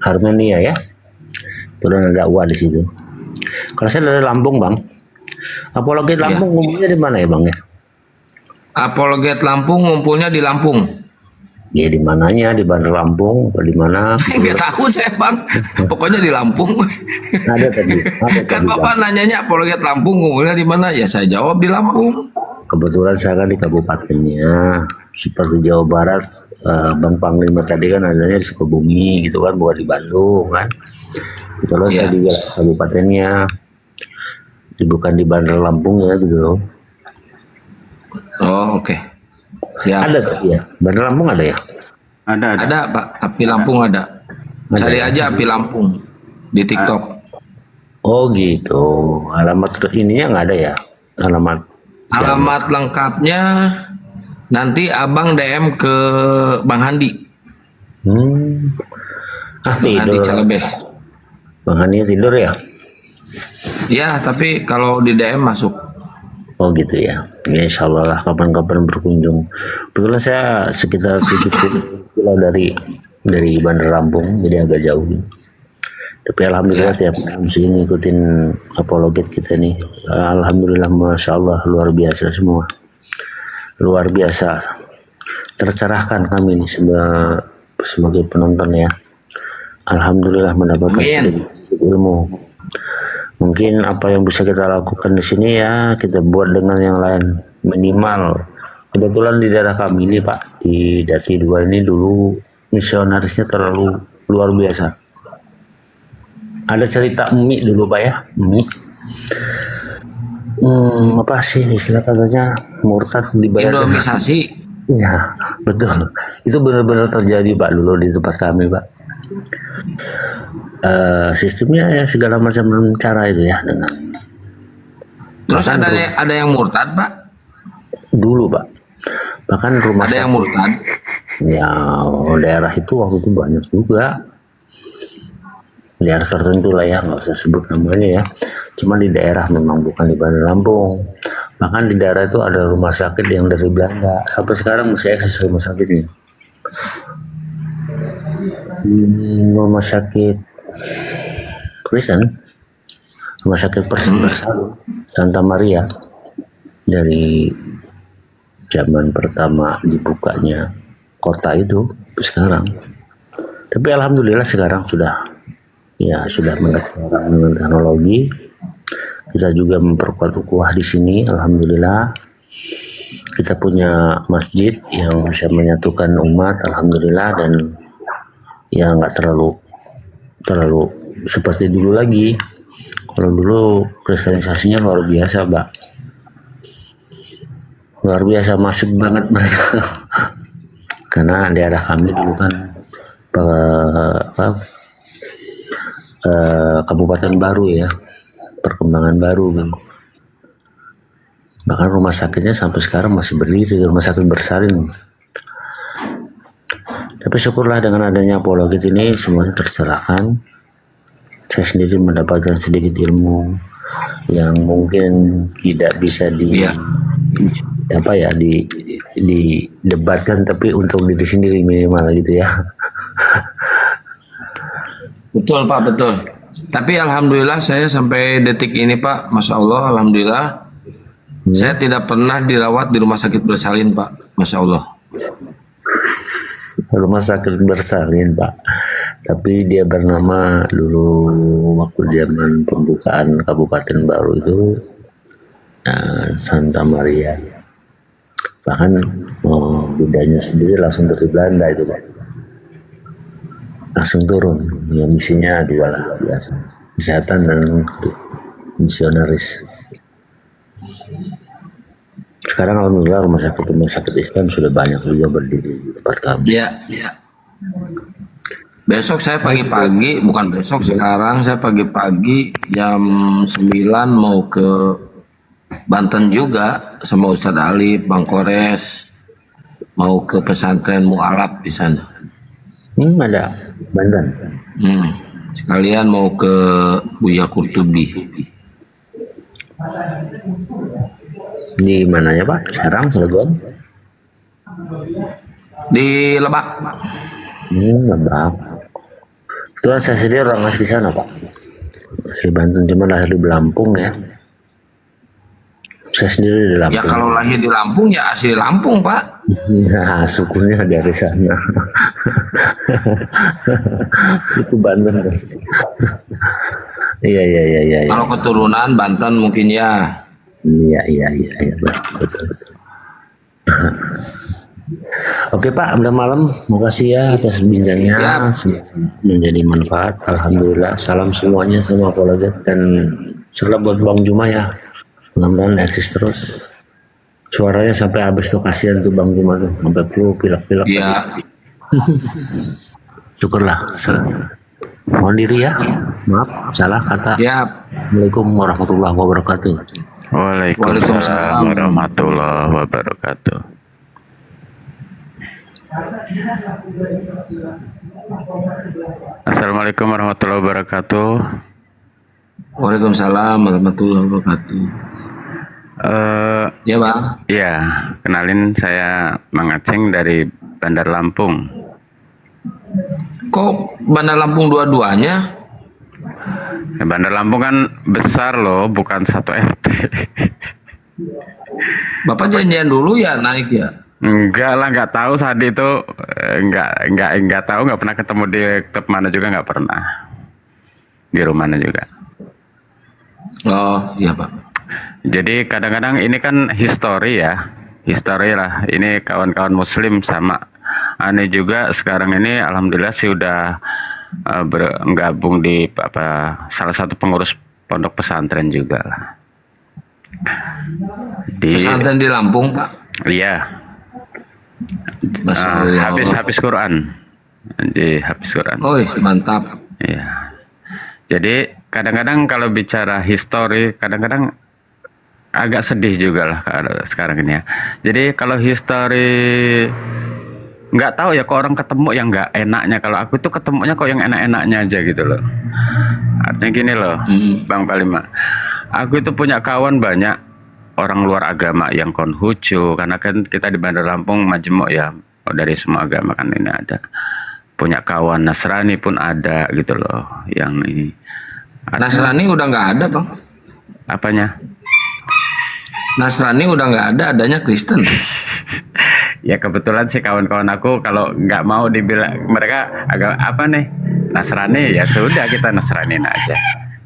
Harmonia ya. Turun ada uang di situ. Kalau saya dari Lampung Bang. Apologet Lampung ngumpulnya di mana ya Bang ya? Apologet Lampung ngumpulnya di Lampung. Ya di mananya, di Bandar Lampung atau di mana? Nggak tahu saya Bang. Pokoknya di Lampung. Ada tadi. Kan Bapak nanyanya Apologet Lampung ngumpulnya di mana? Ya saya jawab di Lampung. Kebetulan saya kan di kabupatennya. Seperti Jawa Barat, Bang Panglima tadi kan adanya di Sukabumi gitu kan, bukan di Bandung kan. Kebetulan saya di kabupatennya, bukan di Bandar Lampung ya gitu loh. Oh oke. Siap. Ada tadi ya, Bandar Lampung ada ya? Ada Pak, Api Lampung ada. Cari aja Api Lampung di TikTok. Oh gitu. Alamat ininya nggak ada ya? Alamat lengkapnya nanti Abang DM ke Bang Handi. Bang Handi Calebes. Bang Handi tidur ya? Ya, tapi kalau di DM masuk. Oh gitu ya. Ya insya Allah lah kapan-kapan berkunjung. Kebetulan saya sekitar 70 kilo dari Bandar Lampung, jadi agak jauh gitu. Tapi alhamdulillah tiap mesti ngikutin apologet kita nih. Alhamdulillah, masya Allah, luar biasa semua. Luar biasa. Tercerahkan kami nih sebagai penonton ya. Alhamdulillah mendapatkan sedikit ilmu. Mungkin apa yang bisa kita lakukan di sini ya kita buat dengan yang lain minimal. Kebetulan di daerah kami ini Pak, di Dati 2 ini dulu misionarisnya terlalu luar biasa. Ada cerita mie dulu Pak ya, mie. Apa sih istilah katanya, murtad dibayar Indomisasi. Iya betul, itu benar-benar terjadi Pak dulu di tempat kami Pak. Sistemnya ya segala macam cara itu ya dengan. Terus ada yang murtad Pak? Dulu Pak, bahkan rumah ada yang murtad. Ya daerah itu waktu itu banyak juga. Daerah tertentu lah ya, nggak usah sebut namanya ya. Cuma di daerah memang bukan di Bandar Lampung. Bahkan di daerah itu ada rumah sakit yang dari Belanda. Sampai sekarang masih eksis rumah sakitnya. Rumah sakit Kristen Rumah sakit Bersalin Santa Maria dari zaman pertama dibukanya kota itu sampai sekarang. Tapi alhamdulillah sekarang sudah mengerti dengan teknologi. Kita juga memperkuat ukhuwah di sini. Alhamdulillah kita punya masjid yang bisa menyatukan umat. Alhamdulillah, dan ya nggak terlalu seperti dulu lagi. Kalau dulu kristenisasinya luar biasa, Mbak. Luar biasa, masuk banget mereka. Karena daerah kami dulu kan kabupaten baru ya, perkembangan baru kan. Bahkan rumah sakitnya sampai sekarang masih berdiri, rumah sakit Bersalin. Tapi syukurlah dengan adanya apologet ini semuanya tercerahkan. Saya sendiri mendapatkan sedikit ilmu yang mungkin tidak bisa didebatkan, tapi untuk diri sendiri minimal gitu ya. Betul Pak, betul. Tapi alhamdulillah saya sampai detik ini Pak, Masya Allah, alhamdulillah, saya tidak pernah dirawat di rumah sakit Bersalin Pak, Masya Allah. Rumah sakit Bersalin Pak, tapi dia bernama dulu waktu zaman pembukaan kabupaten baru itu Santa Maria. Bahkan budanya sendiri langsung dari Belanda itu Pak, langsung turun. Ya misinya dua lah, biasa, kesehatan dan misionaris. Sekarang alhamdulillah rumah sakit Islam sudah banyak juga berdiri di tempat kami. Iya. Besok saya pagi-pagi, bukan besok, sekarang saya pagi-pagi jam 9 mau ke Banten juga sama Ustadz Ali, Bang Kores, mau ke pesantren Mu'alaf di sana. Ada Banten. Sekalian mau ke Buya Kurtubi. Di mananya Pak? Serang, Cilegon? Di Lebak. Lebak. Kebetulan saya sendiri orang asli sana Pak. Asli Banten, cuma lahir di Lampung ya. Saya sendiri di Lampung. Ya kalau lahir di Lampung ya asli Lampung Pak. Nah, sukunya dari sana. Suku Banten. Iya. Kalau keturunan Banten mungkin ya. Iya, betul. Oke Pak, udah malam. Makasih ya atas bincangnya. Menjadi manfaat. Alhamdulillah. Salam semuanya, semua apologet, dan salam buat Bang Juma ya. Mudah-mudahan eksis terus. Suaranya sampai habis tuh, kasihan tuh Bang Juma tuh, sampai flu, pilek-pilek. Iya. Syukurlah. Mohon diri ya. Maaf, salah kata. Assalamualaikum warahmatullahi wabarakatuh. Waalaikumsalam warahmatullahi wabarakatuh. Assalamualaikum warahmatullahi wabarakatuh. Waalaikumsalam warahmatullahi wabarakatuh. Ya Bang. Ya, kenalin saya Mang Aceng dari Bandar Lampung. Kok Bandar Lampung dua-duanya? Ya, Bandar Lampung kan besar loh, bukan satu RT. Bapak janjian dulu ya naik ya? Enggak lah, nggak tahu saat itu, nggak tahu, nggak pernah ketemu di klub mana juga, nggak pernah di rumahnya juga. Oh iya Pak. Jadi kadang-kadang ini kan histori ya, histori lah. Ini kawan-kawan Muslim sama aneh juga sekarang ini, alhamdulillah sih udah bergabung di salah satu pengurus pondok pesantren juga lah. Pesantren di Lampung Pak? Iya. Habis Quran. Habis Quran. Oh mantap. Iya. Jadi kadang-kadang kalau bicara histori, kadang-kadang agak sedih juga lah sekarang ini ya. Jadi kalau histori nggak tahu ya, kok orang ketemu yang nggak enaknya. Kalau aku tuh ketemunya kok yang enak-enaknya aja gitu loh. Artinya gini loh, Bang Palima. Aku itu punya kawan banyak orang luar agama yang Konghucu, karena kan kita di Bandar Lampung majemuk ya, dari semua agama kan ini ada. Punya kawan Nasrani pun ada gitu loh, yang ini. Nasrani udah nggak ada bang. Apanya? Nasrani udah nggak ada, adanya Kristen. Ya kebetulan sih kawan-kawan aku kalau nggak mau dibilang mereka agak apa nih Nasrani, ya sudah kita Nasranin aja.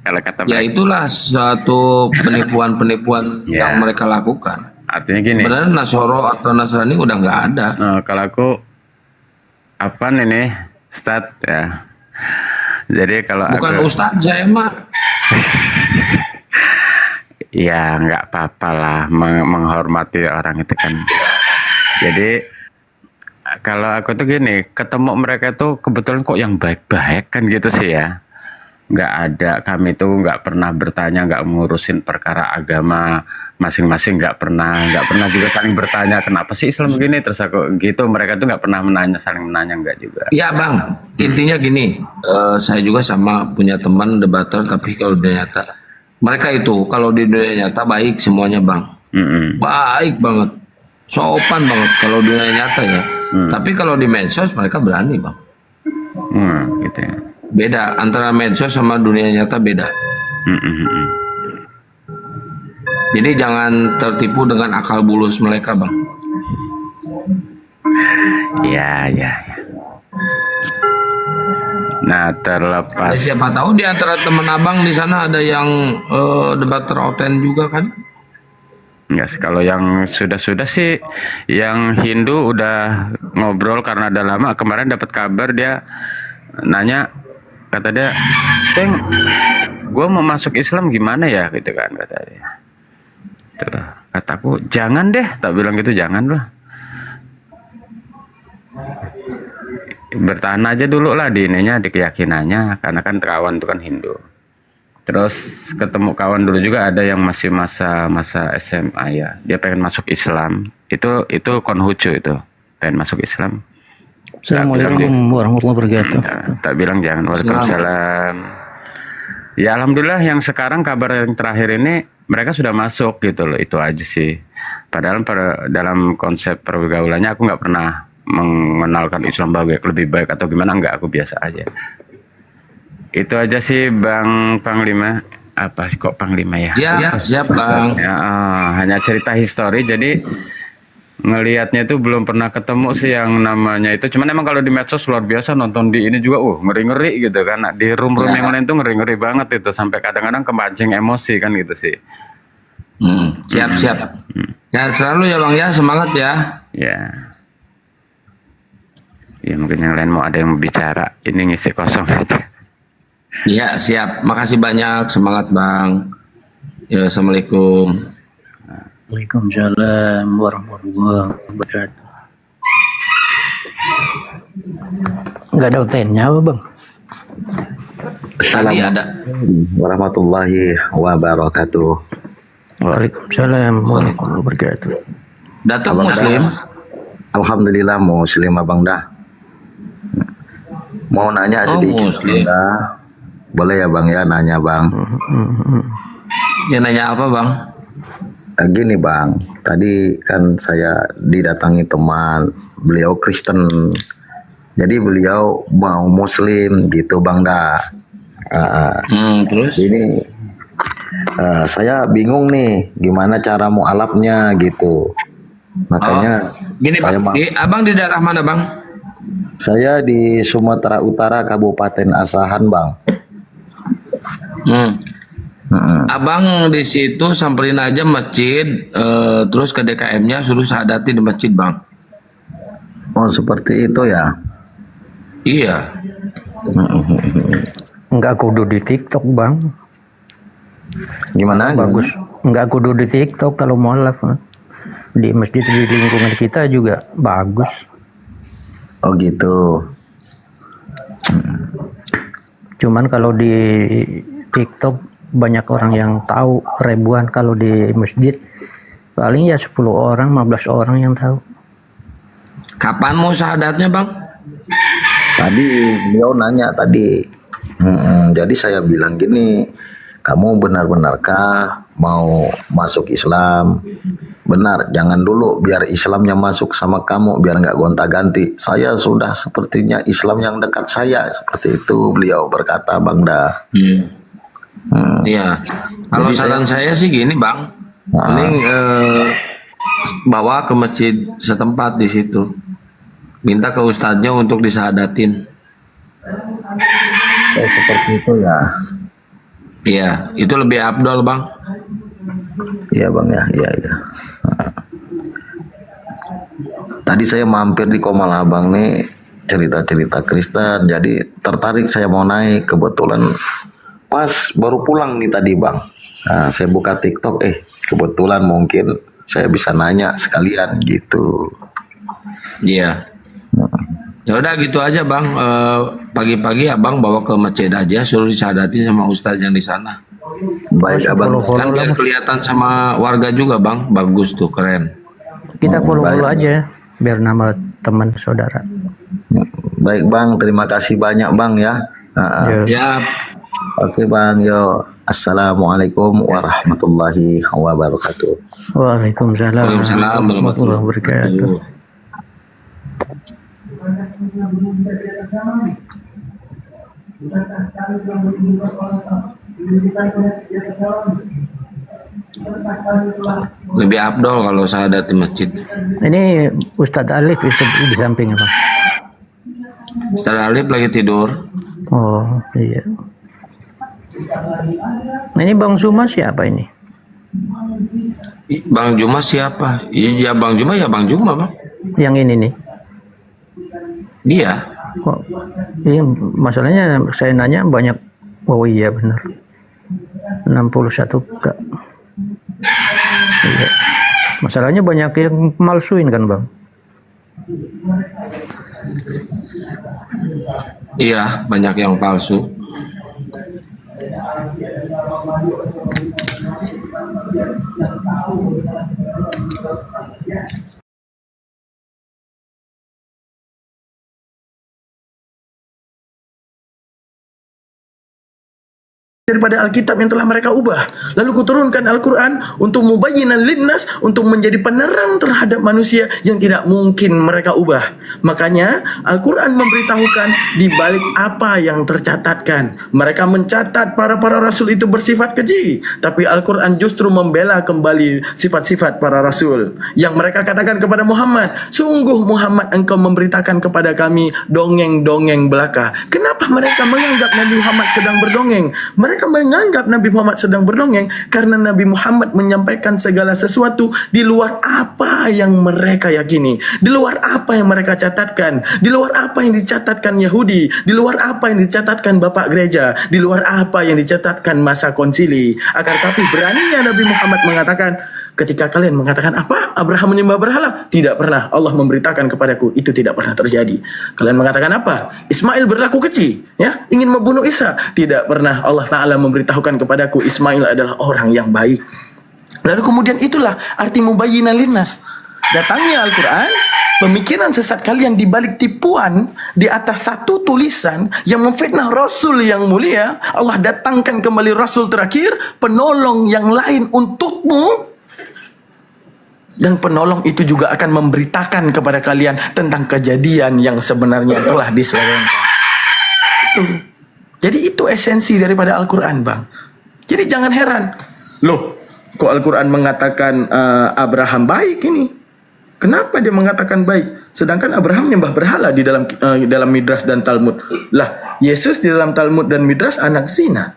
Kalau kata Ya mereka, itulah suatu penipuan-penipuan Ya. yang mereka lakukan. artinya gini. Sebenarnya Nasoro atau Nasrani udah nggak ada. Kalau aku apa nih Ustadz ya. Jadi kalau Bukan aku, Ustadz saya mah. ya nggak apa-apa lah menghormati orang itu kan. Jadi kalau aku tuh gini, ketemu mereka tuh kebetulan kok yang baik-baik kan gitu sih ya. Nggak ada, kami tuh nggak pernah bertanya, nggak ngurusin perkara agama masing-masing, nggak pernah juga saling bertanya kenapa sih Islam begini, terus aku gitu, mereka tuh nggak pernah saling menanya, nggak juga. Ya bang, intinya gini, saya juga sama punya teman debater, tapi kalau dunia nyata, mereka itu kalau di dunia nyata baik semuanya bang, baik banget, sopan banget kalau dunia nyata ya. Tapi kalau di medsos mereka berani bang. Gitu ya. Beda antara medsos sama dunia nyata beda. Jadi jangan tertipu dengan akal bulus mereka bang. Ya. Nah terlepas. Siapa tahu di antara teman abang di sana ada yang debater oten juga kan? Enggak sih, kalau yang sudah sih, yang Hindu udah ngobrol karena udah lama. Kemarin dapat kabar dia nanya, kata dia, Teng, gue mau masuk Islam gimana ya, gitu kan kata dia. Tuh, kataku jangan deh, tak bilang gitu, jangan lah. Bertahan aja dulu lah di ininya, di keyakinannya, karena kan kawan itu kan Hindu. Terus ketemu kawan dulu juga ada yang masih masa SMA ya, dia pengen masuk Islam. Itu Konhucu itu, pengen masuk Islam. Assalamualaikum warahmatullahi wabarakatuh. Tak bilang jangan. Waalaikumsalam. Ya alhamdulillah yang sekarang kabar yang terakhir ini mereka sudah masuk gitu loh, itu aja sih. Padahal dalam konsep pergaulannya aku nggak pernah mengenalkan Islam lebih baik atau gimana, nggak, aku biasa aja. Itu aja sih Bang Panglima. Apa sih kok Panglima ya? Siap Bang. Ya, hanya cerita histori, jadi ngelihatnya itu belum pernah ketemu sih yang namanya itu. Cuman emang kalau di medsos luar biasa, nonton di ini juga ngeri-ngeri gitu kan. Di room-room yang lain tuh ngeri-ngeri banget itu, sampai kadang-kadang kepancing emosi kan gitu sih. Siap. Sehat selalu ya Bang ya, semangat ya. Ya mungkin yang lain mau ada yang bicara, ini ngisi kosong aja. Iya siap, makasih banyak, semangat Bang. Ya assalamualaikum. Waalaikumsalam warahmatullahi wabarakatuh. Nggak ada utennya apa bang? Tadi ada. Warahmatullahi wabarakatuh. Waalaikumsalam warahmatullahi wabarakatuh. Datuk Muslim. Alhamdulillah Muslim abang dah. Mau nanya sedikit Muslim. Bang dah. Boleh ya bang ya, nanya bang. Ya nanya apa bang? Gini bang, tadi kan saya didatangi teman, beliau Kristen, jadi beliau mau Muslim gitu bang dah. Terus? Ini saya bingung nih, gimana cara mualafnya gitu. Makanya gini saya bang, abang di daerah mana bang? Saya di Sumatera Utara, Kabupaten Asahan bang. Abang di situ samperin aja masjid, terus ke DKM-nya suruh syahadati di masjid bang. Oh seperti itu ya? Iya. Nggak kudu di TikTok bang. Gimana? Bagus. Nggak kudu di TikTok kalau mualaf. Di masjid di lingkungan kita juga bagus. Oh gitu. Cuman kalau di TikTok banyak orang yang tahu, ribuan. Kalau di masjid paling ya 10 orang, 15 orang yang tahu. Kapan mau syahadatnya bang? Tadi beliau nanya tadi. Jadi saya bilang gini, kamu benar-benarkah mau masuk Islam? Benar, jangan dulu biar Islamnya masuk sama kamu, biar nggak gonta-ganti. Saya sudah sepertinya Islam yang dekat saya, seperti itu beliau berkata bang dah. Iya. Kalau Jadi saran saya sih gini bang, mending bawa ke masjid setempat di situ, minta ke ustadznya untuk disahadatin. seperti itu ya. Iya, itu lebih abdol bang. Iya bang ya, iya iya. Tadi saya mampir di Komalabang nih, cerita-cerita Kristen, jadi tertarik saya mau naik, kebetulan pas baru pulang nih tadi bang. Nah, saya buka TikTok, kebetulan mungkin saya bisa nanya sekalian gitu. Iya. Ya udah gitu aja bang. Pagi-pagi abang bawa ke masjid aja, suruh disahadati sama ustadz yang di sana. Baik abang. Kan biar kelihatan sama warga juga bang, bagus tuh, keren. Kita follow aja biar nama teman saudara. Baik bang, terima kasih banyak bang ya. Ya. Oke bang, yo. Assalamualaikum warahmatullahi wabarakatuh. Waalaikumsalam warahmatullahi wabarakatuh. Lebih abdol kalau sahadat di masjid. Ini Ustadz Alif itu di samping apa? Ustadz Alif lagi tidur. Oh iya. Ini Bang Zuma siapa ini? Bang Juma siapa? Ya Bang Juma ya Bang Juma bang. Yang ini nih. Dia. Kok ini masalahnya saya nanya banyak. Oh iya benar. 61 Kak. Iya. Masalahnya banyak yang malsuin kan bang? Iya, banyak yang palsu. Daripada Alkitab yang telah mereka ubah. Lalu kuturunkan Al-Quran untuk mubayyinan linnas, untuk menjadi penerang terhadap manusia yang tidak mungkin mereka ubah. Makanya Al-Quran memberitahukan di balik apa yang tercatatkan. Mereka mencatat para rasul itu bersifat keji, tapi Al-Quran justru membela kembali sifat-sifat para rasul. Yang mereka katakan kepada Muhammad, sungguh Muhammad engkau memberitakan kepada kami dongeng-dongeng belaka. Kenapa mereka menganggap Nabi Muhammad sedang berdongeng? Mereka menganggap Nabi Muhammad sedang berdongeng karena Nabi Muhammad menyampaikan segala sesuatu di luar apa yang mereka yakini, di luar apa yang mereka catatkan, di luar apa yang dicatatkan Yahudi, di luar apa yang dicatatkan Bapak Gereja, di luar apa yang dicatatkan masa konsili. Akan tapi beraninya Nabi Muhammad mengatakan, ketika kalian mengatakan apa? Abraham menyembah berhala? Tidak pernah. Allah memberitakan kepadaku, itu tidak pernah terjadi. Kalian mengatakan apa? Ismail berlaku keji, ya, ingin membunuh Isa? Tidak pernah. Allah Ta'ala memberitahukan kepadaku, Ismail adalah orang yang baik. Lalu kemudian itulah arti mubayyinan linnas. Datangnya Al-Quran, pemikiran sesat kalian dibalik tipuan di atas satu tulisan yang memfitnah Rasul yang mulia. Allah datangkan kembali Rasul terakhir, penolong yang lain untukmu. Dan penolong itu juga akan memberitakan kepada kalian tentang kejadian yang sebenarnya telah diselewengkan. Itu. Jadi itu esensi daripada Al-Quran bang. Jadi jangan heran. Loh, kok Al-Quran mengatakan Abraham baik ini? Kenapa dia mengatakan baik? Sedangkan Abraham menyembah berhala di dalam Midrash dan Talmud. Lah, Yesus di dalam Talmud dan Midrash anak zina.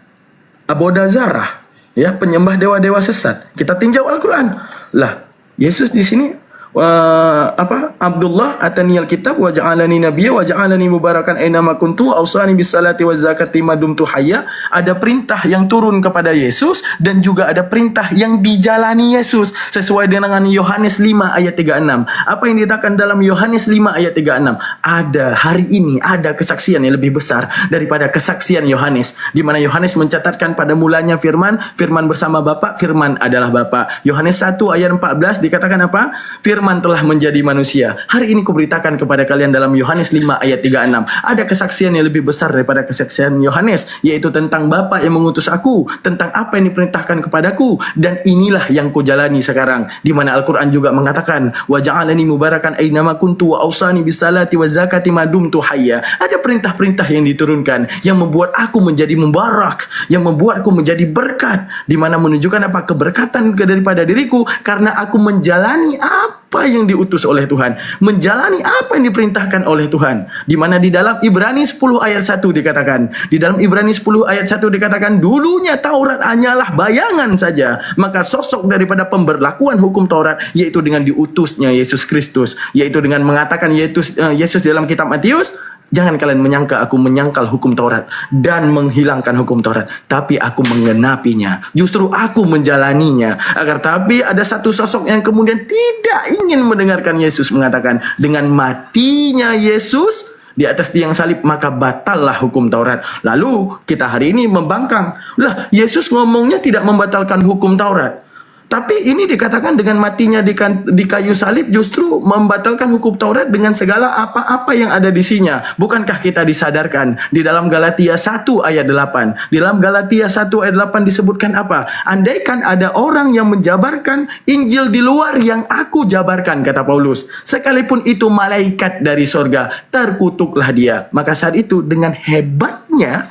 Abodazarah, ya, penyembah dewa-dewa sesat. Kita tinjau Al-Quran. Lah, Yesus di sini Abdullah ataniyal kitab wa ja'alani nabiyya wa ja'alani mubarakan aina ma kuntu ausani bis salati waz zakati ma dumtu hayya. Ada perintah yang turun kepada Yesus dan juga ada perintah yang dijalani Yesus sesuai dengan Yohanes 5 ayat 36. Apa yang dikatakan dalam Yohanes 5 ayat 36? Ada hari ini ada kesaksian yang lebih besar daripada kesaksian Yohanes, di mana Yohanes mencatatkan pada mulanya firman bersama Bapa, firman adalah Bapa. Yohanes 1 ayat 14 dikatakan apa? Firman telah menjadi manusia. manusia. Hari ini kuberitakan kepada kalian dalam Yohanes 5 ayat 36. Ada kesaksian yang lebih besar daripada kesaksian Yohanes, yaitu tentang Bapa yang mengutus aku, tentang apa yang diperintahkan kepadaku, dan inilah yang kujalani sekarang. Di mana Al-Quran juga mengatakan, wa ja'alani mubarakan aynama kuntu wa awsani bisalati wa zakati ma dumtu hayya. Ada perintah-perintah yang diturunkan yang membuat aku menjadi mubarak, yang membuatku menjadi berkat, di mana menunjukkan apa keberkatan daripada diriku karena aku menjalani apa yang diutus oleh Tuhan, menjalani apa yang diperintahkan oleh Tuhan. Di mana di dalam Ibrani 10 ayat 1 dikatakan, di dalam Ibrani 10 ayat 1 dikatakan, dulunya Taurat hanyalah bayangan saja, maka sosok daripada pemberlakuan hukum Taurat yaitu dengan diutusnya Yesus Kristus, yaitu dengan mengatakan Yesus dalam kitab Matius, jangan kalian menyangka aku menyangkal hukum Taurat dan menghilangkan hukum Taurat, tapi aku mengenapinya. Justru aku menjalaninya. Tapi ada satu sosok yang kemudian tidak ingin mendengarkan Yesus mengatakan, dengan matinya Yesus di atas tiang salib maka batallah hukum Taurat. Lalu kita hari ini membangkang, lah Yesus ngomongnya tidak membatalkan hukum Taurat. Tapi ini dikatakan dengan matinya di kayu salib justru membatalkan hukum Taurat dengan segala apa-apa yang ada di isinya. Bukankah kita disadarkan di dalam Galatia 1 ayat 8. Di dalam Galatia 1 ayat 8 disebutkan apa? Andaikan ada orang yang menjabarkan Injil di luar yang aku jabarkan, kata Paulus, sekalipun itu malaikat dari sorga, terkutuklah dia. Maka saat itu dengan hebatnya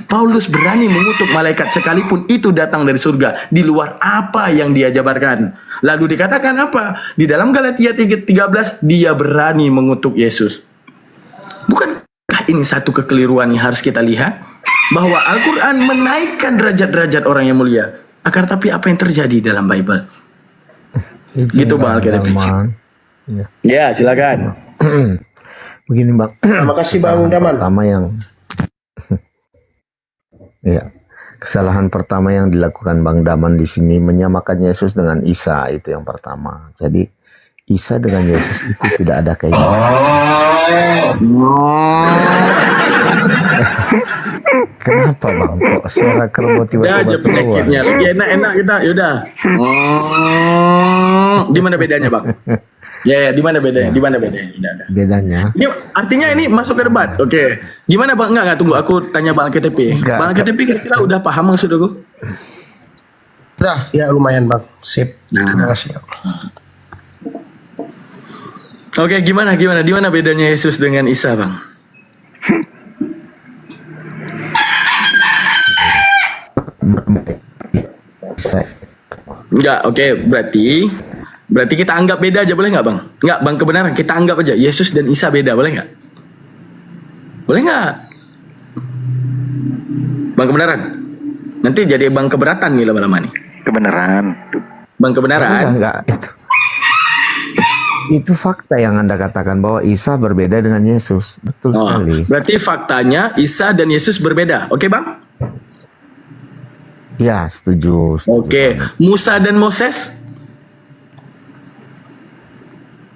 Paulus berani mengutuk malaikat sekalipun itu datang dari surga di luar apa yang dia jabarkan. Lalu dikatakan apa? Di dalam Galatia 3:13 dia berani mengutuk Yesus. Bukankah ini satu kekeliruan yang harus kita lihat? Bahwa Al-Quran menaikkan derajat-derajat orang yang mulia. Akan tapi apa yang terjadi dalam Bible? Gitu Bang Alkitab. Ya silakan. Begini Bang. Terima kasih Bang Daman. Pertama yang ya, kesalahan pertama yang dilakukan Bang Daman di sini menyamakan Yesus dengan Isa, itu yang pertama. Jadi Isa dengan Yesus itu tidak ada kaitan. Kenapa Bang? Kok suara kerbau tiba-tiba aja penyakitnya. Lagi enak-enak kita, yaudah. Di mana bedanya Bang? Ya, di mana bedanya? Di mana bedanya? Bedanya? Ini artinya ini masuk ke debat. Oke. Gimana Bang? Enggak, tunggu. Aku tanya Bang KTP. Bang KTP kira-kira udah paham maksud aku? Udah, ya lumayan Bang. Sip. Terima kasih. Oke, gimana? Di mana bedanya Yesus dengan Isa, Bang? Enggak, oke. Berarti kita anggap beda aja, boleh nggak Bang? Nggak, Bang kebenaran, kita anggap aja Yesus dan Isa beda, boleh nggak? Boleh nggak? Bang kebenaran? Nanti jadi Bang keberatan nih lama-lama nih. Kebenaran. Bang kebenaran? Enggak, itu fakta yang Anda katakan bahwa Isa berbeda dengan Yesus. Betul sekali. Berarti faktanya Isa dan Yesus berbeda. Oke Bang? Ya, setuju. Oke. Musa dan Moses?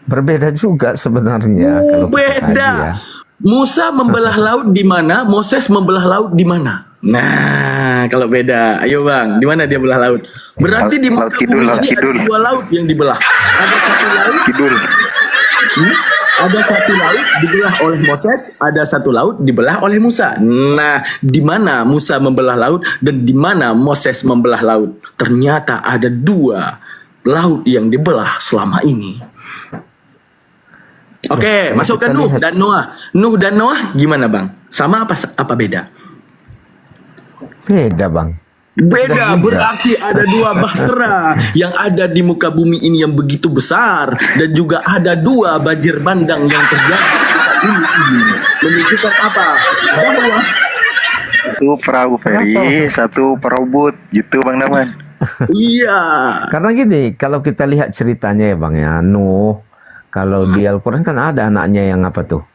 Berbeda juga sebenarnya. Kalau beda. Musa membelah laut di mana? Moses membelah laut di mana? Nah, kalau beda, ayo Bang, di mana dia belah laut? Berarti di muka bumi ini ada dua laut yang dibelah. Ada satu laut ada satu laut dibelah oleh Moses, ada satu laut dibelah oleh Musa. Nah, di mana Musa membelah laut dan di mana Moses membelah laut? Ternyata ada dua laut yang dibelah selama ini. Oke, masuk ke Nuh dan Noah. Nuh dan Noah gimana Bang? Sama apa beda? Beda Bang. Beda, berarti ada dua bahtera yang ada di muka bumi ini yang begitu besar, dan juga ada dua banjir bandang yang terjadi di bumi ini. Menunjukkan apa? Bahwa satu perahu feri, satu perobot, gitu Bang Daman. Iya. Karena gini, kalau kita lihat ceritanya ya Bang ya, Nuh, kalau di Al-Quran kan ada anaknya yang apa tuh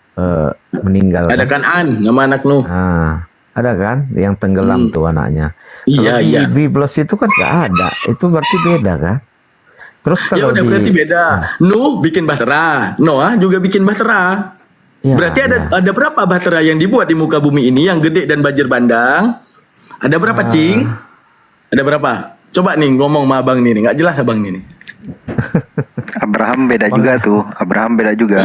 meninggal. Ada Kan'an, nama anak Nuh. Ada kan yang tenggelam tuh anaknya. Iya, kalau di Biblos itu kan gak ada. Itu berarti beda kan? Terus kalau ya udah berarti beda. Nuh bikin bahtera, Noah juga bikin bahtera. Ya, berarti ada berapa bahtera yang dibuat di muka bumi ini yang gede dan banjir bandang? Ada berapa Cing? Ada berapa? Coba nih ngomong sama abang nih, nggak jelas abang nih. Abraham beda juga tuh. Abraham beda juga.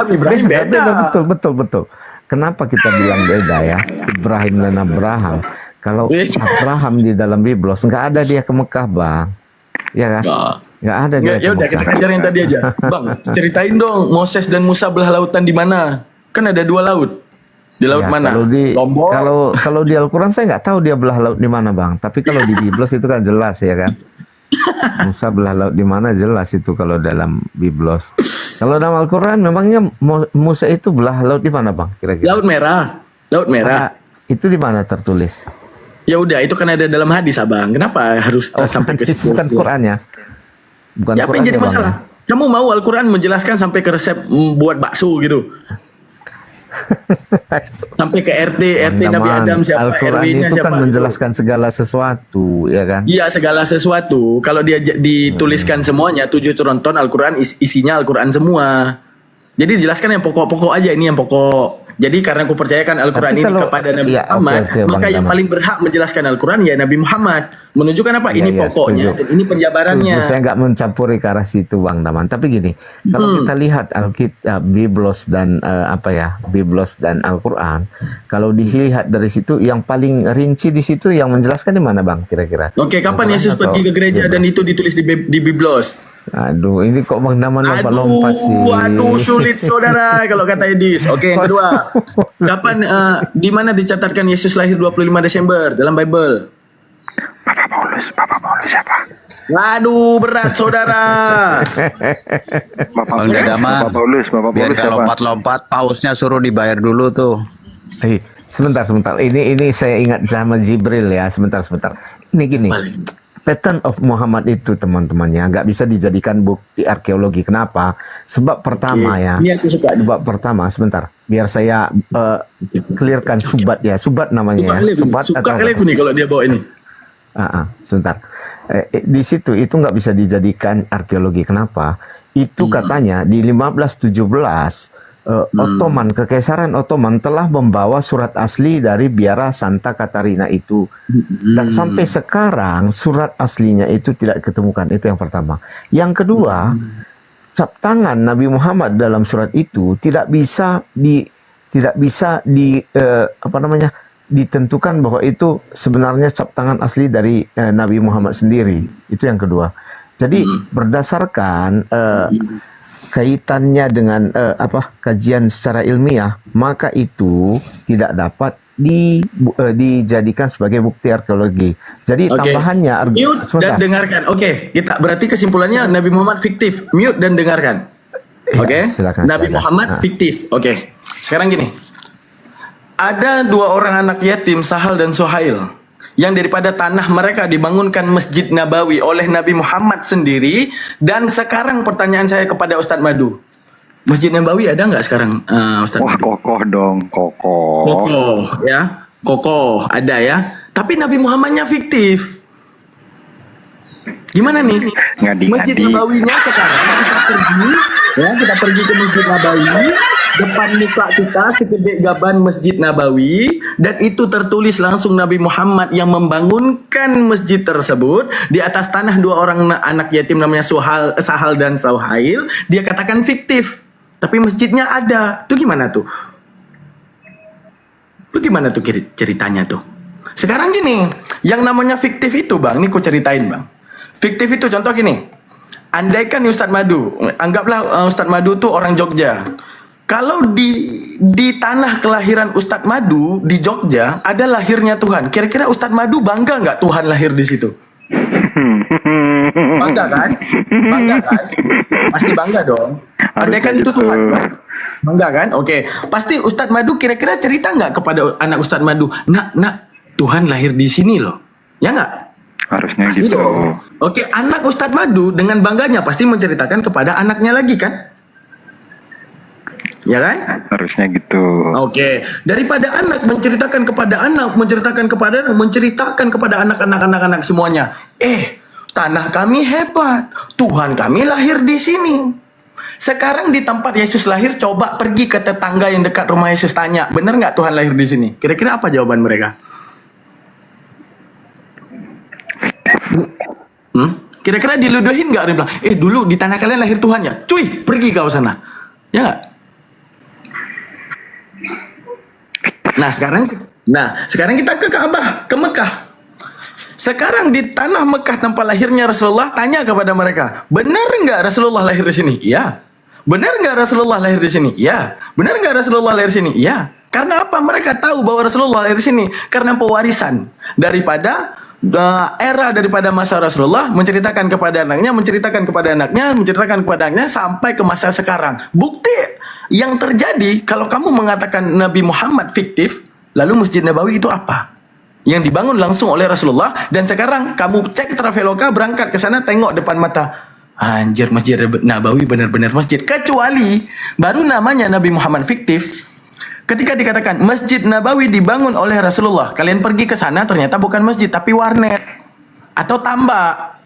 Ibrahim beda. Betul. Kenapa kita bilang beda ya? Ibrahim dan Abraham. Kalau Abraham di dalam Biblos nggak ada dia ke Mekah, Bang. Ya kan? Nggak ada dia. Ya udah kita kejar yang tadi aja. Bang, ceritain dong Moses dan Musa belah lautan di mana? Kan ada 2 laut. Di laut Ya, mana? Kalau di Lombok. kalau di Al-Quran saya nggak tahu dia belah laut di mana, Bang. Tapi kalau di Biblos itu kan jelas ya kan. Musa belah laut di mana jelas itu kalau dalam Biblos. Kalau dalam Al-Quran memangnya Musa itu belah laut di mana, Bang? Kira-kira. Laut Merah. Laut Merah. Itu di mana tertulis? Ya udah, itu kan ada dalam hadis, Abang. Kenapa harus sampai ke situ? Bukan Qurannya. Bukan Ya, apa yang jadi Qurannya, Bang. masalah? Kamu mau Al-Quran menjelaskan sampai ke resep buat bakso gitu? Sampai ke RT Nabi Teman-teman, Adam siapa, Al-Quran RW-nya itu siapa kan gitu. menjelaskan segala sesuatu, ya kan? Iya, segala sesuatu. Kalau dia dituliskan semuanya 7 tronton Al-Quran isinya Al-Quran semua. Jadi dijelaskan yang pokok-pokok aja, ini yang pokok. Jadi karena aku percayakan Al-Quran Tapi ini kalau- kepada Nabi iya, Muhammad, oke, maka Bang yang Damar. paling berhak menjelaskan Al-Quran ya Nabi Muhammad. Menunjukkan apa? Ini Iya, pokoknya setuju. dan ini penjabarannya. Setuju, saya nggak mencampuri ke arah situ, Bang Daman. Tapi gini, kalau kita lihat Alkitab, Biblos dan Biblos dan Al-Quran, kalau dilihat dari situ, yang paling rinci di situ yang menjelaskan di mana, Bang? Kira-kira? Oke, kapan Al-Quran Yesus atau pergi ke gereja Biblos? dan itu ditulis di Biblos? Aduh, ini kok Bang Daman lompat-lompat sih. Waduh, sulit saudara kalau kata Edis. Oke, yang kedua. Kapan di mana dicatatkan Yesus lahir 25 Desember dalam Bible? Bapak Paulus siapa? Waduh, berat saudara. Bapak Bang Dadamar, Bapak Paulus biar siapa? kalau lompat-lompat, pausnya suruh dibayar dulu tuh. Sebentar. Ini saya ingat sama Jibril ya. Sebentar. Ini gini. Pattern of Muhammad itu teman-temannya nggak bisa dijadikan bukti arkeologi. Kenapa? Sebab pertama Oke, ya. ini aku suka nih. Sebab pertama, sebentar. Biar saya clearkan subat ya. Subat namanya ya. Suka kali aku nih kalau dia bawa ini. Sebentar. Di situ itu nggak bisa dijadikan arkeologi. Kenapa? Itu katanya di 1517 Ottoman, Kekaisaran Ottoman telah membawa surat asli dari biara Santa Katarina itu. Dan sampai sekarang surat aslinya itu tidak diketemukan. Itu yang pertama. Yang kedua, cap tangan Nabi Muhammad dalam surat itu tidak bisa ditentukan bahwa itu sebenarnya cap tangan asli dari Nabi Muhammad sendiri. Itu yang kedua. Jadi berdasarkan kaitannya dengan kajian secara ilmiah, maka itu tidak dapat dijadikan sebagai bukti arkeologi. Jadi Oke. tambahannya Mute sebentar. dan dengarkan. Oke, kita berarti kesimpulannya Nabi Muhammad fiktif. Mute dan dengarkan. Oke. silakan, Nabi silakan. Muhammad Nah. fiktif. Oke. Sekarang gini. Ada 2 orang anak yatim, Sahal dan Suhail, yang daripada tanah mereka dibangunkan Masjid Nabawi oleh Nabi Muhammad sendiri. Dan sekarang pertanyaan saya kepada Ustadz Madu, Masjid Nabawi ada nggak sekarang, Ustadz Wah, Madu? kokoh dong, kokoh. Kokoh ya, kokoh ada ya. Tapi Nabi Muhammadnya fiktif. Gimana nih? Masjid Nabawinya sekarang kita pergi ke Masjid Nabawi, depan muka kita segede gaban Masjid Nabawi, dan itu tertulis langsung Nabi Muhammad yang membangunkan masjid tersebut di atas tanah 2 orang anak yatim namanya Sahal dan Suhail. Dia katakan fiktif, tapi masjidnya ada. Itu gimana tuh? Itu gimana tuh ceritanya tuh? Sekarang gini, yang namanya fiktif itu, Bang, ini ku ceritain, Bang. Fiktif itu contoh gini. Andaikan Ustadz Madu, anggaplah Ustadz Madu tuh orang Jogja. Kalau di tanah kelahiran Ustadz Madu di Jogja ada lahirnya Tuhan. Kira-kira Ustadz Madu bangga nggak Tuhan lahir di situ? Bangga kan? Bangga kan? Pasti bangga dong. Andaikan itu Tuhan, Bang. Bangga kan? Oke. Pasti Ustadz Madu kira-kira cerita nggak kepada anak Ustadz Madu, nak, Tuhan lahir di sini loh. Ya nggak? Harusnya Pasti gitu. dong. Oke, anak Ustadz Madu dengan bangganya pasti menceritakan kepada anaknya lagi kan? Ya kan? Harusnya gitu. Oke, daripada anak menceritakan kepada anak, menceritakan kepada anak-anak semuanya. Tanah kami hebat, Tuhan kami lahir di sini. Sekarang di tempat Yesus lahir, coba pergi ke tetangga yang dekat rumah Yesus, tanya, benar nggak Tuhan lahir di sini? Kira-kira apa jawaban mereka? Kira-kira diludahin nggak? Dia bilang, dulu di tanah kalian lahir Tuhan ya. Cuy, pergi kau sana. Ya nggak? Nah sekarang kita ke Ka'bah, ke Mekah. Sekarang di tanah Mekah tempat lahirnya Rasulullah, tanya kepada mereka, benar nggak Rasulullah lahir di sini? Ya. Benar nggak Rasulullah lahir di sini? Ya. Benar nggak Rasulullah lahir di sini? Ya. Karena apa? Mereka tahu bahwa Rasulullah lahir di sini karena pewarisan daripada era daripada masa Rasulullah, menceritakan kepada anaknya, menceritakan kepada anaknya, menceritakan kepada anaknya sampai ke masa sekarang. Bukti yang terjadi kalau kamu mengatakan Nabi Muhammad fiktif, lalu Masjid Nabawi itu apa? Yang dibangun langsung oleh Rasulullah, dan sekarang kamu cek Traveloka, berangkat ke sana, tengok depan mata, anjir Masjid Nabawi benar-benar masjid. Kecuali baru namanya Nabi Muhammad fiktif ketika dikatakan Masjid Nabawi dibangun oleh Rasulullah. Kalian pergi ke sana ternyata bukan masjid tapi warnet atau tambak,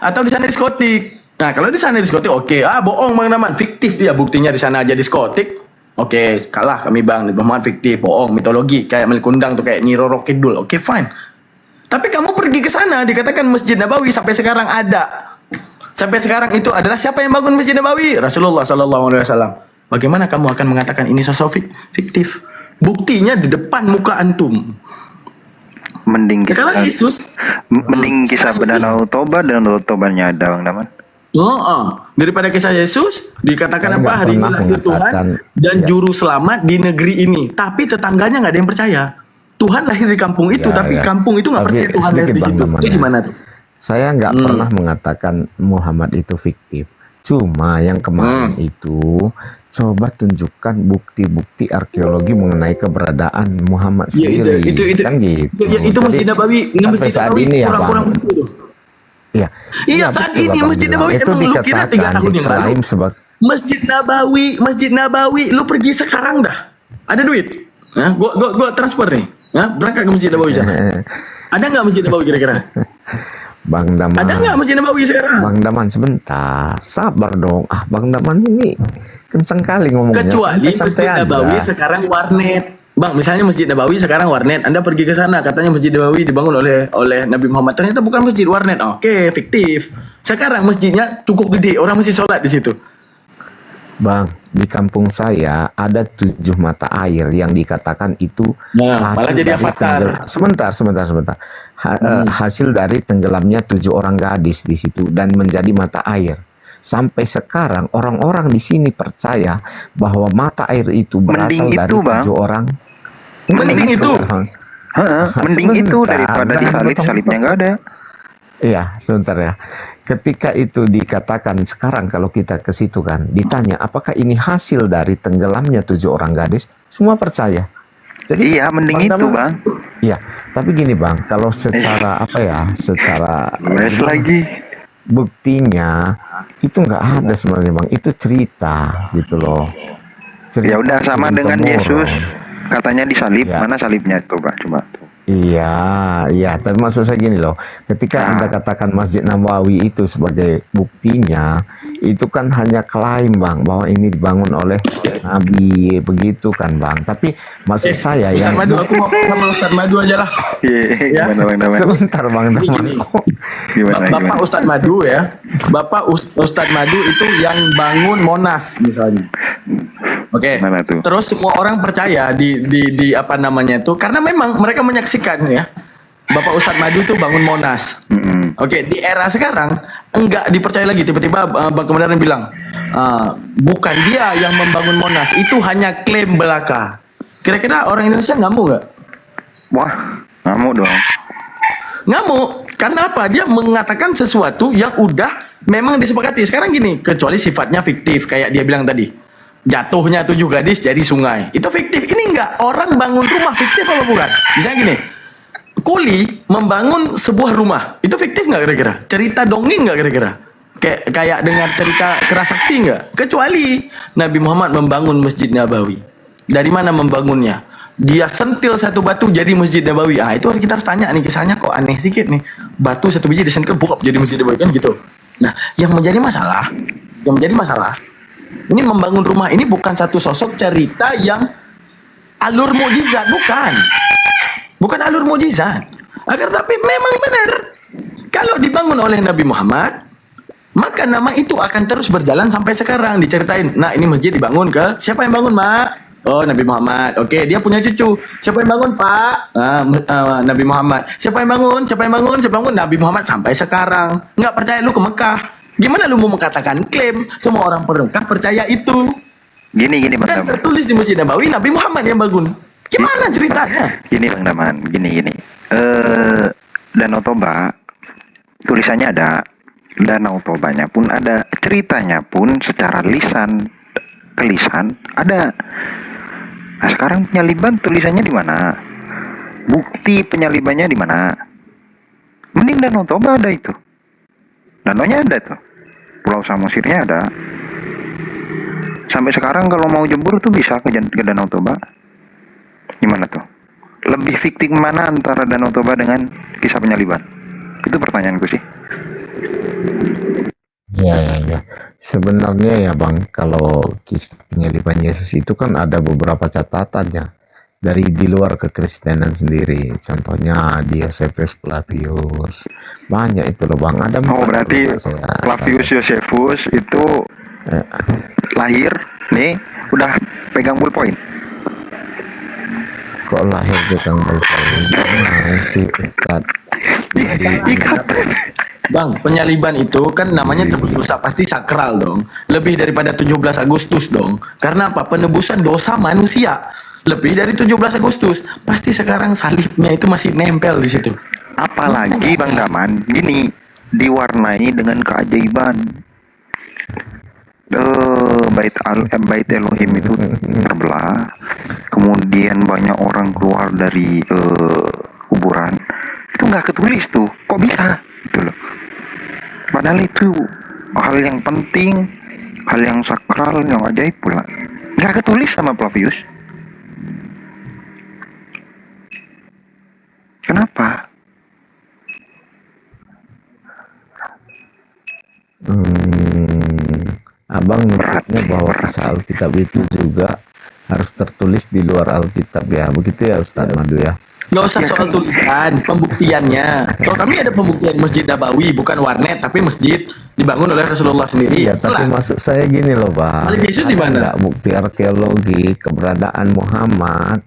atau di sana diskotik. Nah kalau di sana diskotik oke, bohong Bang Daman, fiktif dia, buktinya di sana aja diskotik. Oke, kalah kami Bang, Nabi Muhammad fiktif, bohong, mitologi kayak Malik Kundang tuh, kayak Nyi Roro Kidul. Oke fine. Tapi kamu pergi ke sana dikatakan Masjid Nabawi sampai sekarang ada. Sampai sekarang itu adalah siapa yang bangun Masjid Nabawi? Rasulullah sallallahu alaihi wasallam. Bagaimana kamu akan mengatakan ini sosok fiktif? Buktinya di depan muka antum. Mending sekarang Yesus, mending kisah Danau Toba dan Danau Tobanya ada Bang Daman. Daripada kisah Yesus dikatakan Saya apa, nggak hari ini pernah lahir Tuhan mengatakan, dan juru selamat di negeri ini, tapi tetangganya nggak ada yang percaya Tuhan lahir di kampung itu, tapi kampung itu nggak Tapi percaya Tuhan lahir sedikit di Bang situ. Daman Itu ya. gimana tuh? Saya nggak pernah mengatakan Muhammad itu fiktif. Cuma yang kemarin itu coba tunjukkan bukti-bukti arkeologi mengenai keberadaan Muhammad Ya, sendiri. itu Kan gitu. itu Masjid Jadi, Nabawi, sampai Masjid saat Nabawi ini ya kurang-kurang Bang. betul tuh. Iya. Iya, saat betul ini Abang Masjid bilang. Nabawi Itu emang lu kira 3 dikatakan, tahun yang lalu. diklaim sebagai Masjid Nabawi, lu pergi sekarang dah. Ada duit? Nah, gua transfer nih. Nah, berangkat ke Masjid Nabawi sana. Ada nggak Masjid Nabawi kira-kira? Bang Daman. Ada nggak Masjid Nabawi sekarang? Bang Daman sebentar, sabar dong. Bang Daman ini kenceng kali ngomongnya. Kecuali Santai-santai Masjid Nabawi aja. sekarang warnet. Bang, misalnya Masjid Nabawi sekarang warnet. Anda pergi ke sana, katanya Masjid Nabawi dibangun oleh Nabi Muhammad. Ternyata bukan masjid, warnet. Oke, fiktif. Sekarang masjidnya cukup gede, orang masih sholat di situ. Bang, di kampung saya ada 7 mata air yang dikatakan itu malah jadi dari avatar. Sebentar. Hasil dari tenggelamnya 7 orang gadis di situ dan menjadi mata air. Sampai sekarang orang-orang di sini percaya bahwa mata air itu berasal Mending dari itu, Bang. 7 orang. Mending itu. Mending itu daripada salibnya nggak ada. Iya, sebentar ya. Ketika itu dikatakan sekarang kalau kita ke situ kan, ditanya apakah ini hasil dari tenggelamnya 7 orang gadis, semua percaya. Jadi iya, mending itu Bang. Iya, tapi gini Bang, kalau secara secara lagi buktinya itu nggak ada sebenarnya Bang, itu cerita gitu loh. Ya udah sama dengan turun-temurun. Yesus, katanya disalib, Ya. mana salibnya coba. Iya, tapi maksud saya gini loh, ketika Anda katakan Masjid Nabawi itu sebagai buktinya, itu kan hanya klaim Bang, bahwa ini dibangun oleh Nabi, begitu kan Bang. Tapi maksud saya Ustaz yang Madu, aku mau sama Ustaz Madu aja lah. Ya. sebentar Bang Daman. Bapak Ustadz Madu ya, Bapak Ustadz Madu itu yang bangun Monas misalnya. Oke. Terus semua orang percaya di apa namanya itu, karena memang mereka menyaksikan ya, Bapak Ustadz Madu tuh bangun Monas. Oke, di era sekarang enggak dipercaya lagi. Tiba-tiba Bang Kementerian bilang bukan dia yang membangun Monas, itu hanya klaim belaka. Kira-kira orang Indonesia ngamuk nggak? Wah, ngamuk dong. Ngamuk. Karena apa? Dia mengatakan sesuatu yang udah memang disepakati. Sekarang gini, kecuali sifatnya fiktif kayak dia bilang tadi. Jatuhnya 7 gadis jadi sungai. Itu fiktif. Ini enggak. Orang bangun rumah fiktif apa bukan? Misalnya gini. Kuli membangun sebuah rumah. Itu fiktif nggak kira-kira? Cerita dongeng nggak kira-kira? Kayak dengar cerita kerasakti nggak? Kecuali Nabi Muhammad membangun Masjid Nabawi. Dari mana membangunnya? Dia sentil satu batu jadi Masjid Nabawi. Itu kita harus tanya nih, kisahnya kok aneh sedikit nih. Batu satu biji disentil bukap jadi Masjid Nabawi kan gitu. Nah, yang menjadi masalah, ini membangun rumah ini bukan satu sosok cerita yang alur mukjizat, bukan alur mukjizat. Agar tapi memang benar Kalau dibangun oleh Nabi Muhammad, maka nama itu akan terus berjalan sampai sekarang. Diceritain, nah ini masjid dibangun ke siapa yang bangun, Mak? Oh, Nabi Muhammad. Oke, dia punya cucu. Siapa yang bangun, Pak? Nabi Muhammad. Siapa yang bangun? Siapa yang bangun? Siapa yang bangun? Nabi Muhammad sampai sekarang. Nggak percaya lu ke Mekah. Gimana lu mau mengatakan klaim semua orang Mekah percaya itu? Gini Bang Dan Daman. tertulis di Masjid Nabawi Nabi Muhammad yang bangun. Gimana ceritanya? Gini Bang Daman, gini. Danau Toba tulisannya ada, Danau Tobanya pun ada, ceritanya pun secara lisan ke lisan ada. Nah sekarang penyaliban tulisannya di mana? Bukti penyalibannya di mana? Mending Danau Toba ada itu. Danaunya ada tuh. Pulau Samosirnya ada. Sampai sekarang kalau mau jebur tuh bisa ke Danau Toba. Gimana tuh? Lebih fiktif mana antara Danau Toba dengan kisah penyaliban? Itu pertanyaanku sih. Ya. Sebenarnya ya Bang, kalau kisah penyaliban Yesus itu kan ada beberapa catatannya dari di luar kekristenan sendiri. Contohnya di Josephus Flavius. Banyak itu loh Bang. Ada berarti Flavius Josephus itu lahir nih udah pegang ballpoint. Kok lahir pegang ballpoint? Si Ustad. Bang, penyaliban itu kan namanya tebus dosa, pasti sakral dong. Lebih daripada 17 Agustus dong. Karena apa? Penebusan dosa manusia. Lebih dari 17 Agustus. Pasti sekarang salibnya itu masih nempel di situ. Apalagi Bang Daman, gini, diwarnai dengan keajaiban. Bait Elohim itu terbelah. Kemudian banyak orang keluar dari kuburan. Itu nggak ketulis tuh. Kok bisa? Gitu loh. Padahal itu hal yang penting, hal yang sakral, yang ajaib pula. Nggak ketulis sama Flavius. Kenapa? Abang menurutnya bahwa kisah Alkitab itu juga harus tertulis di luar Alkitab ya. Begitu ya Ustaz Madu ya. Nggak usah soal tulisan, pembuktiannya. Kalau kami ada pembuktian Masjid Nabawi, bukan warnet, tapi masjid dibangun oleh Rasulullah sendiri. Iya, tapi maksud saya gini loh Bang. Salib Yesus di mana? Nggak bukti arkeologi keberadaan Muhammad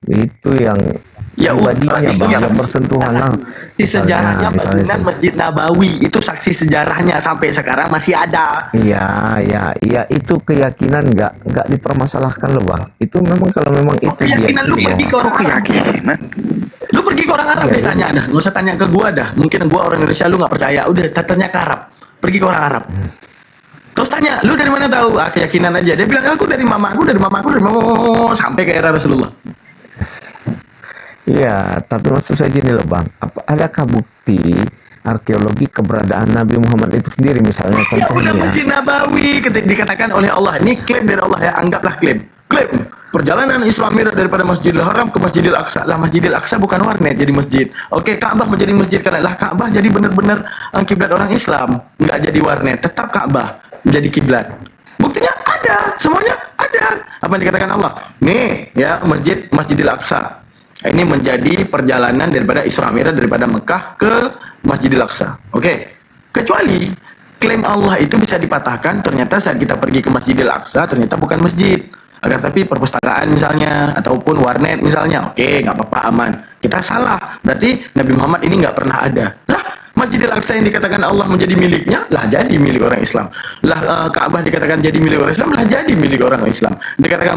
itu yang pribadinya Bang, yang bersentuhan lah. Di sejarahnya bangunan Masjid Nabawi itu saksi sejarahnya sampai sekarang masih ada. Iya, itu keyakinan nggak dipermasalahkan loh Bang. Itu memang kalau memang itu Keyakinan lu pergi ke orang Arab. Lu pergi ke orang Arab deh, tanya dah. Nggak usah tanya ke gua dah. Mungkin gua orang Indonesia, lu nggak percaya. Udah tanya ke Arab. Pergi ke orang Arab. Terus tanya, lu dari mana tahu? Keyakinan aja. Dia bilang, aku dari mamaku, sampai ke era Rasulullah. Iya, tapi maksud saya gini loh Bang, adakah bukti arkeologi keberadaan Nabi Muhammad itu sendiri misalnya Ya contohnya? udah Masjid Nabawi dikatakan oleh Allah, ini klaim dari Allah ya, anggaplah klaim. Perjalanan Islam Mi'raj daripada Masjidil Haram ke Masjidil Aqsa. Lah Masjidil Aqsa bukan warnet jadi masjid. Oke, Ka'bah menjadi masjid kan? Lah Ka'bah jadi benar-benar kiblat orang Islam, nggak jadi warnet, tetap Ka'bah menjadi kiblat. Buktinya ada, semuanya ada. Apa yang dikatakan Allah? Nih ya Masjidil Aqsa. Ini menjadi perjalanan daripada Isra Mi'raj daripada Mekah ke Masjidil Aqsa. Oke. Kecuali klaim Allah itu bisa dipatahkan ternyata saat kita pergi ke Masjidil Aqsa ternyata bukan masjid. Agar tapi perpustakaan misalnya ataupun warnet misalnya. Oke, nggak apa-apa, aman. Kita salah. Berarti Nabi Muhammad ini nggak pernah ada. Lah, Masjidil Aqsa yang dikatakan Allah menjadi miliknya, lah jadi milik orang Islam. Lah Ka'bah dikatakan jadi milik orang Islam, lah jadi milik orang Islam. Dikatakan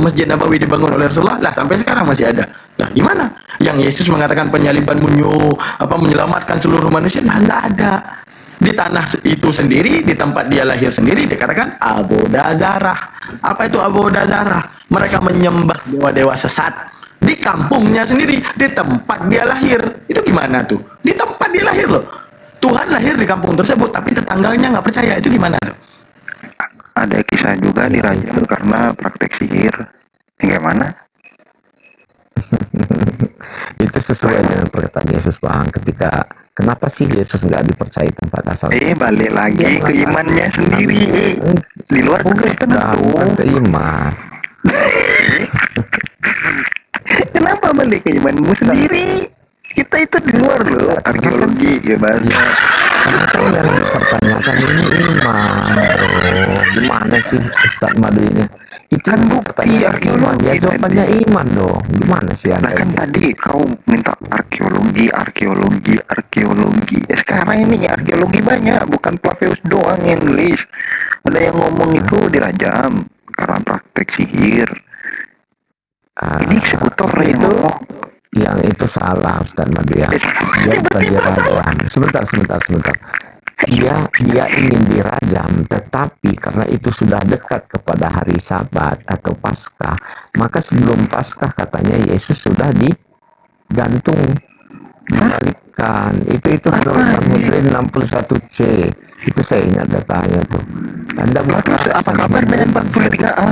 Masjid Nabawi dibangun oleh Rasulullah, lah sampai sekarang masih ada. Lah gimana? Yang Yesus mengatakan penyaliban menyelamatkan seluruh manusia, lah nggak ada. Di tanah itu sendiri, di tempat dia lahir sendiri, dikatakan Abodah Zarah. Apa itu Abodah Zarah? Mereka menyembah dewa-dewa sesat. Di kampungnya sendiri, di tempat dia lahir. Itu gimana tuh? Di tempat dia lahir loh. Tuhan lahir di kampung tersebut, tapi tetangganya nggak percaya. Itu gimana tuh? Ada kisah juga dirajam karena praktek sihir. Bagaimana? Itu sesuai dengan perkataan Yesus Bang. Kenapa sih Yesus nggak dipercaya tempat asal? Balik lagi ke imannya sendiri. Di luar kekristenan tuh. Bukan ke iman. Kenapa balik ke imanmu sendiri? Gitu kita itu di luar loh arkeologi ya bahasa. Karena kan yang dipertanyakan ini iman, bro. Gimana sih Ustadz Madu ini? Itu kan bukti arkeologi. Ya jawabannya iman dong. Gimana sih Anda? Nah kan tadi kau minta arkeologi. Ya, sekarang ini arkeologi banyak, bukan Plaveus doang yang nulis. Ada yang ngomong itu dirajam karena praktek sihir. Ini eksekutor itu yang itu salah Ustadz Madu ya. Dia bukan dirajam. Sebentar. Dia ingin dirajam, tetapi karena itu sudah dekat kepada hari Sabat atau Paskah, maka sebelum Paskah katanya Yesus sudah digantung, dibalikkan. Itu penulisan Hebrew 61C. Itu saya ingat datanya tuh. Anda buka apa kabar dengan 43A?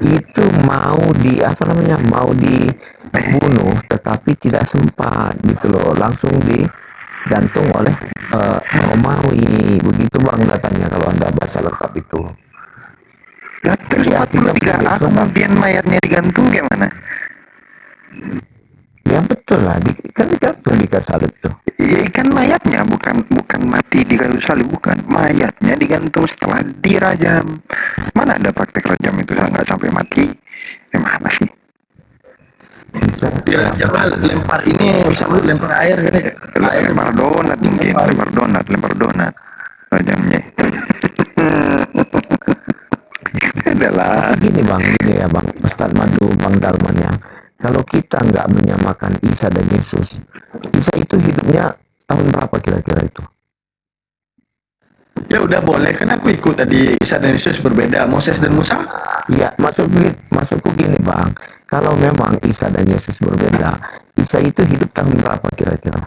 Itu mau dibunuh tetapi tidak sempat gitu loh, langsung digantung oleh Romawi. Begitu Bang datanya kalau Anda baca lengkap itu. Terus 43A kemudian mayatnya digantung gimana? Ya betul lah, kan digantung di kayu salib tuh. Iya kan mayatnya bukan mati di kayu salib, bukan, mayatnya digantung setelah dirajam. Mana ada praktek rajam itu nggak sampai mati? Gimana sih? Dirajam lempar ini sama lempar air kan ya? Lempar donat mungkin, lempar donat rajamnya. Adalah. Gini ya Bang Ustadz Madu, Bang Dalman ya. Kalau kita nggak menyamakan Isa dan Yesus, Isa itu hidupnya tahun berapa kira-kira itu? Ya udah boleh, kan aku ikut tadi. Isa dan Yesus berbeda, Moses dan Musa. Iya, maksudku gini Bang, kalau memang Isa dan Yesus berbeda, Isa itu hidup tahun berapa kira-kira?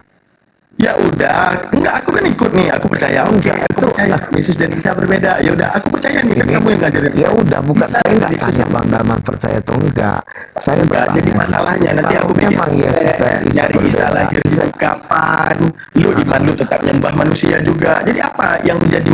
Ya udah, enggak, aku kan ikut nih, aku percaya. Oke, aku percaya Yesus dan Isa berbeda. Ya udah, aku percaya nih, kan kamu yang ngajarin. Ya udah, bukan Isa saya dan nggak Yesus. tanya Bang Dalman percaya atau enggak. Saya Enggak, jadi masalahnya nanti aku bikin memang Yesus dan Isa nyari Isa berbeda. lahir di kapan. Lu iman lu tetap nyembah manusia juga. Jadi apa yang menjadi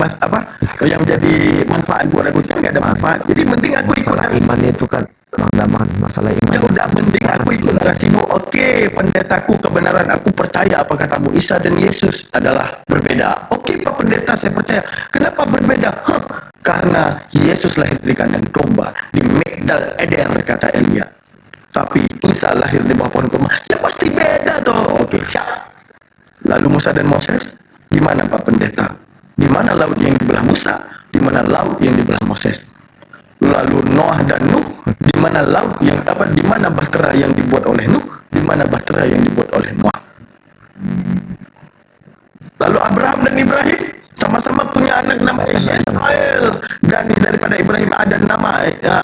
yang menjadi manfaat buat aku? Kan nggak ada manfaat. Jadi mending aku ikut. Masalah iman itu kan Bang Dalman, masalah iman. Ya udah, mending aku ikut narasimu. Oke, pendetaku, kebenaran aku percaya apa katamu, Isa dan Yesus adalah berbeda. Oke Pak Pendeta, saya percaya. Kenapa berbeda? Karena Yesus lahir di kandang domba di Migdal Eder, kata Elia. Tapi Isa lahir di bawah pohon kurma. Ya pasti beda toh. Oke, siap. Lalu Musa dan Moses, di mana Pak Pendeta? Di mana laut yang dibelah Musa? Di mana laut yang dibelah Moses? Lalu Noah dan Nuh, di mana laut yang di mana bahtera yang dibuat oleh Nuh, di mana bahtera yang dibuat oleh Noah. Lalu Abraham dan Ibrahim sama-sama punya anak namanya Yesmael, dan daripada Ibrahim ada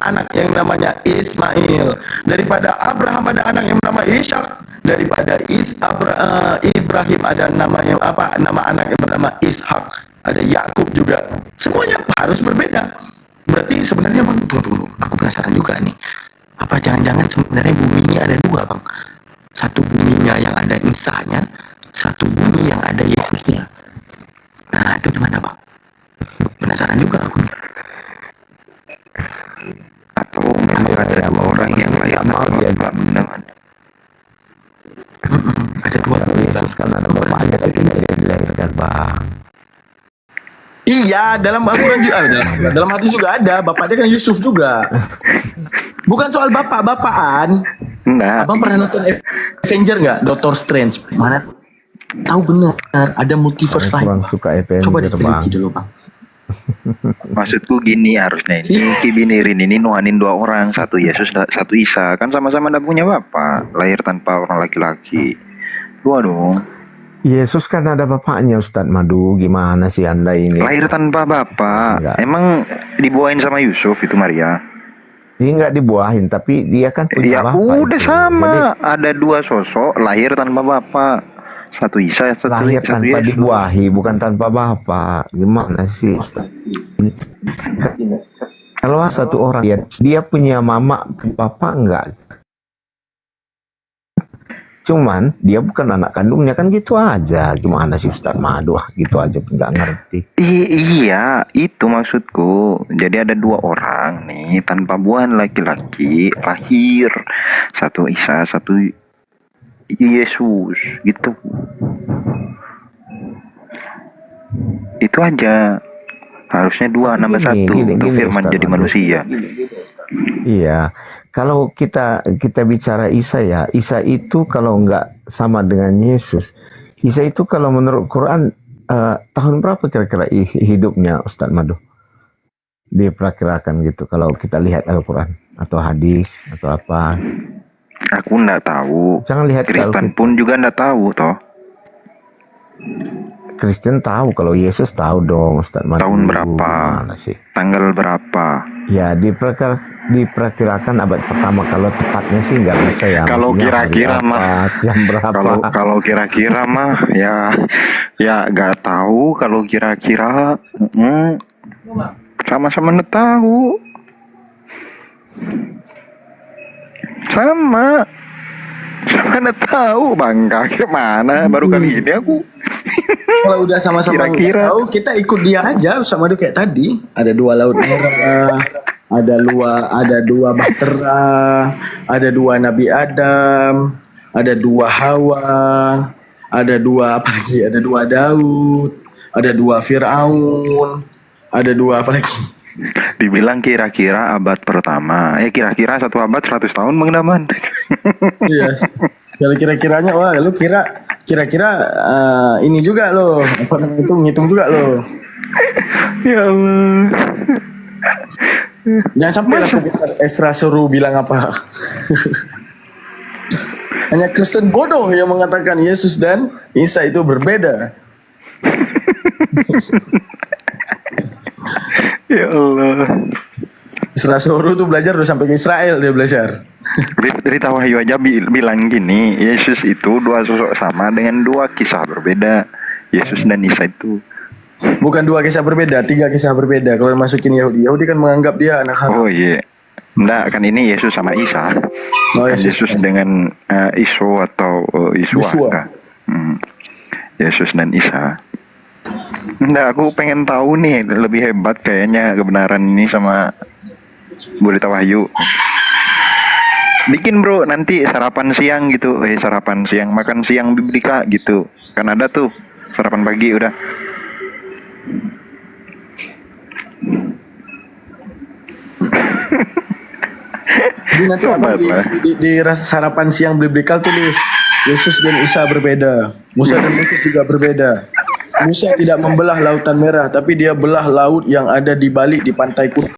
anak yang namanya Ismail, daripada Abraham ada anak yang bernama Ishak, daripada Ibrahim ada nama anak yang bernama Ishak, ada Yakub juga. Semuanya harus berbeda. Berarti sebenarnya Bang, tunggu, aku penasaran juga nih. Apa jangan-jangan sebenarnya buminya ada dua Bang? Satu buminya yang ada Isa-nya, satu bumi yang ada Yesusnya. Nah, itu gimana Bang? Penasaran juga aku nih. Atau memang ada dua orang yang layak undangan. Ada dua. Yesus kan ada bapaknya tapi dia dilahirkan Bang. Iya, dalam Al-Quran juga dalam hadis juga ada. Bapaknya kan Yusuf juga. Bukan soal bapak-bapakan. Nah, Abang pernah nonton Avenger nggak? Doctor Strange. Mana tahu benar ada multiverse lain. Kurang suka Avenger Coba Bang. diteliti dulu Bang. maksudku gini harusnya ini Kibinirin ini nuanin dua orang, satu Yesus, satu Isa, kan sama-sama tidak punya bapak, lahir tanpa orang laki-laki. Dua dong. Yesus kan ada bapaknya Ustadz Madu, gimana sih Anda ini? Lahir tanpa bapak. Enggak. Emang dibuahin sama Yusuf itu Maria? Dia nggak dibuahin, tapi dia kan punya Ya bapak. udah itu. sama. Jadi, Ada dua sosok lahir tanpa bapak. Satu Isa, satu lahir satu tanpa Yesus. dibuahi, bukan tanpa bapak. Gimana sih? Kalau satu orang dia punya mama, bapak enggak. Cuman dia bukan anak kandungnya, kan gitu aja. Gimana sih Ustadz Madu? Gitu aja nggak ngerti. Iya, itu maksudku. Jadi ada dua orang nih tanpa buahan laki-laki lahir. Satu Isa, satu Yesus gitu. Itu aja. Harusnya 2 nambah 1 untuk firman Ustaz jadi Madu. manusia. Iya, kalau kita bicara Isa ya, Isa itu kalau nggak sama dengan Yesus, Isa itu kalau menurut Quran tahun berapa kira-kira hidupnya Ustadz Madu? Diperkirakan gitu kalau kita lihat Al-Quran atau hadis atau apa. Aku nggak tahu. Jangan lihat Kristen pun juga nggak tahu toh. Kristen tahu, kalau Yesus tahu dong Ustadz Madu. Tahun berapa? Gimana sih? Tanggal berapa? Ya diperkirakan abad pertama, kalau tepatnya sih nggak bisa ya. Kalau Maksudnya kira-kira hari mah, apa, jam berapa? kalau kira-kira mah ya nggak tahu. Kalau kira-kira sama-sama nggak tahu. Sama nggak tahu bangga gimana. Baru kali ini aku. Kalau udah sama-sama nggak Kira-kira. tahu, kita ikut dia aja sama kayak tadi. Ada 2 laut merah, ada 2 bahtera, ada 2 Nabi Adam, ada 2 Hawa, ada 2 apa lagi? Ada 2 Daud, ada 2 Fir'aun, ada 2 apa lagi? Dibilang kira-kira abad pertama. Ya kira-kira 1 abad 100 tahun Bang Daman. Iya. Kalau kira-kiranya, wah lu kira-kira ini juga lo, apa namanya itu, ngitung juga lo. Ya Allah. Jangan sampai lah komentar Esra suruh bilang apa. Hanya Kristen bodoh yang mengatakan Yesus dan Isa itu berbeda. Ya Allah. Esra suruh tuh belajar udah sampai ke Israel, dia belajar. Rita Wahyu aja bilang gini, Yesus itu 2 sosok sama dengan 2 kisah berbeda. Yesus dan Isa itu. Bukan 2 kisah berbeda, 3 kisah berbeda. Kalau masukin Yahudi kan menganggap dia anak haram. Oh iya. Enggak, kan ini Yesus sama Isa. Oh, Bukan Yesus dengan Iso atau Iswa. Yosua. Enggak. Yesus dan Isa. Enggak, aku pengen tahu nih, lebih hebat kayaknya kebenaran ini sama Bu Rita Wahyu. Bikin bro, nanti sarapan siang gitu. Sarapan siang, makan siang biblika gitu. Kan ada tuh, sarapan pagi udah. Jadi nanti apa di sarapan siang biblical tulis Yesus dan Isa berbeda, Musa dan Yesus juga berbeda. Musa tidak membelah lautan merah, tapi dia belah laut yang ada di balik di pantai Kut.